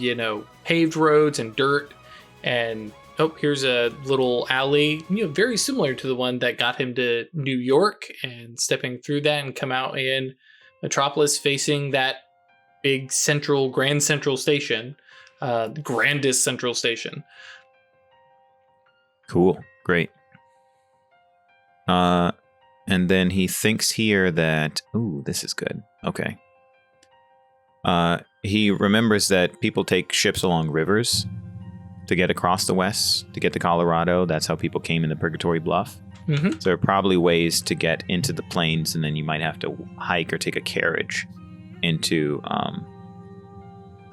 paved roads and dirt, and here's a little alley, very similar to the one that got him to New York, and stepping through that and come out in Metropolis facing that big Grand Central Station, the grandest Central Station. Cool. Great. And then he thinks here that, this is good. Okay. He remembers that people take ships along rivers to get across the West, to get to Colorado. That's how people came into Purgatory Bluff. Mm-hmm. So there are probably ways to get into the plains, and then you might have to hike or take a carriage into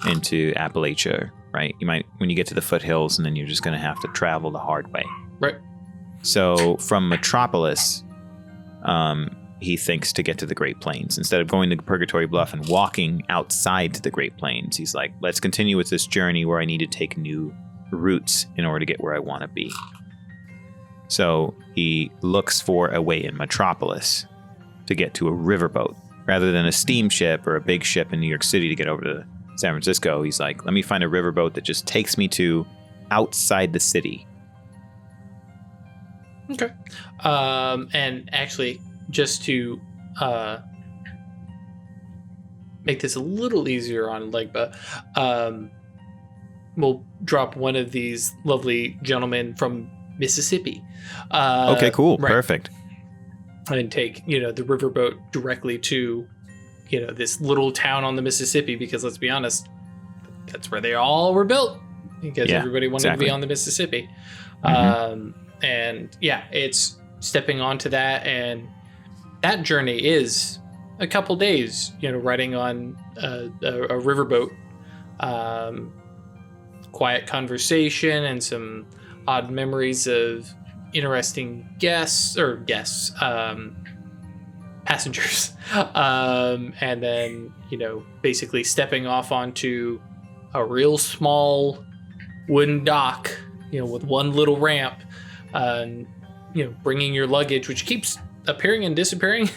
Appalachia, right? You might, when you get to the foothills, and then you're just going to have to travel the hard way. Right. So from Metropolis, he thinks to get to the Great Plains. Instead of going to Purgatory Bluff and walking outside to the Great Plains, he's like, let's continue with this journey where I need to take new routes in order to get where I want to be. So he looks for a way in Metropolis to get to a riverboat. Rather than a steamship or a big ship in New York City to get over to San Francisco, he's like, let me find a riverboat that just takes me to outside the city. Okay. And actually, just to make this a little easier on Legbo, we'll drop one of these lovely gentlemen from Mississippi. Okay, cool. Right. Perfect. And take, the riverboat directly to, this little town on the Mississippi, because let's be honest, that's where they all were built, because everybody wanted to be on the Mississippi. And yeah, it's stepping onto that, and that journey is a couple days, riding on a riverboat, quiet conversation and some odd memories of interesting passengers, and then basically stepping off onto a real small wooden dock, with one little ramp, bringing your luggage, which keeps appearing and disappearing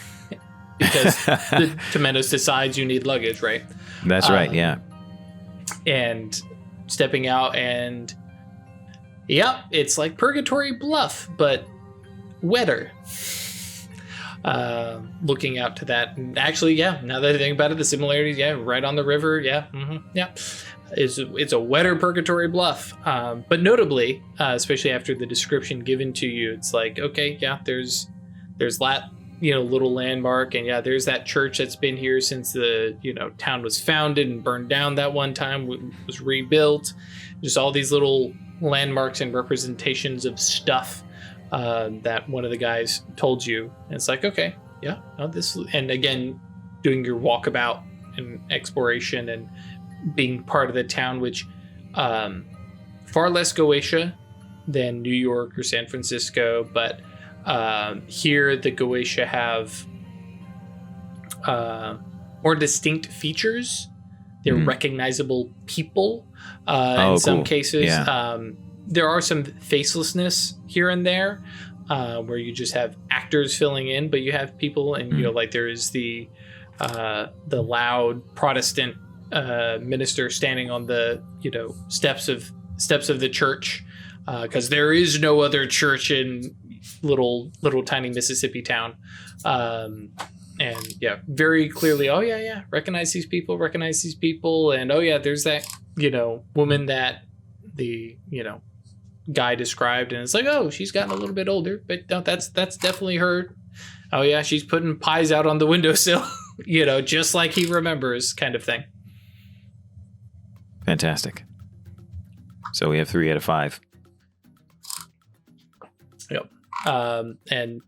because the Temenos decides you need luggage, right? That's right, yeah. And stepping out, and it's like Purgatory Bluff, but wetter. Looking out to that, and actually, now that I think about it, the similarities, right on the river, it's a wetter Purgatory Bluff, but notably, especially after the description given to you, it's like, okay, there's that little landmark, and there's that church that's been here since the town was founded and burned down that one time, was rebuilt. Just all these little landmarks and representations of stuff that one of the guys told you, and it's like, okay, this, and again, doing your walkabout and exploration and being part of the town, which far less Goche than New York or San Francisco, but here the Goche have more distinct features. They're recognizable people in some cases. There are some facelessness here and there, where you just have actors filling in, but you have people, and like there is the loud Protestant minister standing on the steps of the church, because there is no other church in little tiny Mississippi town, and very clearly, recognize these people, and there's that woman that the guy described, and it's like, oh, she's gotten a little bit older, but no, that's definitely her. Oh yeah, she's putting pies out on the windowsill, just like he remembers, kind of thing. Fantastic. So we have 3 out of 5. Yep. And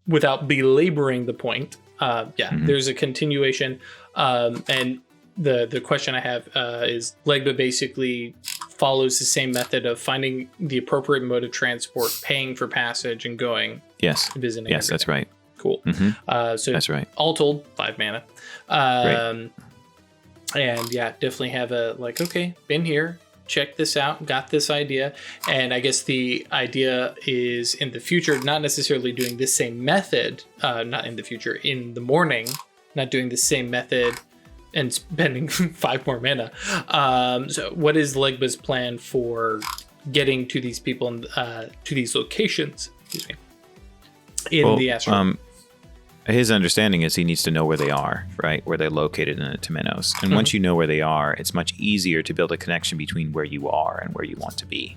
without belaboring the point, there's a continuation. And the question I have is, Legbo basically follows the same method of finding the appropriate mode of transport, paying for passage, and going. Yes. Visiting. Yes, that's right. Cool. So that's right. All told, 5 mana. Great. And definitely have okay, been here, check this out, got this idea. And I guess the idea is in the future, not necessarily doing this same method, not in the future, in the morning, not doing the same method and spending 5 more mana. So what is Legba's plan for getting to these people and to these locations, in the astral? His understanding is he needs to know where they are, right? Where they're located in the Temenos. And once you know where they are, it's much easier to build a connection between where you are and where you want to be.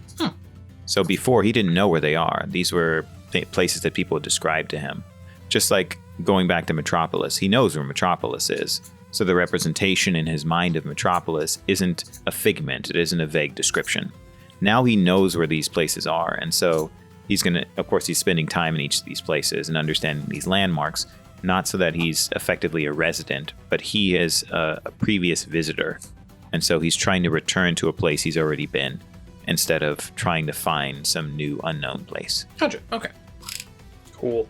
So before, he didn't know where they are. These were places that people had described to him. Just like going back to Metropolis, he knows where Metropolis is. So the representation in his mind of Metropolis isn't a figment. It isn't a vague description. Now he knows where these places are. And so he's spending time in each of these places and understanding these landmarks, not so that he's effectively a resident, but he is a previous visitor. And so he's trying to return to a place he's already been instead of trying to find some new unknown place. Gotcha. Okay. Cool.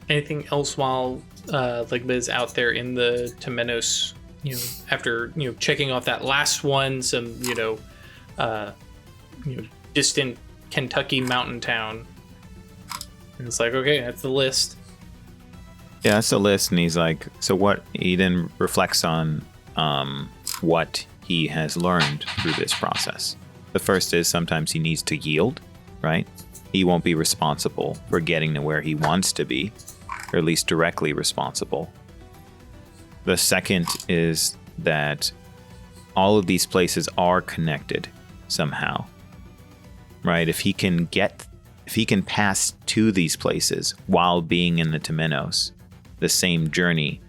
Anything else while Legba is out there in the Temenos, after, checking off that last one, some, distant Kentucky mountain town. And it's like, okay, that's the list. Yeah, that's the list. And he's like, so what? He then reflects on what he has learned through this process. The first is sometimes he needs to yield, right? He won't be responsible for getting to where he wants to be, or at least directly responsible. The second is that all of these places are connected somehow, right? If he can pass to these places while being in the Temenos, the same journey,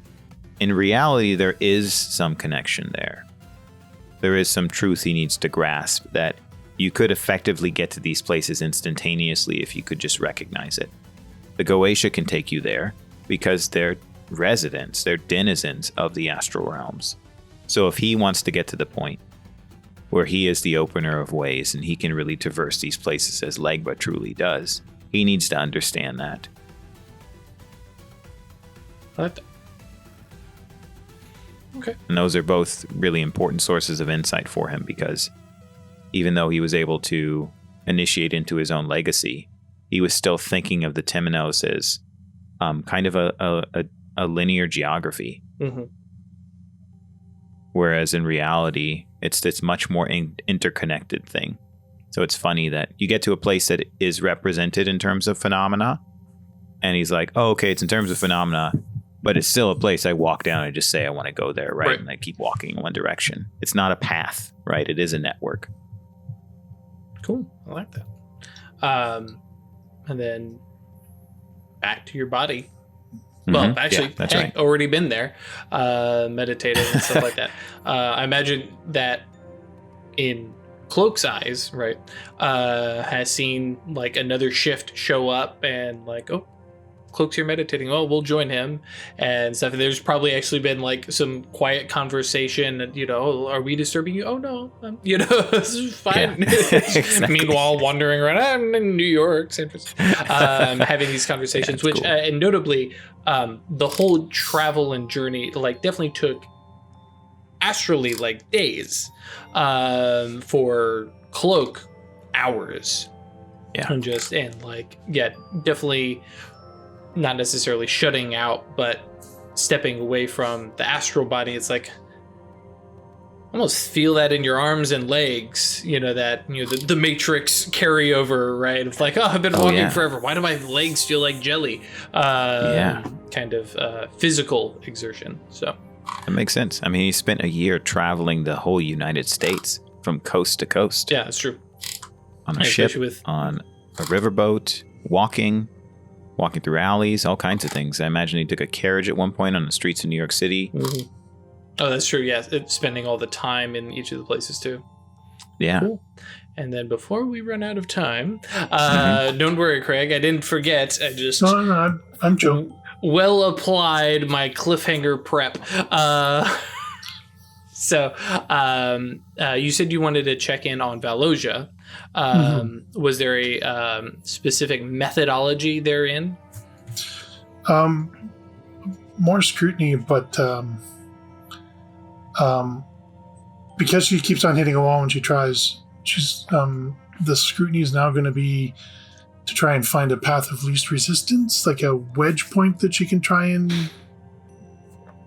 in reality, there is some connection there. There is some truth he needs to grasp, that you could effectively get to these places instantaneously if you could just recognize it. The Goche can take you there because they're residents, they're denizens of the astral realms. So if he wants to get to the point where he is the opener of ways and he can really traverse these places as Legbo truly does, he needs to understand that. What? Okay. And those are both really important sources of insight for him, because even though he was able to initiate into his own legacy, he was still thinking of the Temenos as kind of a linear geography. Mm-hmm. Whereas in reality, it's this much more interconnected thing. So it's funny that you get to a place that is represented in terms of phenomena, and he's like, oh, okay, it's in terms of phenomena, but it's still a place I walk down. I just say I want to go there, right? And I keep walking in one direction. It's not a path, right? It is a network. Cool. I like that. And then back to your body. Well, actually, yeah, that's right. Already been there, meditating and stuff like that. I imagine that in Cloak's eyes, right, has seen like another shift show up and like, oh, Cloak's here meditating. Oh, we'll join him and stuff. There's probably actually been like some quiet conversation. You know, are we disturbing you? Oh no, you know, this is fine. Yeah, exactly. Meanwhile, wandering around, I'm in New York, San Francisco, having these conversations, which, cool. And notably, the whole travel and journey like definitely took astrally like days, for Cloak hours. Yeah, definitely. Not necessarily shutting out, but stepping away from the astral body. It's like almost feel that in your arms and legs, you know, that, you know, the Matrix carryover, right? It's like, oh, I've been walking forever. Why do my legs feel like jelly? Kind of physical exertion. So that makes sense. I mean, he spent a year traveling the whole United States from coast to coast. Yeah, that's true. On a ship, on a riverboat, walking through alleys, all kinds of things. I imagine he took a carriage at one point on the streets of New York City. Mm-hmm. Oh, that's true. Yeah, spending all the time in each of the places too. Yeah. Cool. And then before we run out of time, don't worry, Craig. I didn't forget. I just no, I'm joking. Well applied my cliffhanger prep. So you said you wanted to check in on Valosia. Was there a specific methodology therein? More scrutiny, but because she keeps on hitting a wall when she tries, the scrutiny is now going to be to try and find a path of least resistance, like a wedge point that she can try and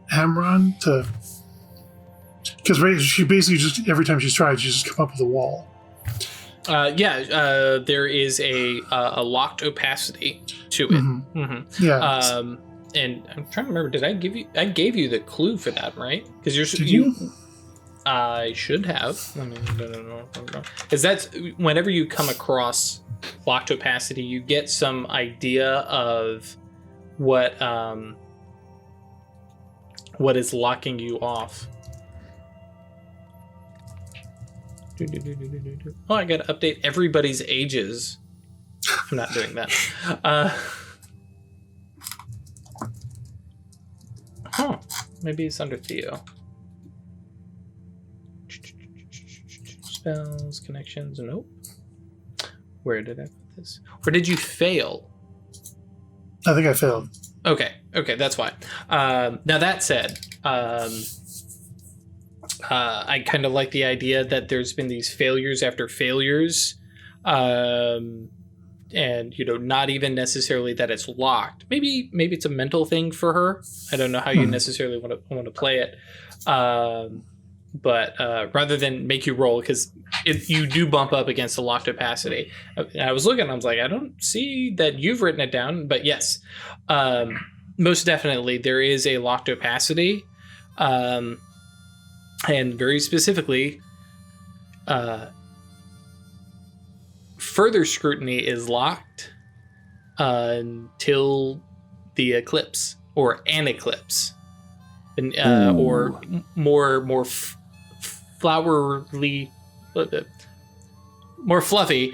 hammer on to. Because she basically just, every time she's tried, she's just come up with a wall. There is a locked opacity to it. Mm-hmm. Mm-hmm. Yeah. And I'm trying to remember, did I give you? I gave you the clue for that, right? Because Did you? I should have. I mean, no. Because that's whenever you come across locked opacity, you get some idea of what is locking you off. Oh, I gotta update everybody's ages. I'm not doing that. Maybe it's under Theo. Spells, connections, nope. Where did I put this? Or did you fail? I think I failed. Okay, that's why. Now that said, I kind of like the idea that there's been these failures after failures, and you know, not even necessarily that it's locked. Maybe it's a mental thing for her. I don't know how you necessarily want to play it, but rather than make you roll, because if you do bump up against a locked opacity, I was looking, I was like, I don't see that you've written it down, but yes, most definitely there is a locked opacity. And very specifically, further scrutiny is locked until the eclipse or an eclipse, and, or more flowery, more fluffy.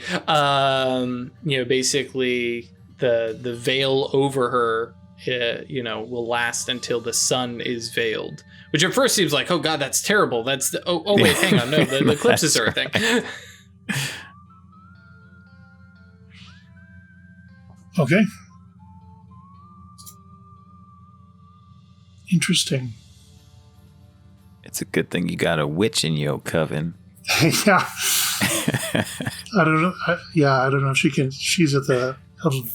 Basically the veil over her, will last until the sun is veiled. Which at first seems like, oh god, that's terrible. That's the wait, hang on, no, the eclipses are a thing. Okay. Interesting. It's a good thing you got a witch in your coven. Yeah. I don't know. I don't know if she's at the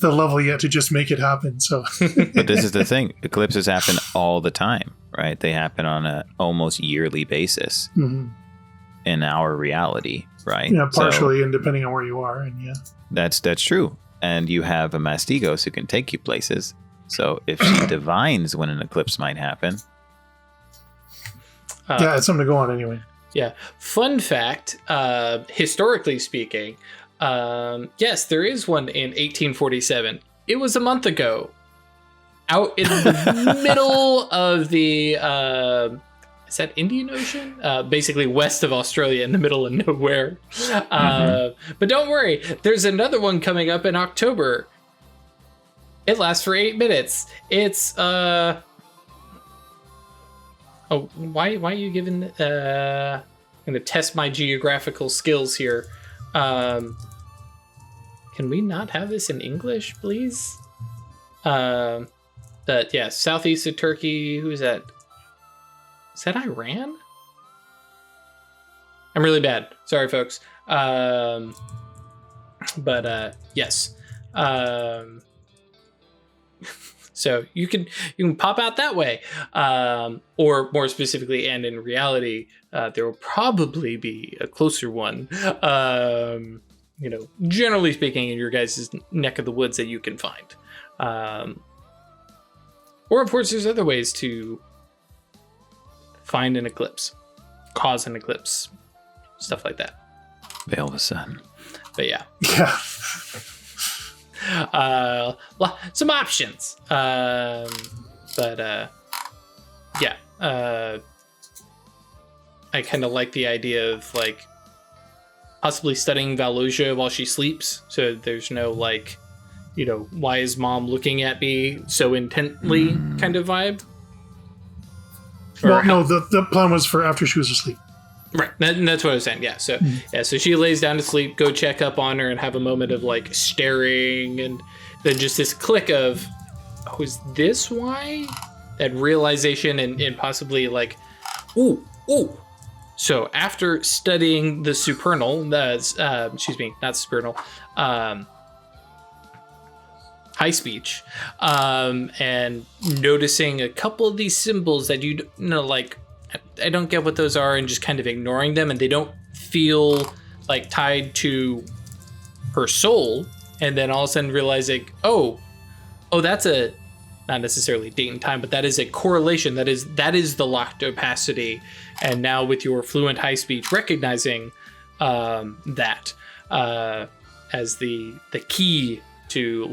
level yet to just make it happen. So, but this is the thing: eclipses happen all the time, right? They happen on a almost yearly basis in our reality, right? Yeah, partially, and depending on where you are, and yeah, that's true. And you have a Mastigos who can take you places. So if she divines when an eclipse might happen, it's something to go on anyway. Yeah. Fun fact, historically speaking, yes, there is one in 1847. It was a month ago. Out in the middle of the, is that Indian Ocean? Basically west of Australia, in the middle of nowhere. But don't worry, there's another one coming up in October. It lasts for 8 minutes. It's, why are you giving, I'm gonna test my geographical skills here. Can we not have this in English, please? But yeah, southeast of Turkey. Who's that? Is that Iran? I'm really bad. Sorry, folks. But yes. So you can pop out that way, or more specifically, and in reality, there will probably be a closer one. Generally speaking, in your guys' neck of the woods that you can find. Or of course, there's other ways to find an eclipse, cause an eclipse, stuff like that. Veil the sun. But yeah. Yeah. Some options. Yeah. I kind of like the idea of like possibly studying Valosia while she sleeps, so there's no like, why is mom looking at me so intently kind of vibe. Well, no, the plan was for after she was asleep. Right, that's what I was saying. Yeah, so so she lays down to sleep. Go check up on her and have a moment of like staring, and then just this click of, oh, is this why? That realization and possibly like, ooh. So after studying the supernal, not supernal, high speech, and noticing a couple of these symbols that like, I don't get what those are, and just kind of ignoring them, and they don't feel like tied to her soul, and then all of a sudden realizing, oh, that's a, not necessarily date and time, but that is a correlation, that is the locked opacity, and now with your fluent high speech, recognizing that as the key to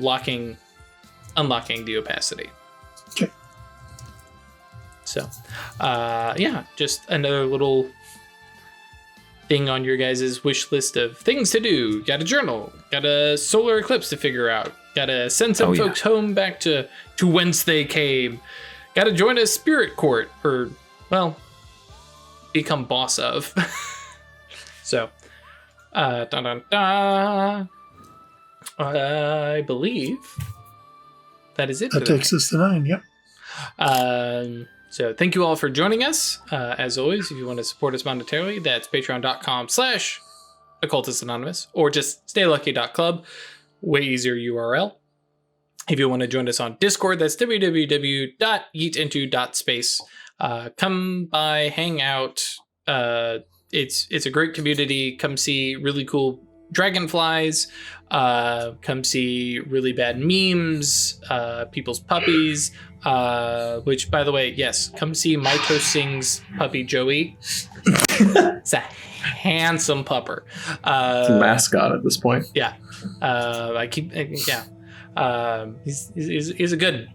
unlocking the opacity. Okay. So, just another little thing on your guys' wish list of things to do. Got a journal, got a solar eclipse to figure out, got to send some folks home back to whence they came, got to join a spirit court, or, well, become boss of. So, I believe that is it. That takes us to 9, yep. So thank you all for joining us. As always, if you want to support us monetarily, that's patreon.com/Occultists Anonymous, or just staylucky.club. Way easier URL. If you want to join us on Discord, that's www.yeetinto.space. Come by, hang out. It's a great community. Come see really cool dragonflies, come see really bad memes, people's puppies, which, by the way, yes, come see Maito Singh's puppy Joey. It's a handsome pupper. It's a mascot at this point. Yeah. He's a good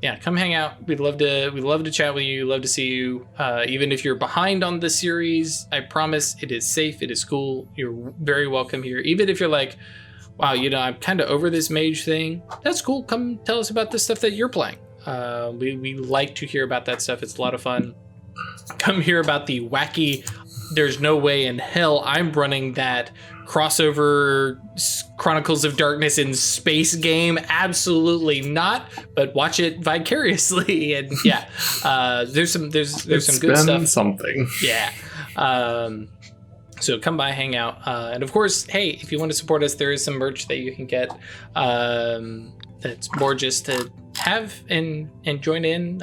yeah, come hang out. We'd love to chat with you. Love to see you. Even if you're behind on the series, I promise it is safe. It is cool. You're very welcome here. Even if you're like, wow, I'm kind of over this mage thing. That's cool. Come tell us about the stuff that you're playing. We like to hear about that stuff. It's a lot of fun. Come hear about the wacky, there's no way in hell I'm running that crossover Chronicles of Darkness in space game. Absolutely not. But watch it vicariously, and yeah, there's some good stuff. Something. Yeah. So come by, hang out, and of course, hey, if you want to support us, there is some merch that you can get. That's more just to have and join in.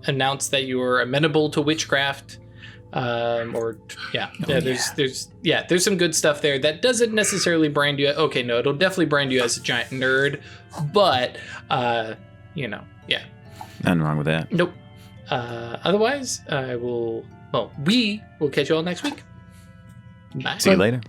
Announce that you are amenable to witchcraft. There's some good stuff there that doesn't necessarily brand you. Okay, no, it'll definitely brand you as a giant nerd, but Nothing wrong with that. Nope. Otherwise, we will catch you all next week. Bye. See you later.